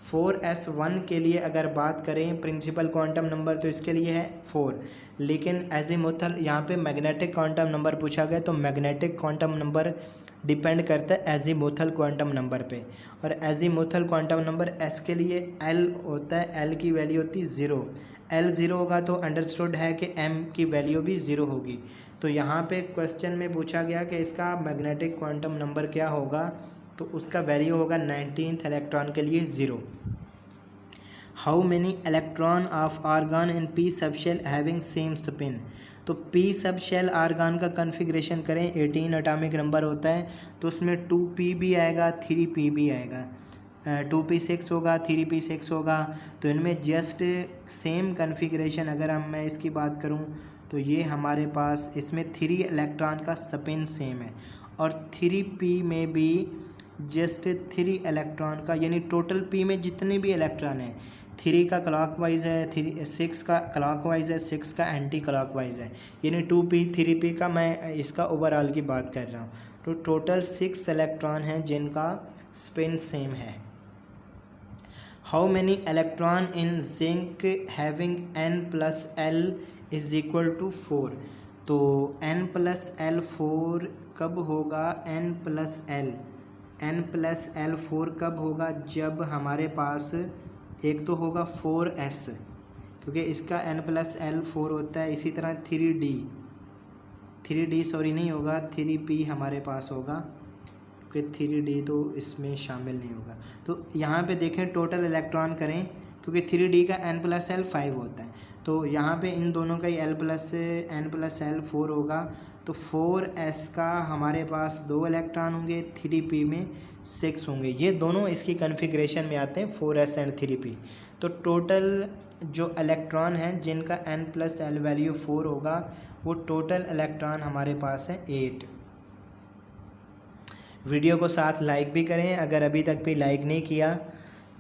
4s1 के लिए अगर बात करें प्रिंसिपल क्वांटम नंबर तो इसके लिए है 4, लेकिन एजीमुथल यहाँ पे मैग्नेटिक क्वांटम नंबर पूछा गया, तो मैग्नेटिक क्वांटम नंबर डिपेंड करता है एजीमुथल क्वांटम नंबर पे, और एजीमुथल क्वांटम नंबर s के लिए l होता है, l की वैल्यू होती है 0। l 0 होगा तो अंडरस्टूड है कि m की वैल्यू भी 0 होगी। तो यहाँ पे क्वेश्चन में पूछा गया कि इसका मैग्नेटिक क्वांटम नंबर क्या होगा, तो उसका वैल्यू होगा 19th इलेक्ट्रॉन के लिए 0। How many electron of argon in p subshell having same spin. तो p सबशेल आर्गन का कन्फिग्रेशन करें, 18 एटॉमिक नंबर होता है, तो उसमें 2p भी आएगा 3p भी आएगा, 2p6 होगा 3p6 होगा। तो इनमें जस्ट सेम कन्फिग्रेशन अगर मैं इसकी बात करूं तो ये हमारे पास इसमें 3 इलेक्ट्रॉन का स्पिन सेम है, और 3p में भी जस्ट 3 इलेक्ट्रॉन का, यानी टोटल p में जितने भी इलेक्ट्रॉन हैं 3 का क्लॉकवाइज है, 6 का क्लॉकवाइज है, 6 का एंटी क्लॉकवाइज है, यानी 2p 3p का मैं इसका ओवरऑल की बात कर रहा हूँ। तो टोटल 6 इलेक्ट्रॉन हैं जिनका स्पिन सेम है। How many electron in zinc having n+l is equal to 4। तो n+l 4 कब होगा, n+l 4 कब होगा, जब हमारे पास एक तो होगा 4s, क्योंकि इसका n+l 4 होता है। इसी तरह 3d सॉरी नहीं होगा, 3p हमारे पास होगा, क्योंकि 3d तो इसमें शामिल नहीं होगा। तो यहाँ पे देखें टोटल इलेक्ट्रॉन करें, क्योंकि 3d का n+l 5 होता है, तो यहाँ पे इन दोनों का ही n+l 4 होगा। तो 4s का हमारे पास 2 इलेक्ट्रॉन होंगे, 3p में 6 होंगे, ये दोनों इसकी कन्फिग्रेशन में आते हैं 4s एंड 3p। तो टोटल जो इलेक्ट्रॉन हैं जिनका n+l वैल्यू 4 होगा, वो टोटल इलेक्ट्रॉन हमारे पास है 8। वीडियो को साथ लाइक भी करें अगर अभी तक भी लाइक नहीं किया।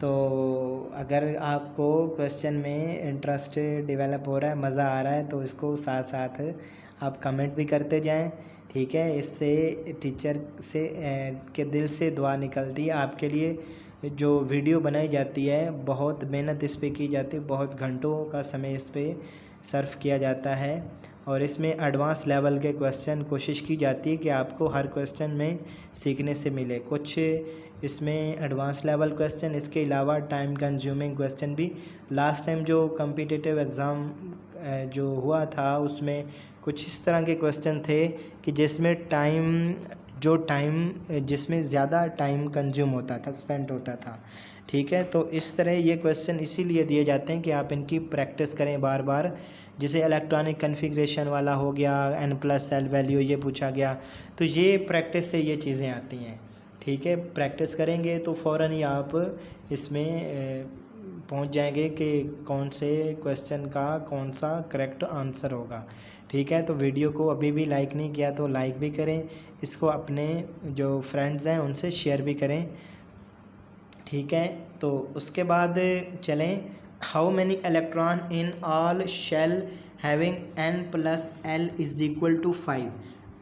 तो अगर आपको क्वेश्चन में इंटरेस्ट डेवलप हो रहा है, मज़ा आ रहा है, तो इसको साथ साथ आप कमेंट भी करते जाएं, ठीक है। इससे टीचर से के दिल से दुआ निकलती है आपके लिए। जो वीडियो बनाई जाती है बहुत मेहनत इस पे की जाती है, बहुत घंटों का समय इस पे सर्व किया जाता है, और इसमें एडवांस लेवल के क्वेश्चन कोशिश की जाती है कि आपको हर क्वेश्चन में सीखने से मिले। कुछ इसमें एडवांस लेवल क्वेश्चन, इसके अलावा टाइम कंज्यूमिंग क्वेश्चन भी। लास्ट टाइम जो कॉम्पिटिटिव एग्ज़ाम जो हुआ था उसमें कुछ इस तरह के क्वेश्चन थे कि जिसमें ज़्यादा टाइम कंज्यूम होता था, स्पेंड होता था, ठीक है। तो इस तरह ये क्वेश्चन इसीलिए दिए जाते हैं कि आप इनकी प्रैक्टिस करें बार बार। जैसे इलेक्ट्रॉनिक कन्फिग्रेशन वाला हो गया, n+l वैल्यू ये पूछा गया, तो ये प्रैक्टिस से ये चीज़ें आती हैं, ठीक है। प्रैक्टिस करेंगे तो फ़ौरन ही आप इसमें पहुंच जाएंगे कि कौन से क्वेश्चन का कौन सा करेक्ट आंसर होगा, ठीक है। तो वीडियो को अभी भी लाइक नहीं किया तो लाइक भी करें, इसको अपने जो फ्रेंड्स हैं उनसे शेयर भी करें, ठीक है। तो उसके बाद चलें, how many electron in all shell having n+l is equal to 5।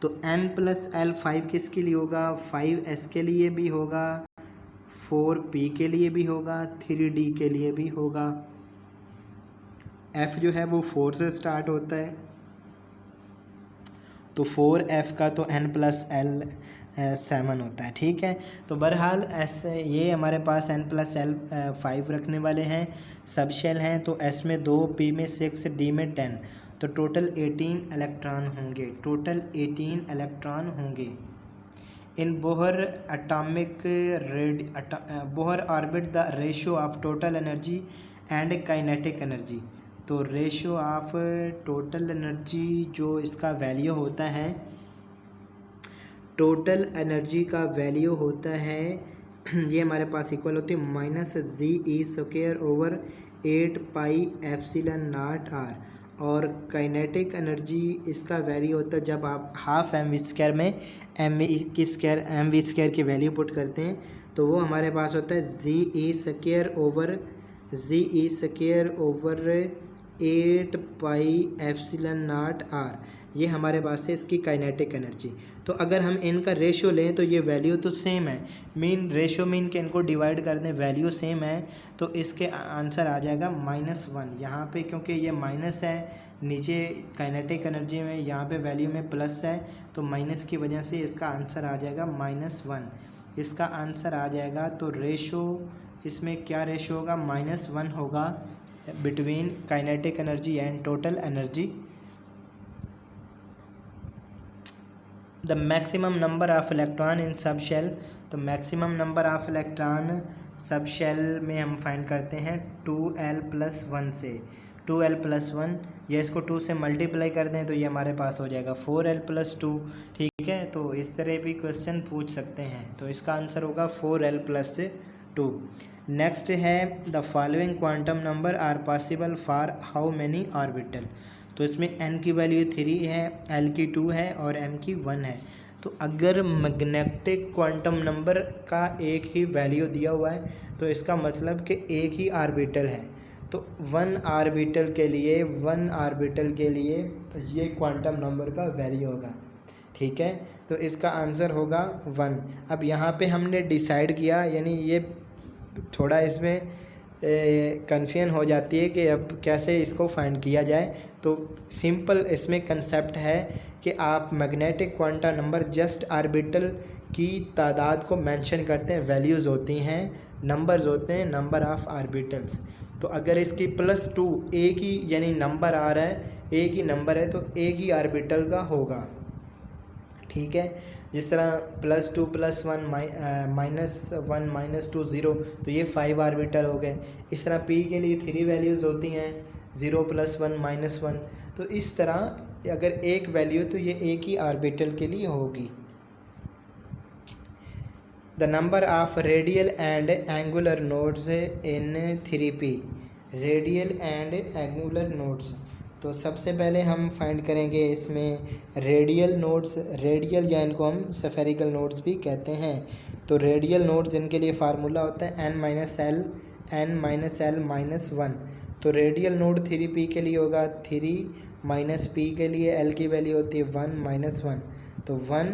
तो n+l 5 किसके लिए होगा, 5s के लिए भी होगा, 4p के लिए भी होगा, 3d के लिए भी होगा। f जो है वो 4 से स्टार्ट होता है, तो 4f का तो n+l 7 होता है, ठीक है। तो बहरहाल ये हमारे पास n+l 5 रखने वाले हैं, सब शेल हैं, तो s में 2, p में 6, d में 10, तो टोटल 18 इलेक्ट्रॉन होंगे, टोटल 18 इलेक्ट्रॉन होंगे। In Bohr Bohr orbit the ratio of total energy and kinetic energy. तो रेशियो ऑफ टोटल एनर्जी जो इसका वैल्यू होता है, टोटल एनर्जी का वैल्यू होता है ये हमारे पास इक्वल होती है -GE² 8 pi epsilon naught R. और काइनेटिक एनर्जी इसका वैल्यू होता है जब आप हाफ एम वी स्क्वायर में एम वी स्क्वायर की वैल्यू पुट करते हैं तो वो हमारे पास होता है G square over 8 pi epsilon naught R. ये हमारे पास है इसकी काइनेटिक एनर्जी। तो अगर हम इनका रेशो लें तो ये वैल्यू तो सेम है, मीन रेशो मीन के इनको डिवाइड कर दें, वैल्यू सेम है, तो इसके आंसर आ जाएगा -1। यहाँ पे क्योंकि ये माइनस है, नीचे काइनेटिक एनर्जी में यहाँ पे वैल्यू में प्लस है, तो माइनस की वजह से इसका आंसर आ जाएगा -1। इसका आंसर आ जाएगा। तो रेशो इसमें क्या रेशो होगा, -1 होगा between kinetic energy and total energy. The maximum number of electron in sub shell, तो maximum number of electron sub shell में हम फाइंड करते हैं 2l+1 से। 2l+1, या इसको 2 से मल्टीप्लाई कर दें तो ये हमारे पास हो जाएगा 4l+2। ठीक है, तो इस तरह भी क्वेश्चन पूछ सकते हैं। तो इसका आंसर होगा 4l+2। नेक्स्ट है the following quantum number are possible for how many orbital. तो इसमें n की वैल्यू 3 है, l की 2 है और m की 1 है। तो अगर मैग्नेटिक क्वांटम नंबर का एक ही वैल्यू दिया हुआ है तो इसका मतलब कि एक ही ऑर्बिटल है। तो 1 ऑर्बिटल के लिए तो ये क्वांटम नंबर का वैल्यू होगा। ठीक है, तो इसका आंसर होगा 1। अब यहाँ पे हमने डिसाइड किया, यानी ये थोड़ा इसमें कन्फ्यूजन हो जाती है कि अब कैसे इसको फाइंड किया जाए। तो सिंपल इसमें कंसेप्ट है कि आप magnetic quantum number just orbital की तादाद को मेंशन करते हैं, वैल्यूज़ होती हैं, नंबर्स होते हैं, नंबर ऑफ़ ऑर्बिटल्स। तो अगर इसकी +2 एक ही यानी नंबर आ रहा है, एक ही नंबर है, तो एक ही ऑर्बिटल का होगा। ठीक है, जिस तरह +2 +1 -1 -2 0, तो ये 5 ऑर्बिटल हो गए। इस तरह p के लिए 3 वैल्यूज़ होती हैं, 0 +1 -1। तो इस तरह अगर एक वैल्यू तो ये एक ही ऑर्बिटल के लिए होगी। The number of radial and angular nodes in 3p। Radial and angular nodes, तो सबसे पहले हम फाइंड करेंगे इसमें रेडियल नोड्स। रेडियल या इनको हम स्फेरिकल नोड्स भी कहते हैं। तो रेडियल नोड्स इनके लिए फार्मूला होता है n-l-1। तो रेडियल नोड 3p के लिए होगा 3 p के लिए l की वैल्यू होती है 1 तो 1।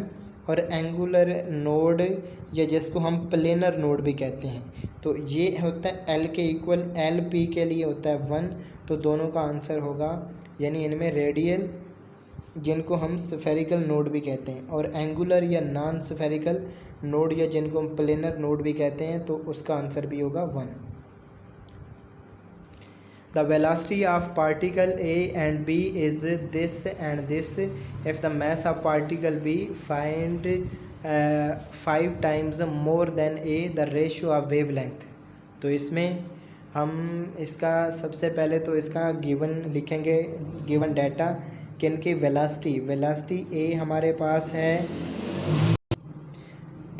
और एंगुलर नोड या जिसको हम प्लेनर नोड भी कहते हैं, तो ये होता है l के इक्वल, lp के लिए होता है 1। तो दोनों का आंसर होगा, यानी इनमें रेडियल जिनको हम स्फेरिकल नोड भी कहते हैं और एंगुलर या नॉन स्फेरिकल नोड या जिनको हम प्लेनर नोड भी कहते हैं, तो उसका आंसर भी होगा 1। The velocity of particle A and B is this and this if the mass of particle B find 5 times more than A the ratio of wavelength। तो इसमें हम इसका सबसे पहले तो इसका गिवन लिखेंगे, गिवन डाटा कि इनकी वेलोसिटी A हमारे पास है,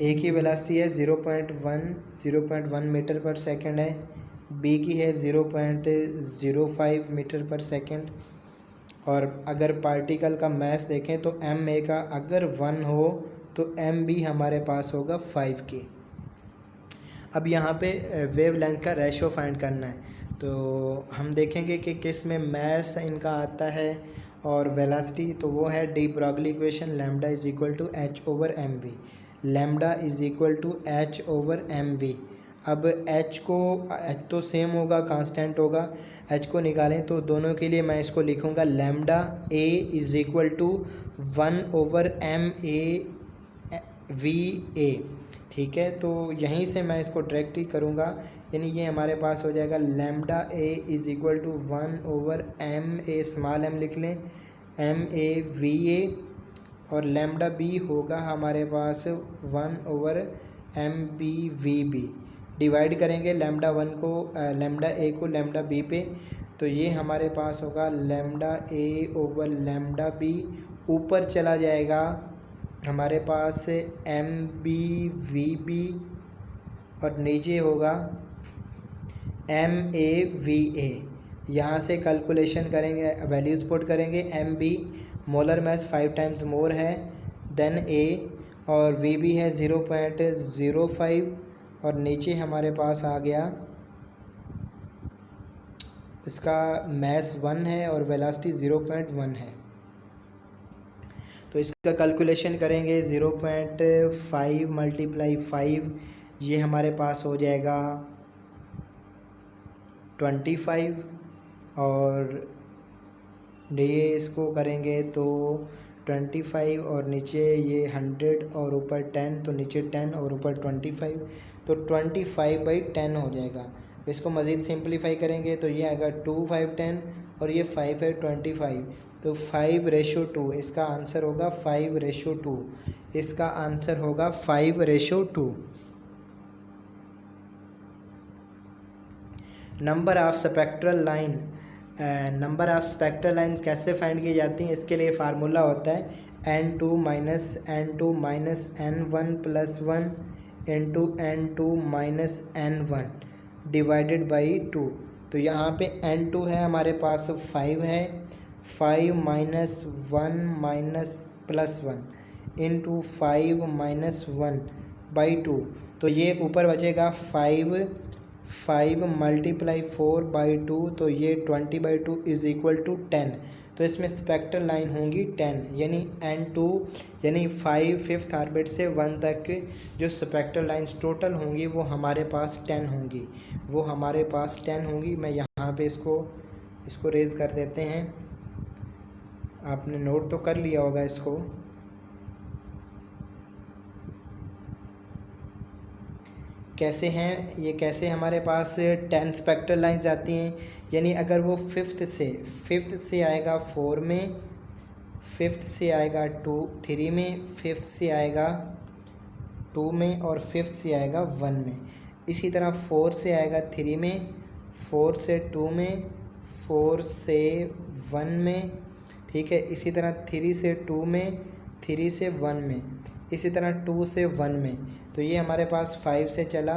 A की वेलोसिटी है 0.1 मीटर पर सेकंड है, B की है 0.05 मीटर पर सेकंड। और अगर पार्टिकल का मास देखें तो ma का अगर 1 हो तो mb हमारे पास होगा 5 के। अब यहाँ पे वेवलेंथ का रेशो फाइंड करना है, तो हम देखेंगे कि किस में मास इनका आता है और वेलोसिटी, तो वो है de Broglie equation lambda is equal to h/mv। Lambda is equal to h/mv। अब h तो सेम होगा, कांस्टेंट होगा, h को निकालें तो दोनों के लिए मैं इसको लिखूँगा lambda a is equal to 1/ma/va। ठीक है, तो यहीं से मैं इसको डायरेक्ट ही करूँगा, यानी ये हमारे पास हो जाएगा lambda a is equal to 1/ma, small m लिख लें, ma/va। और लैम्डा b होगा हमारे पास 1/mb/vb। डिवाइड करेंगे लैम्डा a को लैम्डा b पे, तो ये हमारे पास होगा लैम्डा a/लैम्डा b। ऊपर चला जाएगा हमारे पास mb/vb और नीचे होगा MAVA, यहाँ से कैलकुलेशन करेंगे, वैल्यूज़ पुट करेंगे। MB molar mass 5 times more है देन A, और VB है 0.05, और नीचे हमारे पास आ गया इसका मास 1 है और वेलोसिटी 0.1 है। तो इसका कैलकुलेशन करेंगे 0.5 मल्टीप्लाई 5, ये हमारे पास हो जाएगा 25, और ये इसको करेंगे तो 25 और नीचे ये 100 और ऊपर 10, तो नीचे 10 और ऊपर 25, तो 25/10 हो जाएगा। इसको मज़ीद सिंप्लीफाई करेंगे तो ये आएगा 2 5 10 और ये 5 है 25, तो 5:2, इसका आंसर होगा 5:2, इसका आंसर होगा 5:2। Number of spectral line, number of spectral lines कैसे फाइंड की जाती हैं, इसके लिए फार्मूला होता है n2 -n2 -n1 + 1 into n2 -n1 divided by 2। तो यहाँ पे n2 है हमारे पास 5 है, 5 - 1 +1 इंटू 5 - 1/2, तो ये ऊपर बचेगा 5 मल्टीप्लाई 4/2, तो ये 20/2 इज़ इक्वल टू 10। तो इसमें स्पेक्ट्रल लाइन होंगी 10, यानी n2 यानी 5th ऑर्बिट से 1 तक जो स्पेक्ट्रल लाइन्स टोटल होंगी वो हमारे पास 10 होंगी, वो हमारे पास 10 होंगी। मैं यहाँ पे इसको रेज़ कर देते हैं, आपने नोट तो कर लिया होगा इसको। कैसे हैं ये, कैसे हमारे पास 10 स्पेक्ट्रल लाइन्स आती हैं, यानी अगर वो फिफ्थ से आएगा 4 में, फिफ्थ से आएगा 3 में, फिफ्थ से आएगा 2 में, और फिफ्थ से आएगा 1 में। इसी तरह 4 से आएगा 3 में, 4 से 2 में, 4 से 1 में, ठीक है। इसी तरह 3 से 2 में, 3 से 1 में, इसी तरह 2 से 1 में। तो ये हमारे पास 5 से चला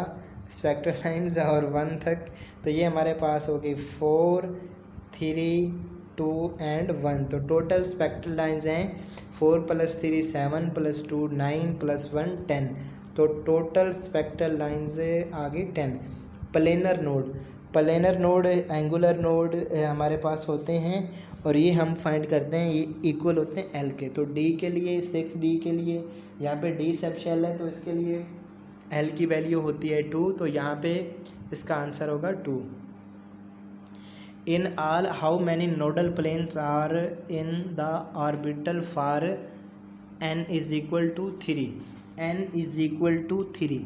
स्पेक्ट्रल लाइन्स और 1 तक, तो ये हमारे पास होगी 4 3 2 एंड 1। तो टोटल स्पेक्ट्रल लाइन्स हैं 4 + 3 7 + 2 9 + 1 10, तो टोटल स्पेक्ट्रल लाइन्स आ गई 10। प्लेनर नोड एंगुलर नोड हमारे पास होते हैं, और ये हम फाइंड करते हैं, ये इक्वल होते हैं L के। तो D के लिए 6D के लिए यहाँ पे D सब शेल है, तो इसके लिए L की वैल्यू होती है 2, तो यहाँ पे इसका आंसर होगा 2। In all how many nodal planes are in the orbital for n = 3, n = 3,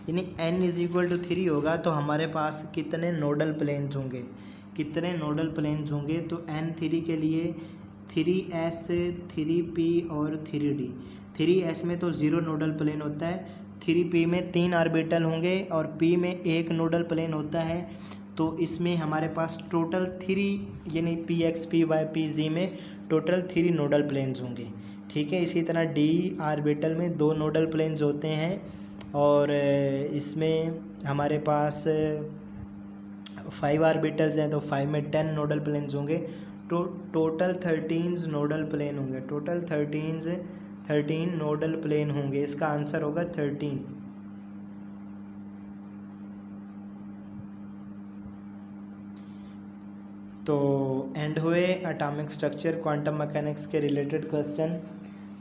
यानी n = 3 होगा तो हमारे पास कितने नोडल प्लेन्स होंगे, कितने नोडल प्लेन्स होंगे। तो n3 के लिए 3s 3p और 3d। 3s में तो 0 नोडल प्लेन होता है, 3p में 3 ऑर्बिटल होंगे और p में 1 नोडल प्लेन होता है। तो इसमें हमारे पास टोटल 3 यानी px py pz में टोटल 3 नोडल प्लेन्स होंगे, ठीक है। इसी तरह d ऑर्बिटल में 2 नोडल प्लेन्स होते हैं, और इसमें हमारे पास 5 ऑर्बिटल्स हैं, तो 5 में 10 नोडल प्लेन्स होंगे। तो टोटल 13 नोडल प्लेन होंगे, टोटल 13 नोडल प्लेन होंगे, इसका आंसर होगा 13। तो एंड हुए एटॉमिक स्ट्रक्चर क्वांटम मैकेनिक्स के रिलेटेड क्वेश्चन।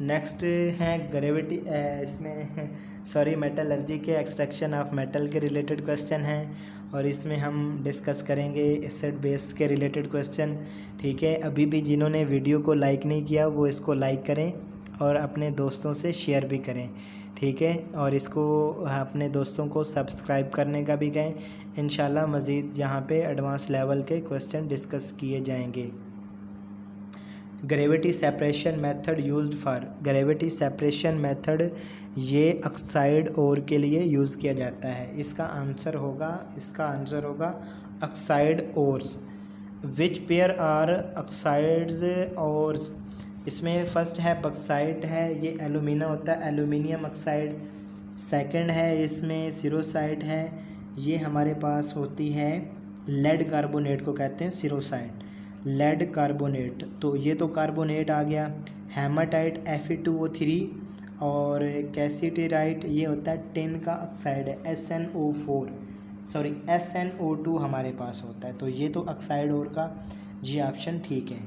नेक्स्ट है ग्रेविटी, इसमें सॉरी मेटलर्जी के एक्सट्रैक्शन ऑफ मेटल के रिलेटेड क्वेश्चन हैं, और इसमें हम डिस्कस करेंगे एसिड बेस के रिलेटेड क्वेश्चन, ठीक है। अभी भी जिन्होंने वीडियो को लाइक नहीं किया वो इसको लाइक करें और अपने दोस्तों से शेयर भी करें, ठीक है। और इसको अपने दोस्तों को सब्सक्राइब करने का भी कहें। इंशाल्लाह मज़ीद यहाँ पे एडवांस लेवल के क्वेश्चन डिस्कस किए जाएंगे। Gravity separation method used for, gravity separation method ये ऑक्साइड ओर के लिए यूज़ किया जाता है। इसका आंसर होगा oxide ores. Which pair are oxides ores, इसमें फर्स्ट है बक्साइट है, ये एलुमिना होता है, एलुमिनियम ऑक्साइड। सेकंड है इसमें सिरोसाइट है, ये हमारे पास होती है लेड कार्बोनेट को कहते हैं सिरोसाइड, लेड कार्बोनेट। तो ये तो कार्बोनेट आ गया। हेमाटाइट Fe2O3 और कैसिटेराइट ये होता है टिन का ऑक्साइड है SnO2 हमारे पास होता है। तो ये तो ऑक्साइड और का जी ऑप्शन ठीक है।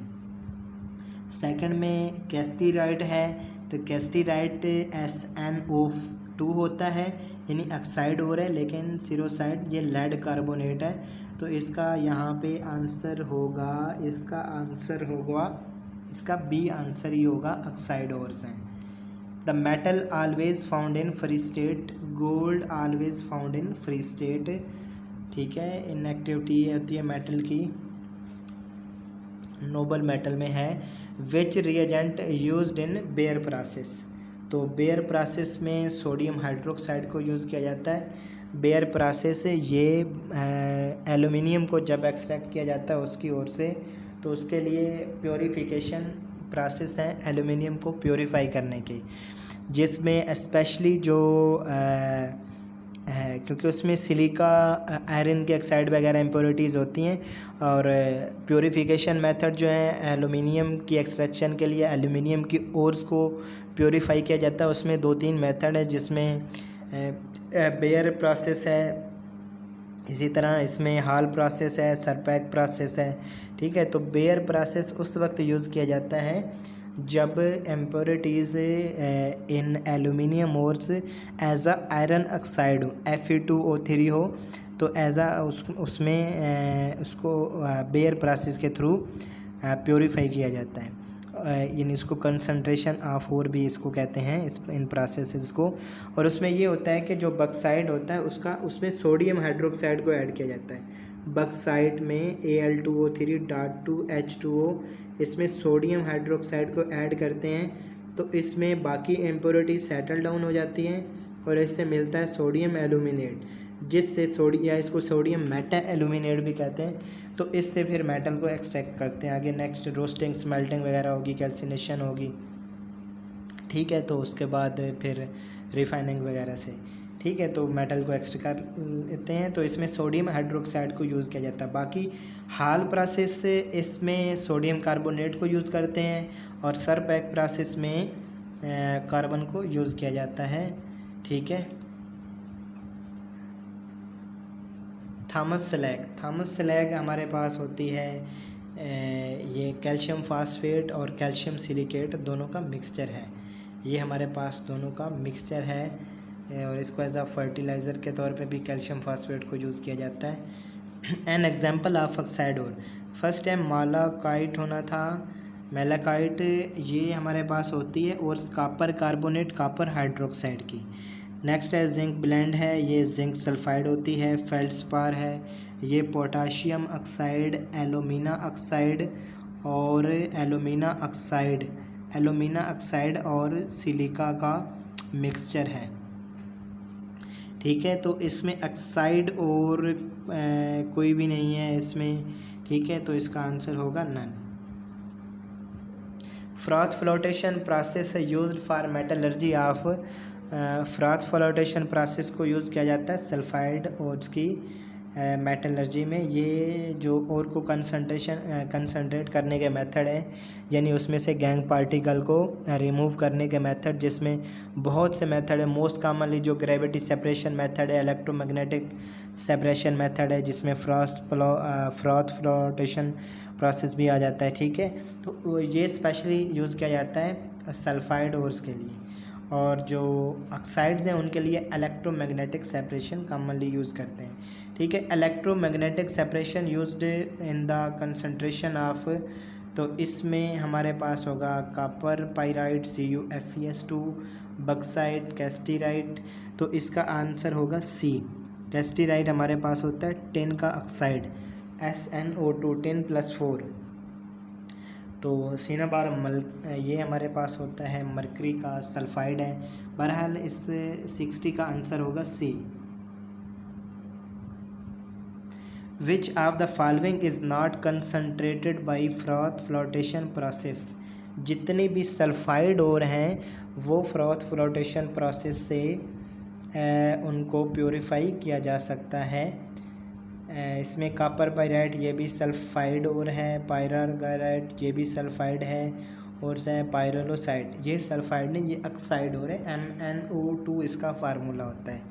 सेकंड में कैस्टीराइट है, तो कैस्टीराइट SnO2 होता है यानी ऑक्साइड और है, लेकिन सिरोसाइड ये लेड कार्बोनेट है। तो इसका यहाँ पे आंसर होगा, इसका बी आंसर ही होगा, ऑक्साइड ओर्स हैं। The metal always found in free state, gold always found in free state. ठीक है, इनएक्टिविटी होती है मेटल की, नोबल मेटल में है। Which reagent used in Bayer process, तो बेयर प्रोसेस में सोडियम हाइड्रोक्साइड को यूज़ किया जाता है। बेयर प्रोसेस ये एल्युमिनियम को जब एक्सट्रैक्ट किया जाता है उसकी ओर से, तो उसके लिए प्योरीफिकेशन प्रोसेस है एल्युमिनियम को प्योरीफाई करने की, जिसमें स्पेशली जो है क्योंकि उसमें सिलिका आयरन के ऑक्साइड वगैरह इम्प्योरिटीज़ होती हैं। और प्योरीफिकेशन मेथड जो है एल्युमिनियम की एक्सट्रैक्शन के लिए एल्युमिनियम की ओर्स को प्योरीफाई किया जाता है। उसमें 2-3 मेथड है, जिसमें बेयर प्रोसेस है, इसी तरह इसमें हाल प्रोसेस है, सरपैक प्रोसेस है। ठीक है, तो बेयर प्रोसेस उस वक्त यूज़ किया जाता है जब impurities in aluminium ores as a iron oxide हो, Fe2O3 हो, तो एज आ उसमें उसको बेयर प्रोसेस के थ्रू प्योरीफाई किया जाता है, यानी इसको कंसंट्रेशन ऑफ ओर भी इसको कहते हैं इन प्रोसेसेस को। और उसमें ये होता है कि जो बक्साइड होता है उसमें सोडियम हाइड्रोक्साइड को ऐड किया जाता है। बक्साइड में Al2O3.2H2O, इसमें सोडियम हाइड्रोक्साइड को ऐड करते हैं, तो इसमें बाकी इम्प्योरिटी सेटल डाउन हो जाती हैं और इससे मिलता है सोडियम एल्यूमिनेट, जिससे इसको सोडियम मेटा एल्यूमिनेट भी कहते हैं। तो इससे फिर मेटल को एक्सट्रैक्ट करते हैं। आगे नेक्स्ट रोस्टिंग, स्मेल्टिंग वगैरह होगी, कैल्सिनेशन होगी। ठीक है, तो उसके बाद फिर रिफाइनिंग वगैरह से। ठीक है, तो मेटल को एक्सट्रैक्ट कर लेते हैं, तो इसमें सोडियम हाइड्रोक्साइड को यूज़ किया जाता है। बाकी हाल प्रोसेस से इसमें सोडियम कार्बोनेट को यूज़ करते हैं और सरपैक प्रोसेस में कार्बन को यूज़ किया जाता है। ठीक है, थॉमस स्लैग हमारे पास होती है ये कैल्शियम फास्फेट और कैल्शियम सिलिकेट दोनों का मिक्सचर है। ये हमारे पास दोनों का मिक्सचर है और इसको एज अ फर्टिलाइज़र के तौर पे भी कैल्शियम फास्फेट को यूज़ किया जाता है। एन एग्जांपल ऑफ ऑक्साइड और फर्स्ट टाइम मालाकाइट होना था, मेलाकाइट ये हमारे पास होती है और कॉपर कार्बोनेट, कॉपर हाइड्रोक्साइड की। नेक्स्ट है जिंक ब्लेंड है, ये जिंक सल्फाइड होती है। फेल्डस्पार है, ये पोटाशियम ऑक्साइड, एलुमिना ऑक्साइड और एलुमिना ऑक्साइड और सिलिका का मिक्सचर है। ठीक है, तो इसमें ऑक्साइड और कोई भी नहीं है इसमें। ठीक है, तो इसका आंसर होगा नन। फ्रॉथ फ्लोटेशन प्रोसेस है used for metallurgy of, froth flotation process को यूज़ किया जाता है सल्फाइड ओर्स की मेटलर्जी में। ये जो ओर को कंसंट्रेट करने के मेथड है, यानी उसमें से गैंग पार्टिकल को रिमूव करने के मेथड, जिसमें बहुत से मेथड है। मोस्ट कॉमनली जो ग्रेविटी सेपरेशन मेथड है, इलेक्ट्रोमैग्नेटिक सेपरेशन मेथड है, जिसमें फ्रॉथ फ्लोटेशन प्रोसेस भी आ जाता है। ठीक है, तो ये स्पेशली यूज़ किया जाता है सल्फाइड ओर्स के लिए, और जो ऑक्साइड्स हैं उनके लिए इलेक्ट्रोमैग्नेटिक सेपरेशन कॉमनली यूज़ करते हैं। ठीक है, electromagnetic separation used in the concentration of, तो इसमें हमारे पास होगा कॉपर पाइराइड CuFeS2, बक्साइट, कैस्टीराइट। तो इसका आंसर होगा सी। कैस्टीराइट हमारे पास होता है टिन का ऑक्साइड SnO2 10+4। तो सिनाबार ये हमारे पास होता है मरकरी का सल्फाइड है। बहरहाल इस 60 का आंसर होगा C. Which of the following is not concentrated by froth flotation process, जितने भी सल्फाइड और हैं वो फ्रॉथ फ्लोटेशन प्रोसेस से उनको प्योरीफाई किया जा सकता है। इसमें कॉपर पायराइट ये भी सल्फाइड और है, पायरागाइराइट ये भी सल्फाइड है, और से पायरोलोसाइड ये सल्फाइड नहीं, ये ऑक्साइड हो रहे MnO2 इसका फार्मूला होता है।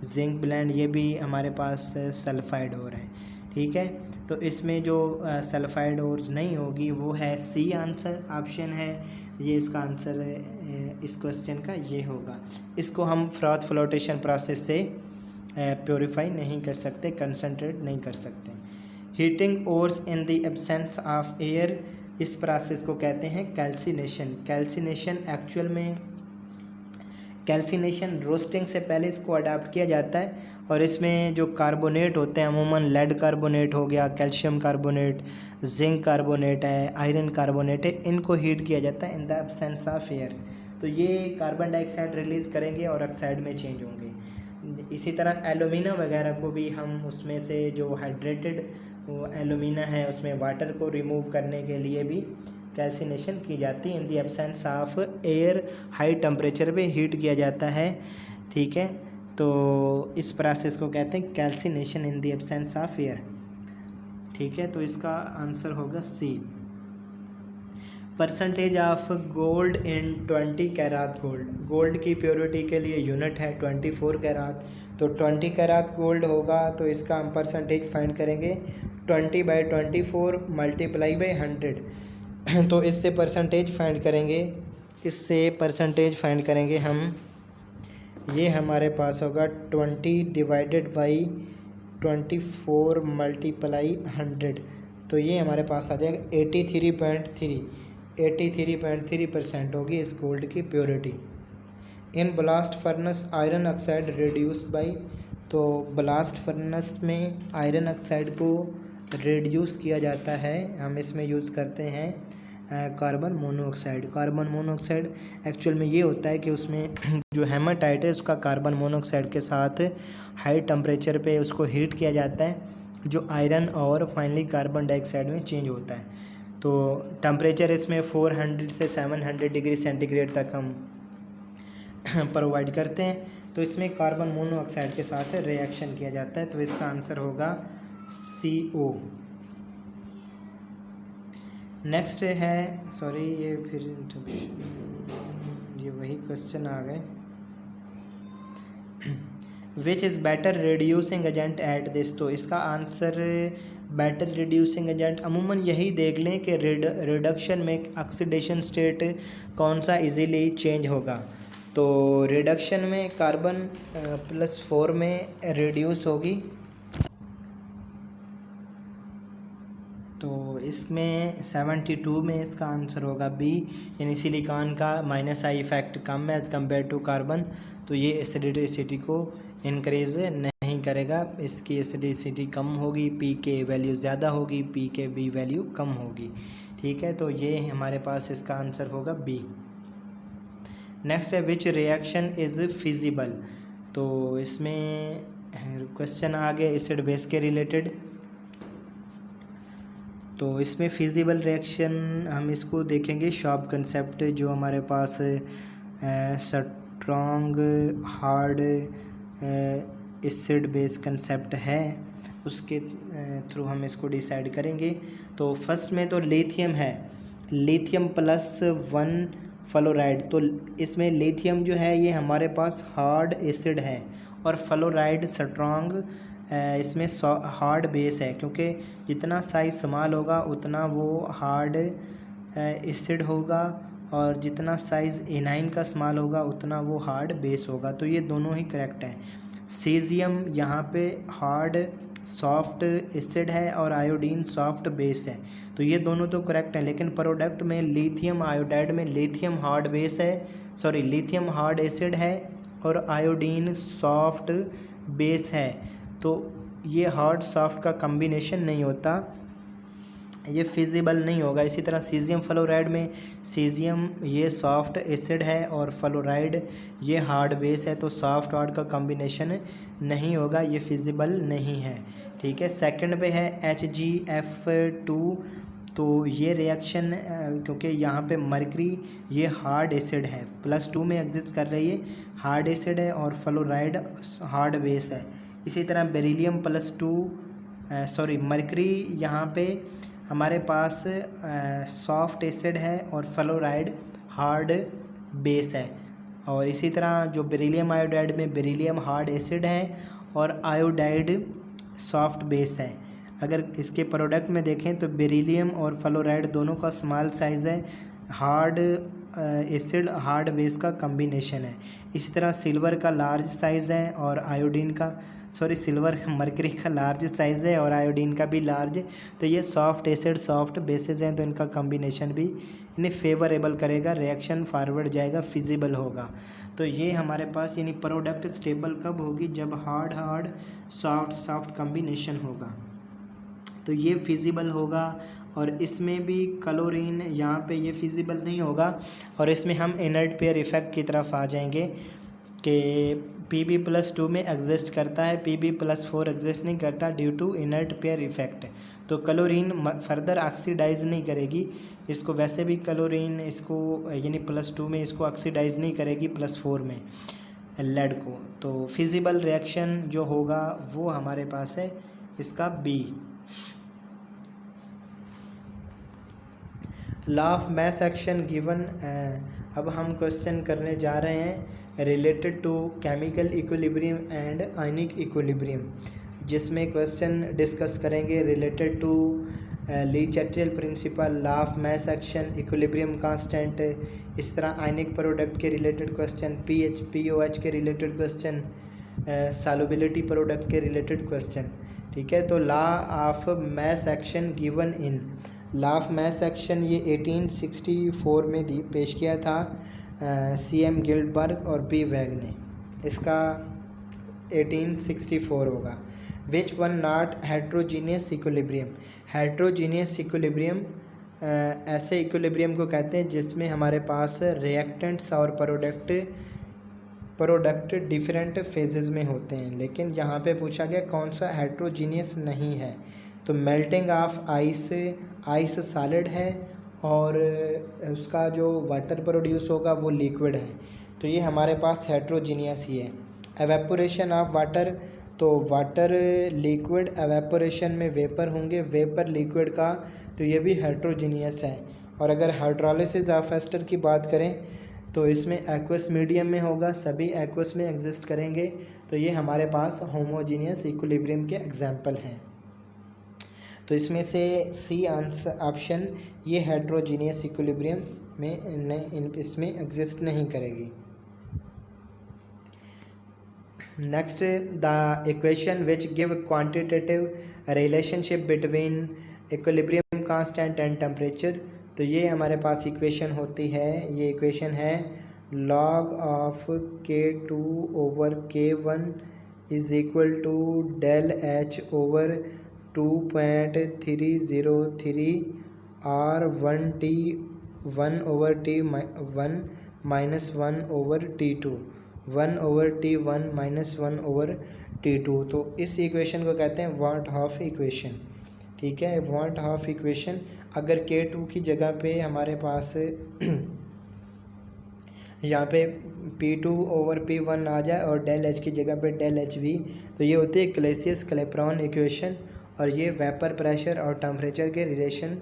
जिंक ब्लेंड ये भी हमारे पास सल्फाइड हो रहा है, ठीक है। तो इसमें जो सल्फाइड और नहीं होगी वो है सी आंसर ऑप्शन है, ये इसका आंसर इस क्वेश्चन का ये होगा। इसको हम फ्रॉथ फ्लोटेशन प्रोसेस से प्योरीफाई नहीं कर सकते, कंसनट्रेट नहीं कर सकते। Heating ores in the absence of air, इस प्रोसेस को कहते हैं कैल्सिनेशन। कैल्सिनेशन एक्चुअल में कैल्सिनेशन रोस्टिंग से पहले इसको अडॉप्ट किया जाता है, और इसमें जो कार्बोनेट होते हैं अमूमन लेड कार्बोनेट हो गया, कैल्शियम कार्बोनेट, जिंक कार्बोनेट है, आयरन कार्बोनेट है, इनको हीट किया जाता है इन द एब्सेंस ऑफ एयर। तो ये कार्बन डाइऑक्साइड रिलीज़ करेंगे और ऑक्साइड में चेंज होंगे। इसी तरह एलुमिना वगैरह को भी हम उसमें से जो हाइड्रेटेड वो एलुमिना है उसमें वाटर को रिमूव करने के लिए भी कैल्सिनेशन की जाती है। इन the absence of air high temperature पे हीट किया जाता है, ठीक है। तो इस प्रोसेस को कहते हैं calcination in the absence of air, ठीक है। तो इसका आंसर होगा C. Percentage of gold in 20 carat gold, gold की प्योरिटी के लिए यूनिट है 24 कैरात, तो 20 कैरात गोल्ड होगा तो इसका हम परसेंटेज फाइंड करेंगे 20/24 मल्टीप्लाई बाई 100। तो इससे परसेंटेज फाइंड करेंगे, इससे परसेंटेज फाइंड करेंगे हम, ये हमारे पास होगा 20 डिवाइडेड बाई 24 मल्टीप्लाई 100, तो ये हमारे पास आ जाएगा 83.3% होगी इस गोल्ड की purity. In blast furnace iron oxide reduce by, तो ब्लास्ट फर्नेस में आयरन ऑक्साइड को रिड्यूस किया जाता है, हम इसमें यूज़ करते हैं carbon monoxide. Carbon monoxide actual में ये होता है कि उसमें जो हेमाटाइट है उसका कार्बन मोनोऑक्साइड के साथ हाई टेम्परेचर पे उसको हीट किया जाता है, जो आयरन और फाइनली कार्बन डाइऑक्साइड में चेंज होता है। तो टेम्परेचर इसमें 400 से 700 डिग्री सेंटीग्रेड तक हम प्रोवाइड करते हैं। तो इसमें कार्बन मोनोऑक्साइड के साथ रिएक्शन किया जाता है, तो इसका आंसर होगा CO। नेक्स्ट है, सॉरी ये फिर ये वही क्वेश्चन आ गए। Which is better reducing agent at this, तो इसका आंसर बेटर रिड्यूसिंग एजेंट अमूमन यही देख लें कि रिडक्शन में ऑक्सीडेशन स्टेट कौन सा इजीली चेंज होगा। तो रिडक्शन में कार्बन +4 में रिड्यूस होगी, तो इसमें 72 में इसका आंसर होगा बी, यानी सिलिकॉन का -I इफेक्ट कम है एज़ कम्पेयर टू कार्बन, तो ये एसिडिटी को इनक्रीज नहीं करेगा, इसकी एसिडिटी कम होगी, पी के वैल्यू ज़्यादा होगी, पी के बी वैल्यू कम होगी, ठीक है। तो ये हमारे पास इसका आंसर होगा बी। नेक्स्ट है विच रिएक्शन इज़ फिजिबल, तो इसमें क्वेश्चन आ गया एसिड बेस के रिलेटेड। तो इसमें फिजिबल रिएक्शन हम इसको देखेंगे शॉप कंसेप्ट जो हमारे पास strong hard acid base concept है, उसके थ्रू हम इसको डिसाइड करेंगे। तो फर्स्ट में तो लिथियम है, लिथियम +1 फ्लोराइड, तो इसमें लिथियम जो है ये हमारे पास हार्ड एसिड है और फ्लोराइड स्ट्रॉन्ग इसमें हार्ड बेस है, क्योंकि जितना साइज स्मॉल होगा उतना वो हार्ड एसिड होगा और जितना साइज़ एनाइन का स्मॉल होगा उतना वो हार्ड बेस होगा, तो ये दोनों ही करेक्ट है। सीजियम यहाँ पे हार्ड सॉफ्ट एसिड है और आयोडीन सॉफ्ट बेस है, तो ये दोनों तो करेक्ट है। लेकिन प्रोडक्ट में लिथियम आयोडाइड में लिथियम हार्ड बेस है, सॉरी लिथियम हार्ड एसिड है और आयोडीन सॉफ्ट बेस है, तो ये हार्ड सॉफ्ट का कम्बिनेशन नहीं होता, ये फिजिबल नहीं होगा। इसी तरह सीजियम फ्लोराइड में सीजियम ये सॉफ्ट एसिड है और फ्लोराइड ये हार्ड बेस है, तो सॉफ्ट हार्ड का कॉम्बिनेशन नहीं होगा, ये फिजिबल नहीं है, ठीक है। सेकंड पे है HgF2 तो ये रिएक्शन क्योंकि यहाँ पे मरकरी ये हार्ड एसिड है, +2 में एग्जिस्ट कर रही है, हार्ड एसिड है, और फ्लोराइड हार्ड बेस है। इसी तरह बेरिलियम मरकरी यहाँ पे हमारे पास सॉफ्ट एसिड है और फ्लोराइड हार्ड बेस है। और इसी तरह जो बेरिलियम आयोडाइड में बेरिलियम हार्ड एसिड है और आयोडाइड सॉफ्ट बेस है। अगर इसके प्रोडक्ट में देखें तो बेरिलियम और फ्लोराइड दोनों का स्मॉल साइज़ है, हार्ड एसिड हार्ड बेस का कम्बिनेशन है। इसी तरह सिल्वर का लार्ज साइज़ है और सिल्वर मरकरी का लार्ज साइज़ है और आयोडीन का भी लार्ज। तो ये सॉफ्ट एसिड सॉफ्ट बेसेस हैं, तो इनका कम्बिनेशन भी इन्हें फेवरेबल करेगा, रिएक्शन फॉरवर्ड जाएगा, फिजिबल होगा। तो ये हमारे पास यानी प्रोडक्ट स्टेबल कब होगी, जब हार्ड सॉफ्ट कम्बिनेशन होगा, तो ये फिजिबल होगा। और इसमें भी क्लोरीन यहाँ पे ये फिजिबल नहीं होगा, और इसमें हम इनर्ट पेयर इफ़ेक्ट की तरफ आ जाएंगे कि Pb+2 में एग्जिस्ट करता है, Pb+4 एग्जिस्ट नहीं करता due to inert pair effect. तो क्लोरीन फर्दर ऑक्सीडाइज नहीं करेगी इसको, वैसे भी क्लोरीन इसको यानी +2 में इसको ऑक्सीडाइज नहीं करेगी +4 में लेड को। तो फिजिबल रिएक्शन जो होगा वो हमारे पास है इसका B. Law of mass action given. अब हम क्वेश्चन करने जा रहे हैं related to chemical equilibrium and ionic equilibrium, जिसमें क्वेश्चन डिस्कस करेंगे related to Le Chatelier principle, law of mass action, equilibrium constant, इस तरह आयनिक प्रोडक्ट के रिलेटेड क्वेश्चन, POH के रिलेटेड क्वेश्चन, सॉल्युबिलिटी प्रोडक्ट के रिलेटेड क्वेश्चन। ठीक है, तो law of mass action given in, law of mass action ये 1864 में पेश किया था CM गिल्डबर्ग और P वैग ने, इसका 1864 होगा। Which one not heterogeneous equilibrium, heterogeneous equilibrium ऐसे इक्विलिब्रियम को कहते हैं जिसमें हमारे पास रिएक्टेंट्स और प्रोडक्ट डिफरेंट फेजेस में होते हैं। लेकिन यहाँ पे पूछा गया कौन सा हेट्रोजीनियस नहीं है, तो मेल्टिंग ऑफ आइस सॉलिड है और उसका जो वाटर प्रोड्यूस होगा वो लिक्विड है, तो ये हमारे पास हेट्रोजीनियस ही है। एवेपोरेशन ऑफ वाटर, तो वाटर लिक्विड एवेपोरेशन में वेपर होंगे, वेपर लिक्विड का, तो ये भी हेट्रोजीनियस है। और अगर हाइड्रोलिसिस ऑफ एस्टर की बात करें तो इसमें एक्वस मीडियम में होगा, सभी एक्वस में एग्जिस्ट करेंगे, तो ये हमारे पास होमोजीनियस इक्विलिब्रियम के एग्जाम्पल हैं। तो इसमें से सी आंसर ऑप्शन ये हेट्रोजीनियस इक्विलिब्रियम में इसमें एग्जिस्ट नहीं करेगी। Next, the equation which give quantitative relationship between equilibrium constant and temperature, तो ये हमारे पास इक्वेशन होती है, ये इक्वेशन है log of K2 over K1 is equal to del H over 2.303 R1T 1 over T 1 minus 1 over T2 1 over T1 minus 1 over T2। तो इस इक्वेशन को कहते हैं वॉट हाफ इक्वेशन। ठीक है, वॉट हाफ इक्वेशन, अगर K2 की जगह पे हमारे पास यहाँ पे P2 ओवर P1 आ जाए और डेल H की जगह पे डेल HV, तो ये होती है क्लेसियस क्लेप्रॉन इक्वेशन, और ये वेपर प्रेशर और टेम्परेचर के रिलेशन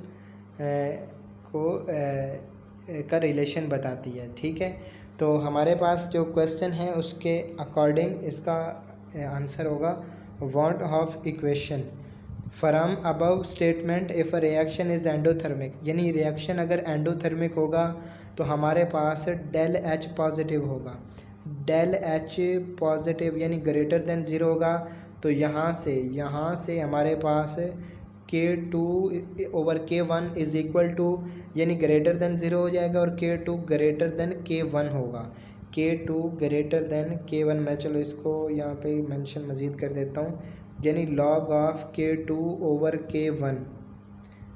का रिलेशन बताती है। ठीक है, तो हमारे पास जो क्वेश्चन है उसके अकॉर्डिंग इसका आंसर होगा what of equation from above statement if reaction is endothermic, यानी रिएक्शन अगर एंडोथर्मिक होगा तो हमारे पास डेल H पॉजिटिव होगा, डेल H पॉजिटिव यानी ग्रेटर देन 0 होगा, तो यहाँ से हमारे पास K2 over K1 is equal to यानी ग्रेटर देन 0 हो जाएगा और K2 ग्रेटर देन K1 होगा, K2 ग्रेटर देन K1। मैं चलो इसको यहाँ पे मेंशन मज़ीद कर देता हूँ, यानी log of K2 over K1,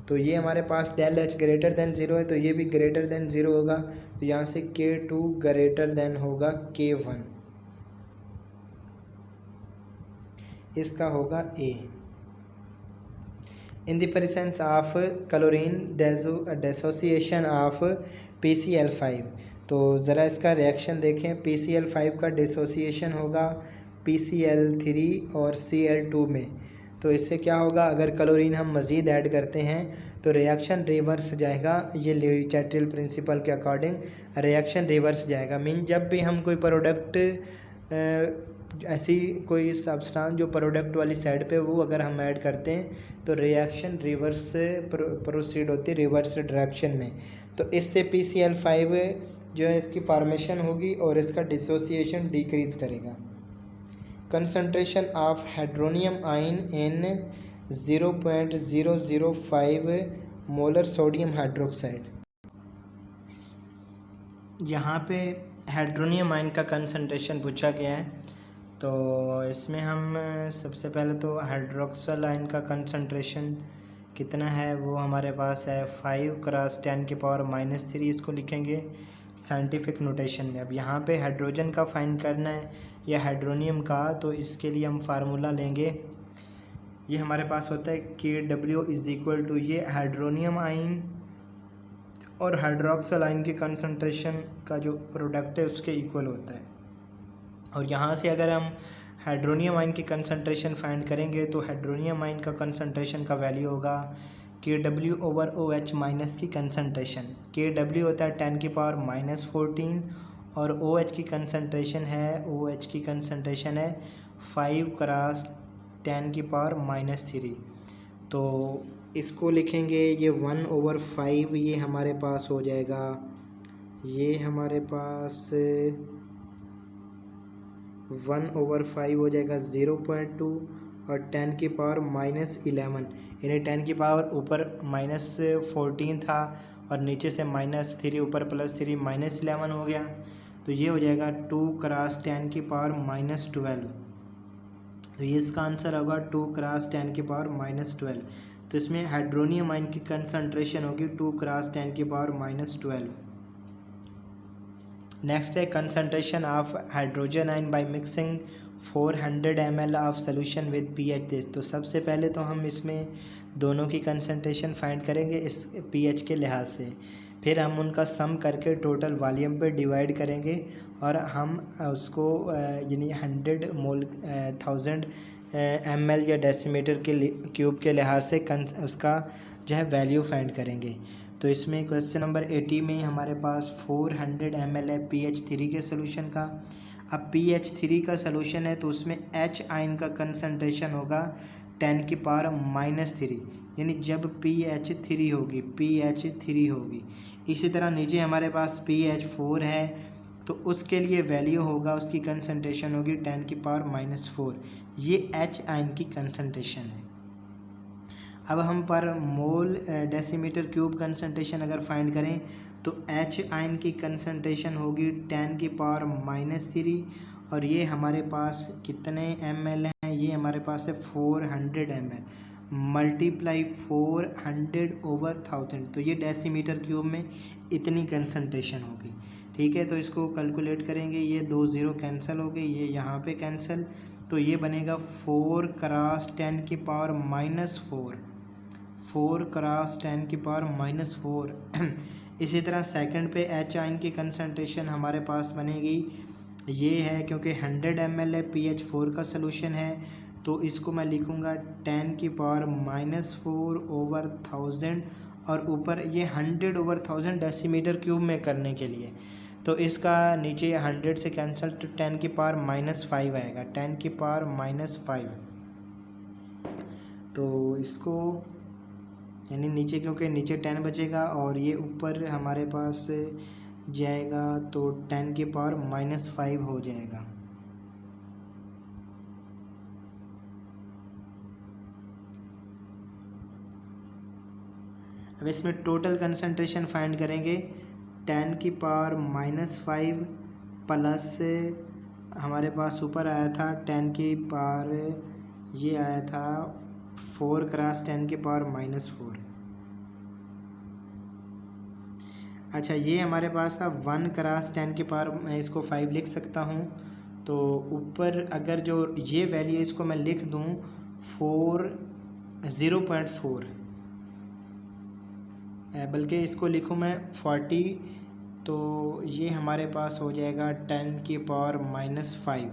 तो ये हमारे पास डेल H ग्रेटर देन 0 है, तो ये भी ग्रेटर देन 0 होगा, तो यहाँ से K2 ग्रेटर देन होगा K1, इसका होगा A। In the presence of chlorine dissociation of PCl5। तो ज़रा इसका रिएक्शन देखें। PCl5 का डिसोसिएशन होगा PCl3 और Cl2 में। तो इससे क्या होगा, अगर क्लोरीन हम मज़ीद ऐड करते हैं तो रिएक्शन रिवर्स जाएगा। ये ली-चैटल प्रिंसिपल के अकॉर्डिंग रिएक्शन रिवर्स जाएगा। मीन जब भी हम कोई प्रोडक्ट ऐसी कोई सब्सटेंस जो प्रोडक्ट वाली साइड पे वो अगर हम ऐड करते हैं तो रिएक्शन रिवर्स प्रोसीड होती है रिवर्स डायरेक्शन में। तो इससे PCl5 जो है इसकी फॉर्मेशन होगी और इसका डिसोसिएशन डिक्रीज करेगा। Concentration of hydronium ion in 0.005 molar sodium hydroxide. यहाँ पे हाइड्रोनियम आयन का कंसंट्रेशन पूछा गया है। तो इसमें हम सबसे पहले तो हाइड्रोक्सल आयन का कंसंट्रेशन कितना है वो हमारे पास है 5 × 10⁻⁻3। इसको लिखेंगे साइंटिफिक नोटेशन में। अब यहाँ पे हाइड्रोजन का फाइंड करना है या हाइड्रोनियम का, तो इसके लिए हम फार्मूला लेंगे। ये हमारे पास होता है KW = ये हाइड्रोनियम आयन और हाइड्रोक्सल आयन की कंसंट्रेशन का जो प्रोडक्ट है उसके इक्वल होता है। और यहाँ से अगर हम हाइड्रोनियम आयन की कंसंट्रेशन फाइंड करेंगे तो हाइड्रोनियम आयन का कंसंट्रेशन का वैल्यू होगा KW/OH माइनस की कंसंट्रेशन। KW होता है 10⁻⁻14 और OH की कंसंट्रेशन है 5 × 10⁻⁻3। तो इसको लिखेंगे ये 1/5 ये हमारे पास हो जाएगा। ये हमारे पास 1/5 हो जाएगा 0.2 और 10⁻⁻11 यानी 10 की पावर ऊपर -14 था और नीचे से -3 ऊपर +3 -11 हो गया। तो ये हो जाएगा 2 × 10⁻⁻12। तो ये इसका आंसर होगा 2 × 10⁻⁻12। तो इसमें हाइड्रोनियम आयन की कंसंट्रेशन होगी 2 × 10⁻⁻12। नेक्स्ट है concentration of hydrogen ion by mixing 400 ml of solution with pH test. तो सबसे पहले तो हम इसमें दोनों की कंसंट्रेशन फाइंड करेंगे इस pH के लिहाज से, फिर हम उनका सम करके टोटल वॉल्यूम पे डिवाइड करेंगे और हम उसको यानी 1000 ml या डेसीमीटर के क्यूब के लिहाज से उसका जो है वैल्यू फाइंड करेंगे। तो इसमें क्वेश्चन नंबर 80 में हमारे पास 400 ml है pH3 के सोल्यूशन का। अब pH3 का सोल्यूशन है तो उसमें H आयन का कंसंट्रेशन होगा 10⁻⁻3 यानी जब pH3 होगी। इसी तरह नीचे हमारे पास pH4 है तो उसके लिए वैल्यू होगा, उसकी कंसंट्रेशन होगी 10⁻⁻4। ये H आयन की कंसंट्रेशन है। अब हम पर मोल डेसीमीटर क्यूब कंसंट्रेशन अगर फाइंड करें तो H आयन की कंसंट्रेशन होगी 10⁻⁻3 और ये हमारे पास कितने ml हैं, ये हमारे पास है 400 ml मल्टीप्लाई 400/1000। तो ये डेसीमीटर क्यूब में इतनी कंसंट्रेशन होगी। ठीक है, तो इसको कैलकुलेट करेंगे, ये 2 0 कैंसिल हो गई, ये यहाँ पे कैंसिल, तो ये बनेगा 4 × 10⁻⁻4 4 × 10⁻⁻4। इसी तरह सेकंड पे H आयन की कंसंट्रेशन हमारे पास बनेगी, ये है क्योंकि 100 ml है pH4 का सोल्यूशन है तो इसको मैं लिखूँगा 10⁻⁻4/1000 और ऊपर ये 100/1000 डेसीमीटर क्यूब में करने के लिए, तो इसका नीचे 100 से कैंसिल तो 10⁻⁻5 आएगा 10⁻⁻5। तो इसको यानी नीचे क्योंकि नीचे 10 बचेगा और ये ऊपर हमारे पास जाएगा तो 10⁻⁻5 हो जाएगा। अब इसमें टोटल कंसंट्रेशन फाइंड करेंगे 10⁻⁻5 प्लस हमारे पास ऊपर आया था 10⁻, ये आया था 4 × 10⁻⁻4। अच्छा, ये हमारे पास था 1 × 10⁻, मैं इसको 5 लिख सकता हूँ। तो ऊपर अगर जो ये वैल्यू इसको मैं लिख दूँ 0.4 बल्कि इसको लिखूँ मैं 40, तो ये हमारे पास हो जाएगा 10⁻⁻5।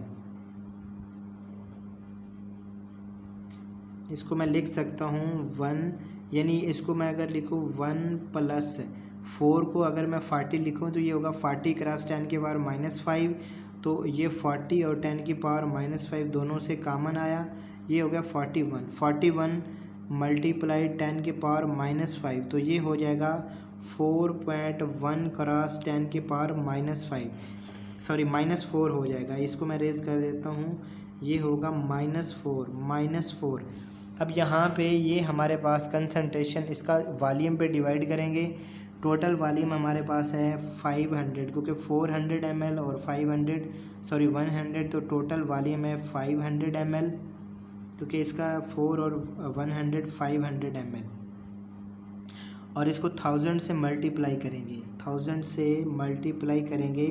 इसको मैं लिख सकता हूँ 1, यानी इसको मैं अगर लिखूँ 1+4 को अगर मैं 40 लिखूँ तो ये होगा 40 क्रॉस 10⁻⁻5। तो ये 40 और 10⁻⁻5 दोनों से कॉमन आया, ये हो गया 41। 41 मल्टीप्लाई 10⁻⁻5, तो ये हो जाएगा 4.1 क्रॉस 10⁻⁻5, सॉरी -4 हो जाएगा। इसको मैं रेज कर देता हूँ, ये होगा -4। अब यहाँ पे ये हमारे पास कंसंट्रेशन, इसका वॉल्यूम पे डिवाइड करेंगे। टोटल वॉल्यूम हमारे पास है 500, क्योंकि 400 ml और 100, तो टोटल वॉल्यूम है 500 ml, क्योंकि इसका 4 और 100 500 ml। और इसको 1000 से मल्टीप्लाई करेंगे, 1000 से मल्टीप्लाई करेंगे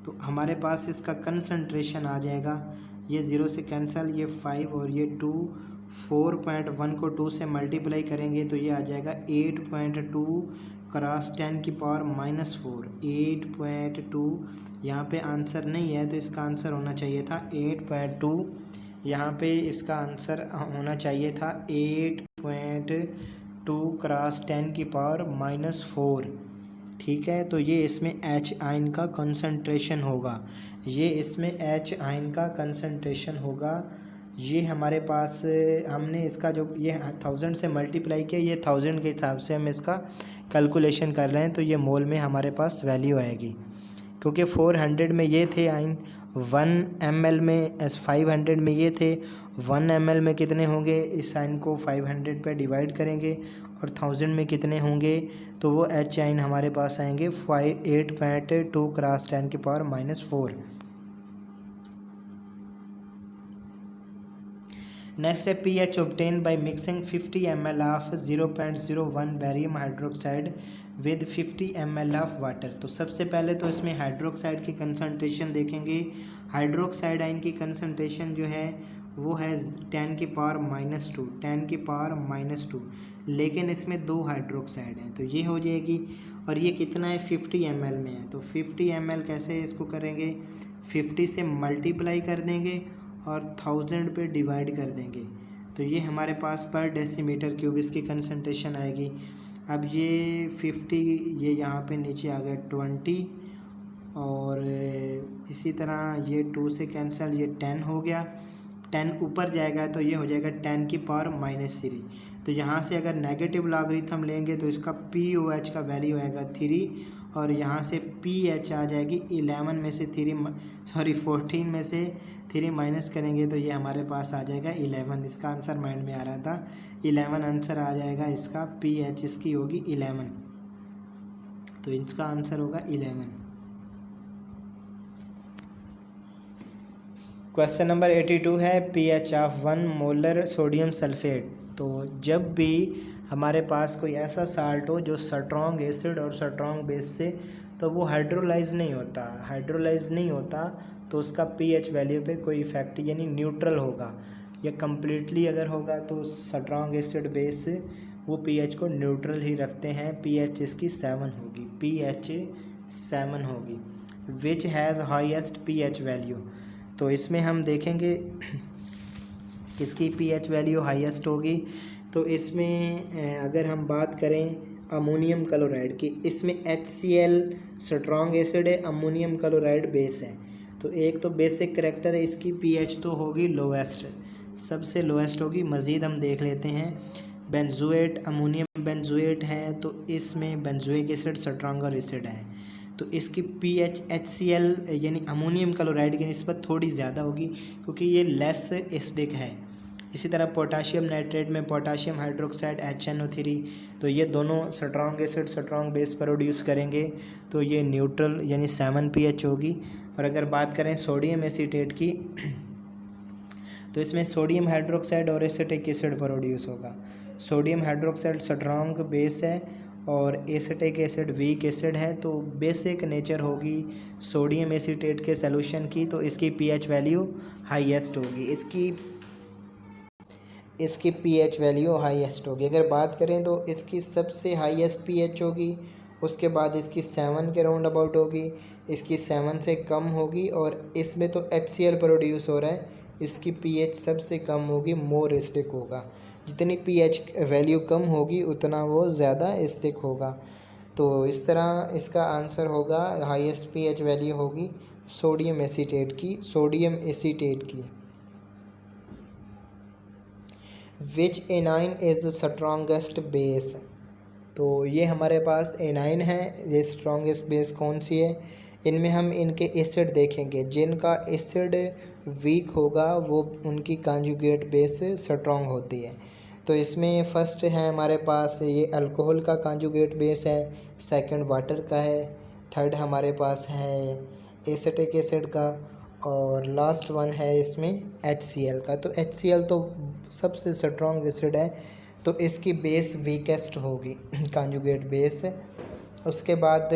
तो हमारे पास इसका कंसंट्रेशन आ जाएगा। ये 0 से कैंसिल, ये 5 और ये 2, 4.1 को 2 से मल्टीप्लाई करेंगे तो ये आ जाएगा 8.2 क्रॉस 10⁻⁻4। 8.2 यहाँ पे आंसर नहीं है तो इसका आंसर होना चाहिए था 8.2। यहाँ पे इसका आंसर होना चाहिए था 8.2 क्रॉस 10⁻⁻4। ठीक है, तो ये इसमें H आयन का कंसंट्रेशन होगा, ये इसमें H आयन का कंसंट्रेशन होगा। ये हमारे पास हमने इसका जो ये 1000 से मल्टीप्लाई किया, ये 1000 के हिसाब से हम इसका कैलकुलेशन कर रहे हैं, तो ये मोल में हमारे पास वैल्यू आएगी। क्योंकि 400 में ये थे आयन, 1 ml में 500 में ये थे, 1 ml में कितने होंगे, इस आयन को 500 पे डिवाइड करेंगे और 1000 में कितने होंगे, तो वो H आयन हमारे पास आएंगे 8.2 क्रॉस 10⁻⁻4। नेक्स्ट है pH obtained by mixing 50 ml of 0.01 barium hydroxide with 50 ml of water। तो सबसे पहले तो इसमें हाइड्रोक्साइड की कंसंट्रेशन देखेंगे। हाइड्रोक्साइड आयन की कंसंट्रेशन जो है वो है 10⁻², लेकिन इसमें 2 हाइड्रोक्साइड हैं तो ये हो जाएगी। और ये कितना है, 50 ml में है, तो 50 ml कैसे इसको करेंगे, 50 से मल्टीप्लाई कर देंगे और 1000 पे डिवाइड कर देंगे, तो ये हमारे पास पर डेसीमीटर क्यूब इसकी कंसंट्रेशन आएगी। अब ये 50, ये यहाँ पे नीचे आ गया 20, और इसी तरह ये 2 से कैंसिल, ये 10 हो गया, 10 ऊपर जाएगा तो ये हो जाएगा 10⁻⁻3। तो यहाँ से अगर नेगेटिव लॉगरिथम लेंगे तो इसका POH का वैल्यू आएगा 3, और यहाँ से PH आ जाएगी 11 में से 14 में से 3 माइनस करेंगे तो ये हमारे पास आ जाएगा 11। इसका आंसर माइंड में आ रहा था, 11 आंसर आ जाएगा इसका, PH इसकी होगी 11, तो इसका आंसर होगा 11। क्वेश्चन नंबर 82 है pH of 1 molar sodium sulphate. तो जब भी हमारे पास कोई ऐसा साल्ट हो जो स्ट्रॉन्ग एसिड और स्ट्रॉन्ग बेस से, तो वो हाइड्रोलाइज नहीं होता तो उसका pH वैल्यू पे कोई इफेक्ट, यानी न्यूट्रल होगा, या कम्प्लीटली अगर होगा तो स्ट्रॉन्ग एसिड बेस वो pH को न्यूट्रल ही रखते हैं। pH इसकी 7 होगी, pH 7 होगी। Which has highest pH value, तो इसमें हम देखेंगे किसकी pH वैल्यू हाईएस्ट होगी। तो इसमें अगर हम बात करें अमोनियम क्लोराइड की, इसमें HCl स्ट्रॉन्ग एसिड है, अमोनियम क्लोराइड बेस है, तो एक तो बेसिक करेक्टर है, इसकी pH तो होगी लोवेस्ट, सबसे लोवेस्ट होगी। मज़ीद हम देख लेते हैं, बेंजोएट, अमोनियम बेंजोएट है, तो इसमें बेंजोइक एसिड स्ट्रॉन्गर एसिड है, तो इसकी pH HCl यानी अमोनियम क्लोराइड की निस्बत थोड़ी ज़्यादा होगी, क्योंकि ये लेस एसिडिक है। इसी तरह पोटाशियम नाइट्रेट में पोटाशियम हाइड्रोक्साइड HNO3, तो ये दोनों strong acid strong base produce करेंगे, तो ये न्यूट्रल यानी 7 pH होगी। और अगर बात करें सोडियम एसीटेट की, तो इसमें सोडियम हाइड्रोक्साइड और एसिटिक एसिड प्रोड्यूस होगा। सोडियम हाइड्रोक्साइड स्ट्रॉन्ग बेस है और एसिटिक एसिड वीक एसिड है, तो बेसिक नेचर होगी सोडियम एसीटेट के सॉल्यूशन की, तो इसकी pH वैल्यू हाईएस्ट होगी। इसकी इसकी पीएच वैल्यू हाईएस्ट होगी। अगर बात करें तो इसकी सबसे हाईएस्ट पीएच होगी, उसके बाद इसकी 7 के राउंड अबाउट होगी, इसकी 7 से कम होगी, और इसमें तो HCl प्रोड्यूस हो रहा है, इसकी पीएच सबसे कम होगी, मोर एसिडिक होगा। जितनी पीएच वैल्यू कम होगी उतना वो ज़्यादा एसिडिक होगा। तो इस तरह इसका आंसर होगा, हाईएस्ट पीएच वैल्यू होगी सोडियम एसीटेट की, सोडियम एसीटेट की। Which anion is the strongest base. तो ये हमारे पास एनाइन है, ये स्ट्रॉन्गेस्ट बेस कौन सी है। इनमें हम इनके एसिड देखेंगे, जिनका एसिड वीक होगा वो उनकी कॉन्जुगेट बेस स्ट्रॉन्ग होती है। तो इसमें फर्स्ट है हमारे पास ये अल्कोहल का कॉन्जुगेट बेस है, सेकंड वाटर का है, थर्ड हमारे पास है एसिटिक एसिड का, और लास्ट वन है इसमें HCl का। तो HCl तो सबसे स्ट्रॉन्ग एसिड है, तो इसकी बेस वीकेस्ट होगी कॉन्जुगेट बेस। उसके बाद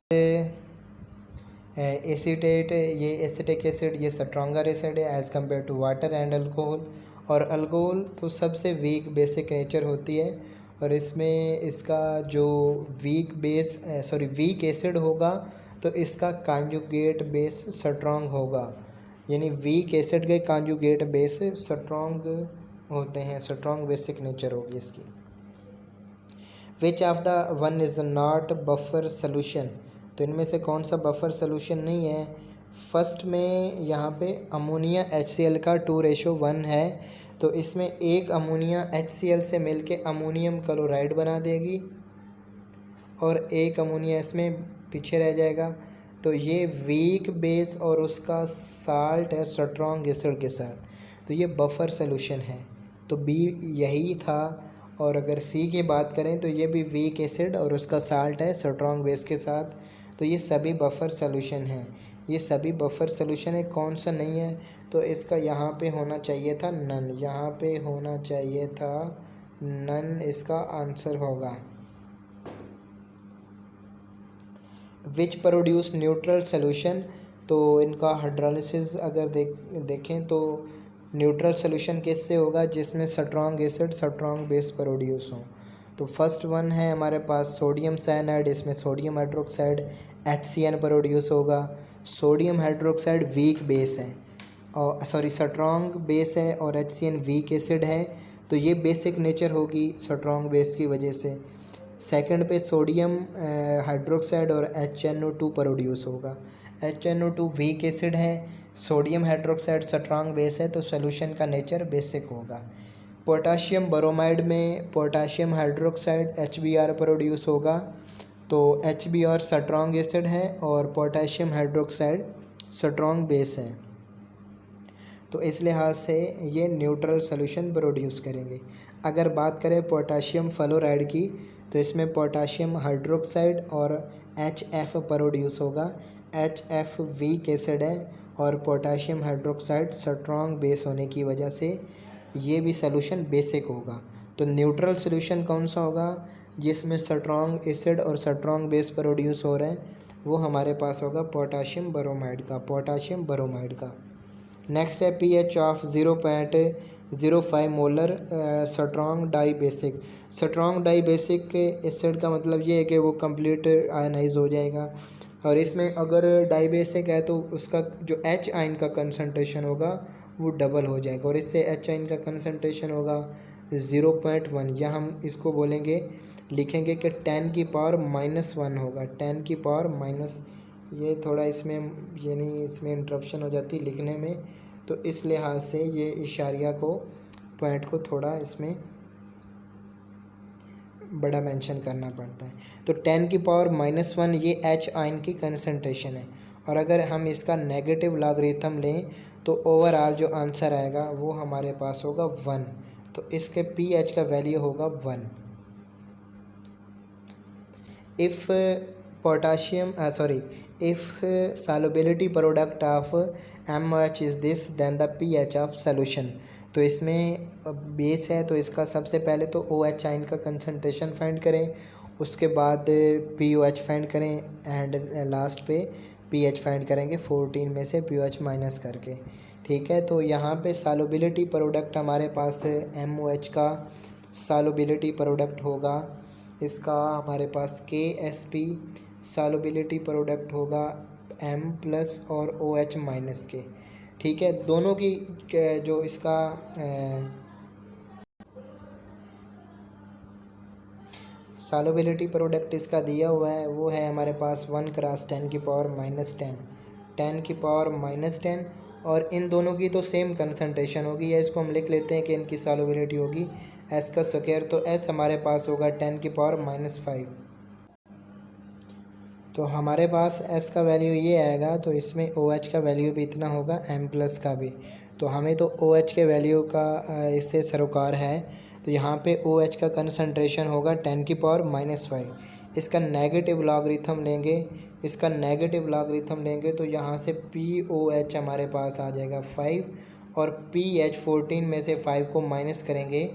एसीटेट, ये एसिटिक एसिड, ये स्ट्रॉन्गर एसिड है as compare to water and alcohol. और अल्कोहल तो सबसे वीक बेसिक नेचर होती है, और इसमें इसका जो वीक एसिड होगा तो इसका कॉन्जुगेट बेस स्ट्रॉन्ग होगा, यानी वीक एसिड के कॉन्जुगेट बेस स्ट्रॉन्ग होते हैं, स्ट्रॉन्ग बेसिक नेचर होगी इसकी। विच of the one is not buffer solution. तो इनमें से कौन सा बफर सोल्यूशन नहीं है। फर्स्ट में यहाँ पे अमोनिया HCl का 2:1 है, तो इसमें एक अमोनिया HCl से मिलके अमोनियम क्लोराइड बना देगी, और एक अमोनिया इसमें पीछे रह जाएगा। तो ये वीक बेस और उसका साल्ट है स्ट्रॉन्ग एसिड के साथ, तो ये बफर सोल्यूशन है। तो बी यही था। और अगर सी की बात करें तो ये भी वीक एसिड और उसका साल्ट है स्ट्रॉन्ग बेस के साथ, तो ये सभी बफर सोल्यूशन हैं। ये सभी बफर सोल्यूशन है, कौन सा नहीं है, तो इसका यहाँ पे होना चाहिए था नन, यहाँ पे होना चाहिए था नन, इसका आंसर होगा। Which produce neutral solution. तो इनका हाइड्रोलिसिस अगर देखें तो न्यूट्रल सोल्यूशन किससे होगा, जिसमें strong acid strong base produce हो। तो फर्स्ट वन है हमारे पास सोडियम साइनाइड, इसमें सोडियम हाइड्रोक्साइड HCN प्रोड्यूस होगा। सोडियम हाइड्रोक्साइड वीक बेस है, और स्ट्रॉन्ग बेस है, और HCN वीक एसिड है, तो ये बेसिक नेचर होगी स्ट्रॉन्ग बेस की वजह से। सेकंड पे सोडियम हाइड्रोक्साइड और HNO2 प्रोड्यूस होगा। HNO2 वीक एसिड है, सोडियम हाइड्रोक्साइड स्ट्रॉन्ग बेस है, तो सोल्यूशन का नेचर बेसिक होगा। पोटाशियम ब्रोमाइड में पोटाशियम हाइड्रोक्साइड HBr प्रोड्यूस होगा, तो HBr स्ट्रॉन्ग एसिड है और पोटाशियम हाइड्रोक्साइड स्ट्रॉन्ग बेस है, तो इस लिहाज से ये न्यूट्रल सोल्यूशन प्रोड्यूस करेंगे। अगर बात करें पोटाशियम फ्लोराइड की, तो इसमें पोटाशियम हाइड्रोक्साइड और HF प्रोड्यूस होगा। HF वीक एसिड है और पोटाशियम हाइड्रोक्साइड स्ट्रॉन्ग बेस होने की वजह से ये भी सोल्यूशन बेसिक होगा। तो न्यूट्रल सोल्यूशन कौन सा होगा, जिसमें स्ट्रॉन्ग एसिड और स्ट्रॉन्ग बेस प्रोड्यूस हो रहे हैं, वो हमारे पास होगा पोटाशियम ब्रोमाइड का, पोटाशियम ब्रोमाइड का। नेक्स्ट है pH of 0.05 molar strong dibasic. Strong dibasic acid का मतलब ये है कि वो कंप्लीट आयनाइज हो जाएगा, और इसमें अगर डाई बेसिक है तो उसका जो H आयन का कंसनट्रेशन होगा वो डबल हो जाएगा, और इससे H आयन का कंसनट्रेशन होगा 0.1, या हम इसको बोलेंगे, लिखेंगे कि 10 की पावर -1 होगा, 10 की पावर माइनस। ये थोड़ा इसमें यानी इसमें इंटरप्शन हो जाती लिखने में, तो इस लिहाज से ये इशारिया को पॉइंट को थोड़ा इसमें बड़ा मेंशन करना पड़ता है। तो 10 की पावर -1 ये H आयन की कंसंट्रेशन है, और अगर हम इसका नेगेटिव लॉगरिथम लें तो ओवरऑल जो आंसर आएगा वो हमारे पास होगा 1, तो इसके pH का वैल्यू होगा 1। If solubility product of MOH is this, then the pH of solution। तो इसमें बेस है, तो इसका सबसे पहले तो OH आयन का कंसंट्रेशन फाइंड करें, उसके बाद POH फाइंड करें, एंड लास्ट पे pH फाइंड करेंगे 14 में से pOH माइनस करके। ठीक है। तो यहाँ पे सॉल्युबिलिटी प्रोडक्ट हमारे पास है MOH का सॉल्युबिलिटी प्रोडक्ट होगा इसका हमारे पास KSP, सॉल्युबिलिटी प्रोडक्ट होगा M+ और OH- के। ठीक है, दोनों की जो इसका सॉल्युबिलिटी प्रोडक्ट इसका दिया हुआ है वो है हमारे पास 1 × 10⁻⁻10 और इन दोनों की तो सेम कंसंट्रेशन होगी, या इसको हम लिख लेते हैं कि इनकी सॉल्युबिलिटी होगी S का स्क्वायर, तो S हमारे पास होगा 10⁻⁵। तो हमारे पास S का वैल्यू ये आएगा, तो इसमें OH का वैल्यू भी इतना होगा, M+ का भी। तो हमें तो OH के वैल्यू का इससे सरोकार है, तो यहाँ पे OH का कंसंट्रेशन होगा 10⁻⁵। इसका नेगेटिव लॉगरिथम लेंगे तो यहाँ से POH हमारे पास आ जाएगा 5 और PH 14 में से 5 को माइनस करेंगे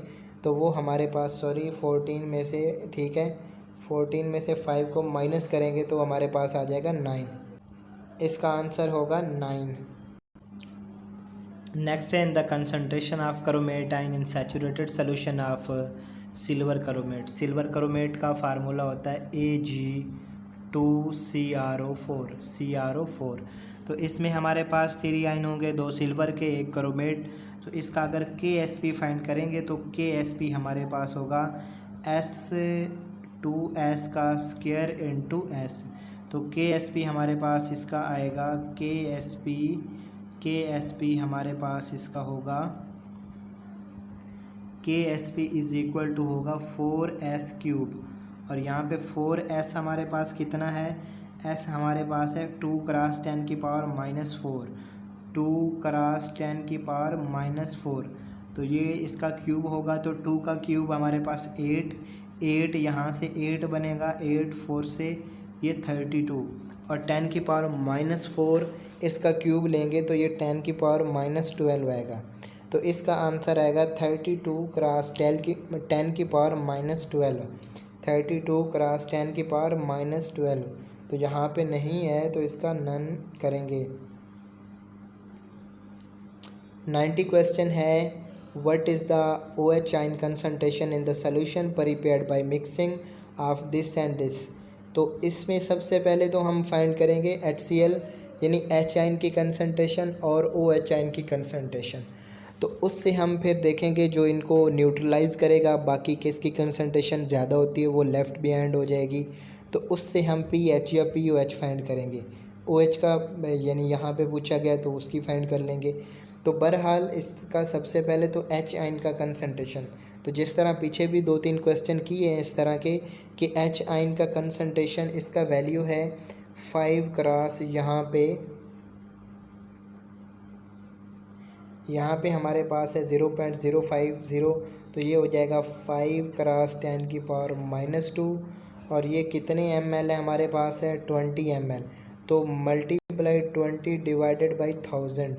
तो वो हमारे पास 14 में से, ठीक है, 14 में से 5 को माइनस करेंगे तो हमारे पास आ जाएगा 9। इसका आंसर होगा 9। नेक्स्ट है in the concentration of क्रोमेटाइन in saturated solution of silver chromate. Silver chromate का फार्मूला होता है Ag2CrO4। तो इसमें हमारे पास 3 आयन होंगे, 2 सिल्वर के 1 क्रोमेट। तो इसका अगर KSP फाइंड करेंगे तो KSP हमारे पास होगा S2S का स्क्वायर इंटू S। तो KSP हमारे पास इसका आएगा KSP हमारे पास इसका होगा KSP इज इक्वल टू होगा 4S³ और यहाँ पे 4S हमारे पास कितना है, S हमारे पास है 2 × 10⁻⁻4, 2 × 10⁻⁻4। तो ये इसका क्यूब होगा, तो 2 का क्यूब हमारे पास 8 यहाँ से 8 बनेगा, 8 4 से ये 32 और 10⁻⁻4 इसका क्यूब लेंगे तो ये 10⁻⁻12 आएगा। तो इसका आंसर आएगा 32 × 10⁻⁻12, 32 × 10⁻⁻12। तो यहाँ पे नहीं है तो इसका नन करेंगे। 90 क्वेश्चन है what is the OH ion concentration in the solution prepared by mixing of this and this. तो इसमें सबसे पहले तो हम फाइंड करेंगे HCl यानी H आयन की कंसंट्रेशन और OH आयन की कंसंट्रेशन। तो उससे हम फिर देखेंगे जो इनको न्यूट्रलाइज़ करेगा, बाकी किसकी कंसंट्रेशन ज़्यादा होती है वो लेफ़्ट बिहाइंड हो जाएगी, तो उससे हम PH या POH फाइंड करेंगे। OH का यानी यहाँ पे पूछा गया तो उसकी फाइंड कर लेंगे। तो बहरहाल इसका सबसे पहले तो H आयन का कंसंट्रेशन, तो जिस तरह पीछे भी 2-3 क्वेश्चन किए हैं इस तरह के कि H आयन का कंसंट्रेशन इसका वैल्यू है 5 × यहाँ पे हमारे पास है 0.050, तो ये हो जाएगा 5 × 10⁻⁻2 और ये कितने ml है हमारे पास है 20 ml, तो मल्टीप्लाई 20 डिवाइडेड बाई 1000,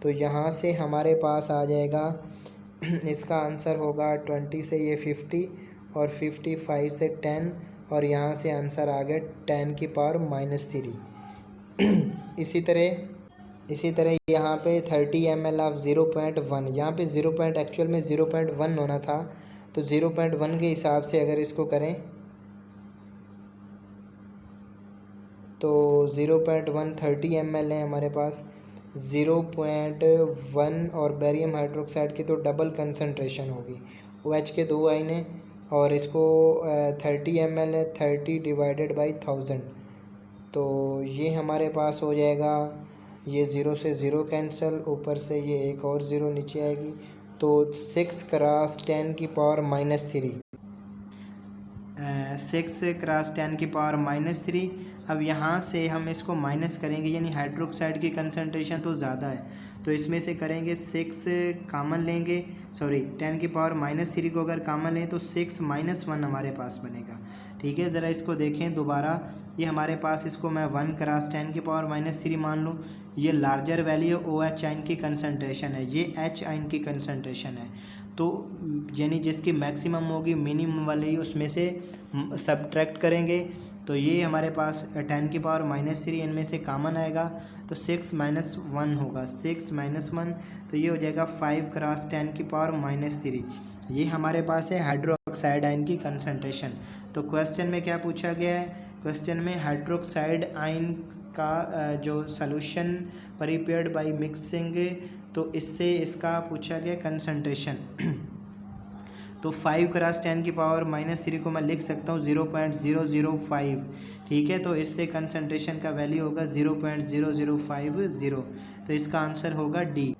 तो यहाँ से हमारे पास आ जाएगा इसका आंसर होगा 20 से ये 50 और 55 से 10 और यहाँ से आंसर आ गया 10⁻⁻3। इसी तरह यहाँ पे 30 ml ऑफ 0.1, यहाँ पे एक्चुअल में 0.1 होना था, तो 0.1 के हिसाब से अगर इसको करें तो 0.1 30 ml है हमारे पास, 0.1 और बेरियम हाइड्रोक्साइड की तो डबल कंसंट्रेशन होगी, OH के 2 आयन हैं और इसको 30 ml है, 30 डिवाइडेड बाई 1000, तो ये हमारे पास हो जाएगा, ये 0 से 0 कैंसिल, ऊपर से ये एक और 0 नीचे आएगी, तो 6 × 10⁻⁻3, 6 × 10⁻⁻3। अब यहाँ से हम इसको माइनस करेंगे, यानी हाइड्रोक्साइड की कंसंट्रेशन तो ज़्यादा है, तो इसमें से करेंगे 6 कामन लेंगे, 10⁻⁻3 को अगर कामन लें तो 6 - 1 हमारे पास बनेगा। ठीक है, ज़रा इसको देखें दोबारा, ये हमारे पास इसको मैं 1 × 10⁻⁻3 मान लूँ, ये लार्जर वैल्यू OH आयन की कंसंट्रेशन है, ये H आयन की कंसंट्रेशन है, तो यानी जिसकी मैक्सिमम होगी मिनिमम वाली उसमें से सब्ट्रैक्ट करेंगे। तो ये हमारे पास 10⁻⁻3 इनमें से कॉमन आएगा, तो 6 - 1 होगा, 6 - 1 तो ये हो जाएगा 5 × 10⁻⁻3। ये हमारे पास है हाइड्रोक्साइड आयन की कंसंट्रेशन। तो क्वेश्चन में क्या पूछा गया है, क्वेश्चन में हाइड्रोक्साइड आयन का जो सॉल्यूशन प्रिपेयर्ड बाय मिक्सिंग, तो इससे इसका पूछा गया कंसंट्रेशन। तो 5 × 10⁻⁻3 को मैं लिख सकता हूँ 0.005, ठीक है। तो इससे कंसंट्रेशन का वैल्यू होगा 0.0050, तो इसका आंसर होगा डी।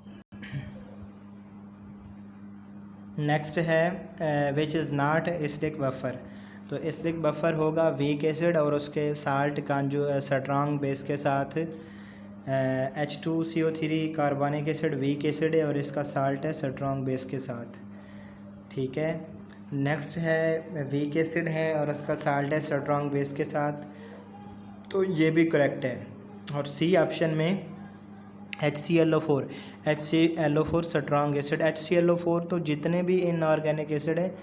नेक्स्ट है which is not acidic buffer. तो एसिडिक बफर होगा वीक एसिड और उसके साल्ट का जो स्ट्रॉन्ग बेस के साथ H2CO3 कार्बनिक एसिड वीक एसिड है और इसका साल्ट है स्ट्रॉन्ग बेस के साथ, ठीक है। नेक्स्ट है वीक एसिड है और उसका साल्ट है स्ट्रॉन्ग बेस के साथ, तो ये भी करेक्ट है। और सी ऑप्शन में HClO4 स्ट्रॉन्ग एसिड। HClO4 तो जितने भी इनऑर्गेनिक एसिड है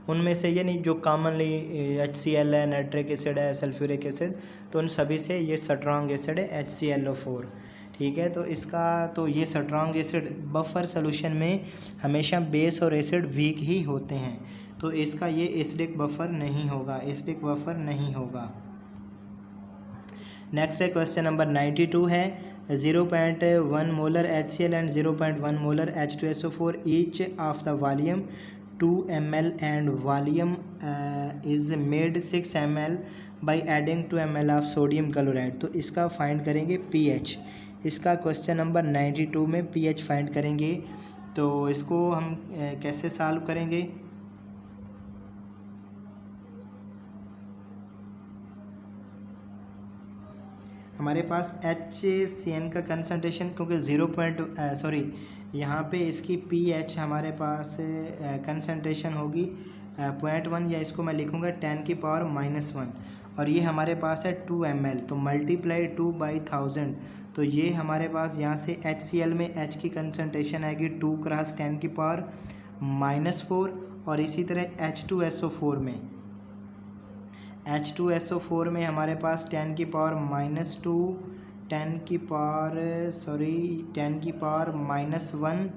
उनमें से, ये नहीं जो कॉमनली HCl है, नाइट्रिक एसिड है, सल्फ्यूरिक एसिड, तो उन सभी से ये स्ट्रॉन्ग एसिड है HClO4, ठीक है। तो इसका तो ये स्ट्रॉन्ग एसिड बफर सोल्यूशन में हमेशा बेस और एसिड वीक ही होते हैं, तो इसका ये एसिडिक बफर नहीं होगा, एसिडिक बफर नहीं होगा। नेक्स्ट है क्वेश्चन नंबर 92 है 0.1 molar HCl and 0.1 molar H2SO4 each of the volume 2 ml and volume is made 6 ml by adding 2 ml of sodium chloride. तो इसका फाइंड करेंगे pH। इसका क्वेश्चन नंबर 92 में pH फाइंड करेंगे। तो इसको हम कैसे सॉल्व करेंगे, हमारे पास HCN का कंसंट्रेशन क्योंकि यहाँ पे इसकी pH हमारे पास कंसंट्रेशन होगी 0.1, या इसको मैं लिखूँगा 10⁻⁻1 और ये हमारे पास है 2 ml, तो मल्टीप्लाई 2/1000, तो ये हमारे पास यहाँ से HCl में H की कंसंट्रेशन आएगी 2 × 10⁻⁻4 और इसी तरह H2SO4 में हमारे पास 10⁻⁻2 10⁻⁻1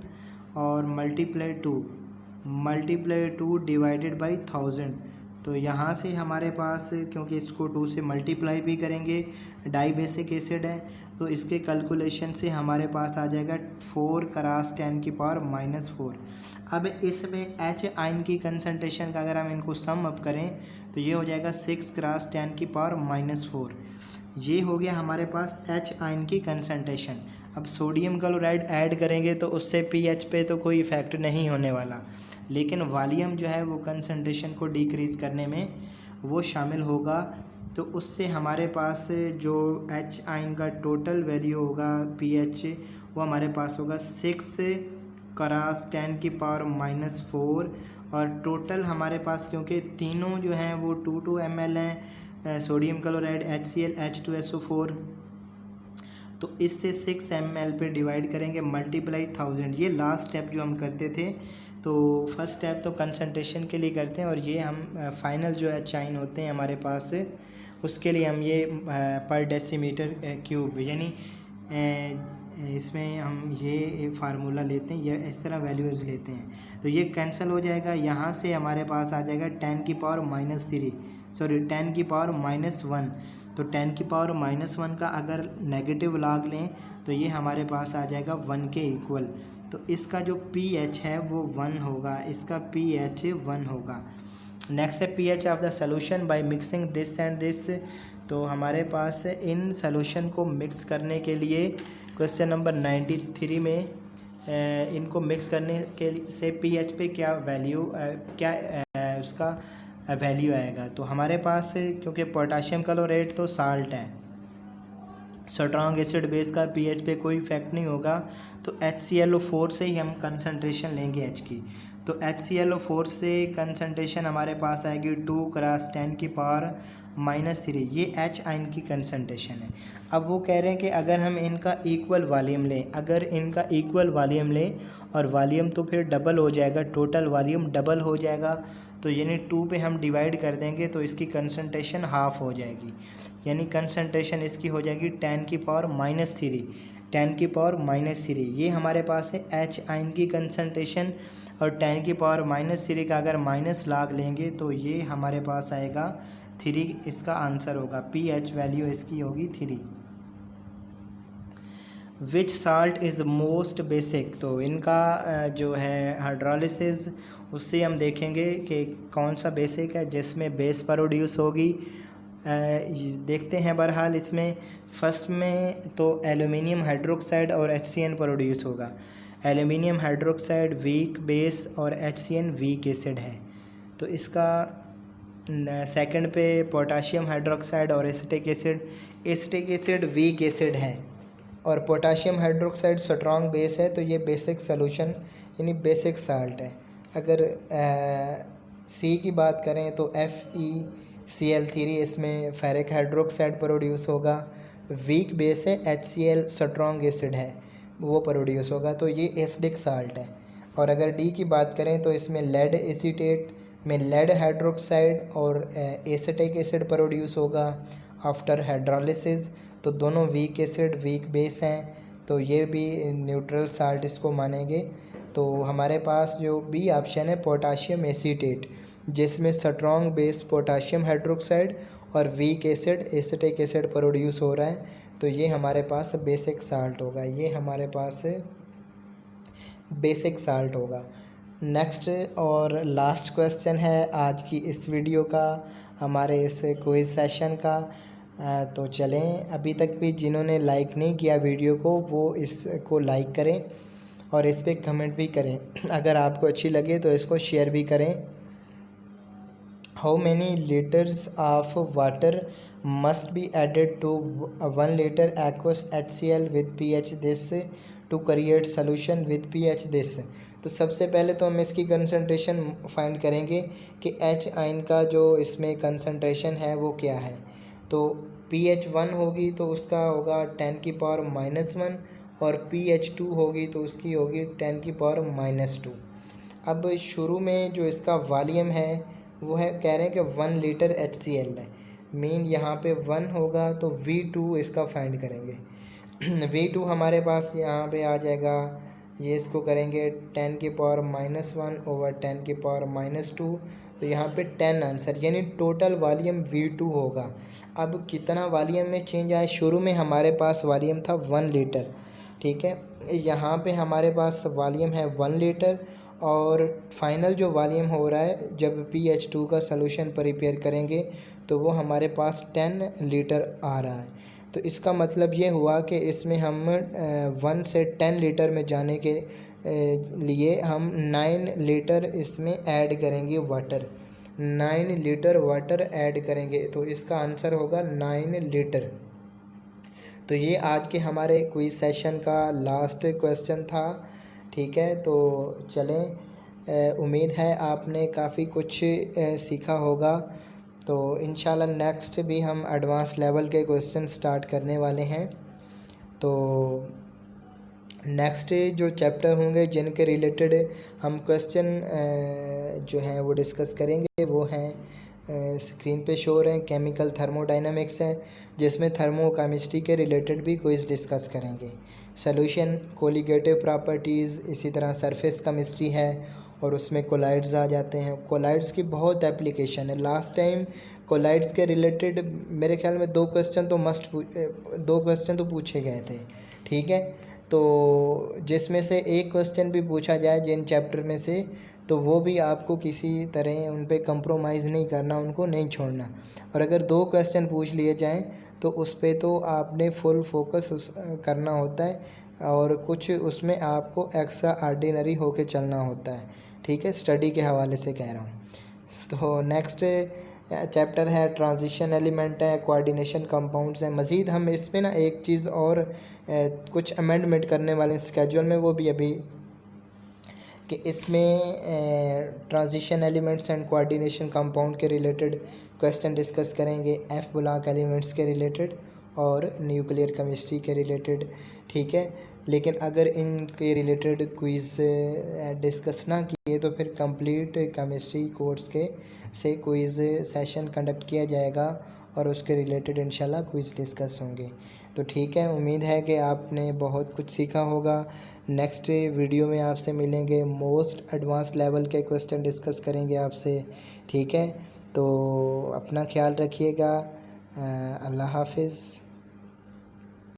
और मल्टीप्लाई 2 डिवाइडेड बाई 1000। तो यहाँ से हमारे पास, क्योंकि इसको 2 से मल्टीप्लाई भी करेंगे, डाई बेसिक एसिड है, तो इसके कैलकुलेशन से हमारे पास आ जाएगा 4 × 10⁻⁻4। अब इसमें H आयन की कंसंट्रेशन का अगर हम इनको सम अप करें तो ये हो जाएगा 6 × 10⁻⁻4। ये हो गया हमारे पास H आयन की कंसंट्रेशन। अब सोडियम क्लोराइड ऐड करेंगे तो उससे pH पे तो कोई इफेक्ट नहीं होने वाला, लेकिन वॉल्यूम जो है वो कंसंट्रेशन को डिक्रीज़ करने में वो शामिल होगा। तो उससे हमारे पास जो H आयन का टोटल वैल्यू होगा pH, वो हमारे पास होगा 6 × 10⁻⁻4 और टोटल हमारे पास, क्योंकि तीनों जो हैं वो 2 ml हैं, सोडियम क्लोराइड HCl H2SO4, तो इससे 6 ml पे डिवाइड करेंगे मल्टीप्लाई 1000। ये लास्ट स्टेप जो हम करते थे, तो फर्स्ट स्टेप तो कंसंट्रेशन के लिए करते हैं और ये हम फाइनल जो H आयन होते हैं हमारे पास, उसके लिए हम ये पर डेसीमीटर क्यूब यानी इसमें हम ये फार्मूला लेते हैं, ये इस तरह वैल्यूज़ लेते हैं, तो ये कैंसिल हो जाएगा। यहाँ से हमारे पास आ जाएगा 10⁻⁻1, तो 10⁻⁻1 का अगर नेगेटिव लॉग लें तो ये हमारे पास आ जाएगा 1 के इक्वल। तो इसका जो pH है वो 1 होगा, इसका pH 1 होगा। नेक्स्ट है pH of the solution by mixing this and this. तो हमारे पास इन सोल्यूशन को मिक्स करने के लिए क्वेश्चन नंबर 93 में इनको मिक्स करने के से pH पे क्या वैल्यू उसका वैल्यू आएगा। तो हमारे पास क्योंकि पोटाशियम क्लोराइड तो साल्ट है, स्ट्रॉन्ग एसिड बेस का pH पे कोई इफेक्ट नहीं होगा, तो HClO4 से ही हम कंसंट्रेशन लेंगे H की। तो HClO4 से कंसनट्रेशन हमारे पास आएगी 2 × 10⁻⁻³ ये H आयन की कंसनट्रेशन है। अब वो कह रहे हैं कि अगर हम इनका इक्वल वॉल्यूम लें, अगर इनका इक्वल वॉल्यूम लें और वॉल्यूम तो फिर डबल हो जाएगा, टोटल वॉल्यूम डबल हो जाएगा, तो यानी 2 पे हम डिवाइड कर देंगे तो इसकी कंसनट्रेशन हाफ हो जाएगी, यानी कंसनट्रेशन इसकी हो जाएगी 10⁻³ ये हमारे पास है H आयन की कंसनट्रेशन। और 10⁻³ का अगर माइनस लाग लेंगे तो ये हमारे पास आएगा 3, इसका आंसर होगा pH वैल्यू इसकी होगी 3। विच साल्ट इज़ मोस्ट बेसिक, तो इनका जो है हाइड्रोलिसिस उससे हम देखेंगे कि कौन सा बेसिक है जिसमें बेस प्रोड्यूस होगी। देखते हैं बहरहाल इसमें फर्स्ट में तो एल्यूमिनियम हाइड्रोक्साइड और HCN प्रोड्यूस होगा। एल्यूमिनियम हाइड्रोक्साइड वीक बेस और HCN वीक एसिड है। तो इसका सेकंड पे पोटाशियम हाइड्रोक्साइड और एसिटिक एसिड वीक एसिड है और पोटाशियम हाइड्रोक्साइड स्ट्रॉन्ग बेस है, तो ये बेसिक सॉल्यूशन यानी बेसिक साल्ट है। अगर सी की बात करें तो FeCl3 इसमें फेरिक हाइड्रोक्साइड प्रोड्यूस होगा। वीक बेस है HCl स्ट्रॉन्ग एसिड है वो प्रोड्यूस होगा, तो ये एसिडिक साल्ट है। और अगर डी की बात करें तो इसमें लेड एसीटेट में लेड हाइड्रोक्साइड और एसिटिक एसिड प्रोड्यूस होगा आफ्टर हाइड्रोलिसिस, तो दोनों वीक एसिड वीक बेस हैं, तो ये भी न्यूट्रल साल्ट इसको मानेंगे। तो हमारे पास जो बी ऑप्शन है पोटाशियम एसीटेट, जिसमें स्ट्रॉन्ग बेस पोटाशियम हाइड्रोक्साइड और weak acid acetic acid produce हो रहा है, तो ये हमारे पास बेसिक साल्ट होगा, ये हमारे पास बेसिक साल्ट होगा। नेक्स्ट और लास्ट क्वेश्चन है आज की इस वीडियो का, हमारे इस क्विज सेशन का। तो चलें, अभी तक भी जिन्होंने लाइक नहीं किया वीडियो को वो इसको लाइक करें और इस पर कमेंट भी करें, अगर आपको अच्छी लगे तो इसको शेयर भी करें। How many litres of water must be added to 1 litre aqueous HCl with pH this to create solution with pH this। तो सबसे पहले तो हम इसकी कंसंट्रेशन फाइंड करेंगे कि H आयन का जो इसमें कंसंट्रेशन है वो क्या है। तो pH 1 होगी तो उसका होगा 10⁻⁻1 और pH 2 होगी तो उसकी होगी 10⁻⁻2। अब शुरू में जो इसका वॉल्यूम है वो है, कह रहे हैं कि 1 लीटर HCl है, मीन यहाँ पे 1 होगा तो V2 इसका फाइंड करेंगे। V2 हमारे पास यहाँ पे आ जाएगा, ये इसको करेंगे 10⁻⁻1 ओवर 10⁻⁻2, तो यहाँ पे 10 आंसर, यानी टोटल वॉल्यूम V2 होगा। अब कितना वॉल्यूम में चेंज आया, शुरू में हमारे पास वॉल्यूम था 1 लीटर, ठीक है, यहाँ पे हमारे पास वॉल्यूम है 1 लीटर और फाइनल जो वॉल्यूम हो रहा है जब pH 2 का सलूशन प्रिपेयर करेंगे तो वो हमारे पास 10 लीटर आ रहा है। तो इसका मतलब ये हुआ कि इसमें हम 1 से 10 लीटर में जाने के लिए हम 9 लीटर इसमें ऐड करेंगे वाटर, 9 लीटर वाटर ऐड करेंगे, तो इसका आंसर होगा 9 लीटर। तो ये आज के हमारे क्विज सेशन का लास्ट क्वेश्चन था, ठीक है। तो चलें, उम्मीद है आपने काफ़ी कुछ सीखा होगा। तो इंशाल्लाह नेक्स्ट भी हम एडवांस लेवल के क्वेश्चन स्टार्ट करने वाले हैं। तो नेक्स्ट जो चैप्टर होंगे जिनके रिलेटेड हम क्वेश्चन जो हैं वो डिस्कस करेंगे वो हैं स्क्रीन पे शो हो रहे हैं। केमिकल थर्मोडायनामिक्स है जिसमें थर्मोकेमिस्ट्री के रिलेटेड भी क्विज डिस्कस करेंगे। सॉल्यूशन कोलिगेटिव प्रॉपर्टीज़, इसी तरह सरफेस केमिस्ट्री है और उसमें कोलाइड्स आ जाते हैं। कोलाइड्स की बहुत एप्लीकेशन है। लास्ट टाइम कोलाइड्स के रिलेटेड मेरे ख्याल में 2 क्वेश्चन तो पूछे गए थे, ठीक है। तो जिसमें से एक क्वेश्चन भी पूछा जाए जिन चैप्टर में से, तो वो भी आपको किसी तरह उन पे कंप्रोमाइज़ नहीं करना, उनको नहीं छोड़ना। और अगर 2 क्वेश्चन पूछ लिए जाएँ तो उस पे तो आपने फुल फोकस करना होता है और कुछ उसमें आपको एक्स्ट्रा आर्डिनरी होके चलना होता है, ठीक है, स्टडी के हवाले से कह रहा हूँ। तो नेक्स्ट चैप्टर है ट्रांजिशन एलिमेंट है, कोऑर्डिनेशन कंपाउंड्स हैं। मज़ीद हम इसमें ना एक चीज़ और कुछ अमेंडमेंट करने वाले स्केड्यूल में, वो भी अभी कि इसमें transition elements and coordination compound के रिलेटेड क्वेश्चन डिस्कस करेंगे, एफ ब्लॉक एलिमेंट्स के रिलेटेड और न्यूक्लियर केमिस्ट्री के रिलेटेड, ठीक है। लेकिन अगर इनके रिलेटेड क्विज़ डिस्कस ना किए तो फिर कंप्लीट केमिस्ट्री कोर्स के से क्विज़ सेशन कंडक्ट किया जाएगा और उसके रिलेटेड इंशाल्लाह क्विज़ डिस्कस होंगे। तो ठीक है, उम्मीद है कि आपने बहुत कुछ सीखा होगा। नेक्स्ट वीडियो में आपसे मिलेंगे, मोस्ट एडवांस लेवल के क्वेश्चन डिस्कस करेंगे आपसे, ठीक है। तो अपना ख्याल रखिएगा। अल्लाह हाफिज़।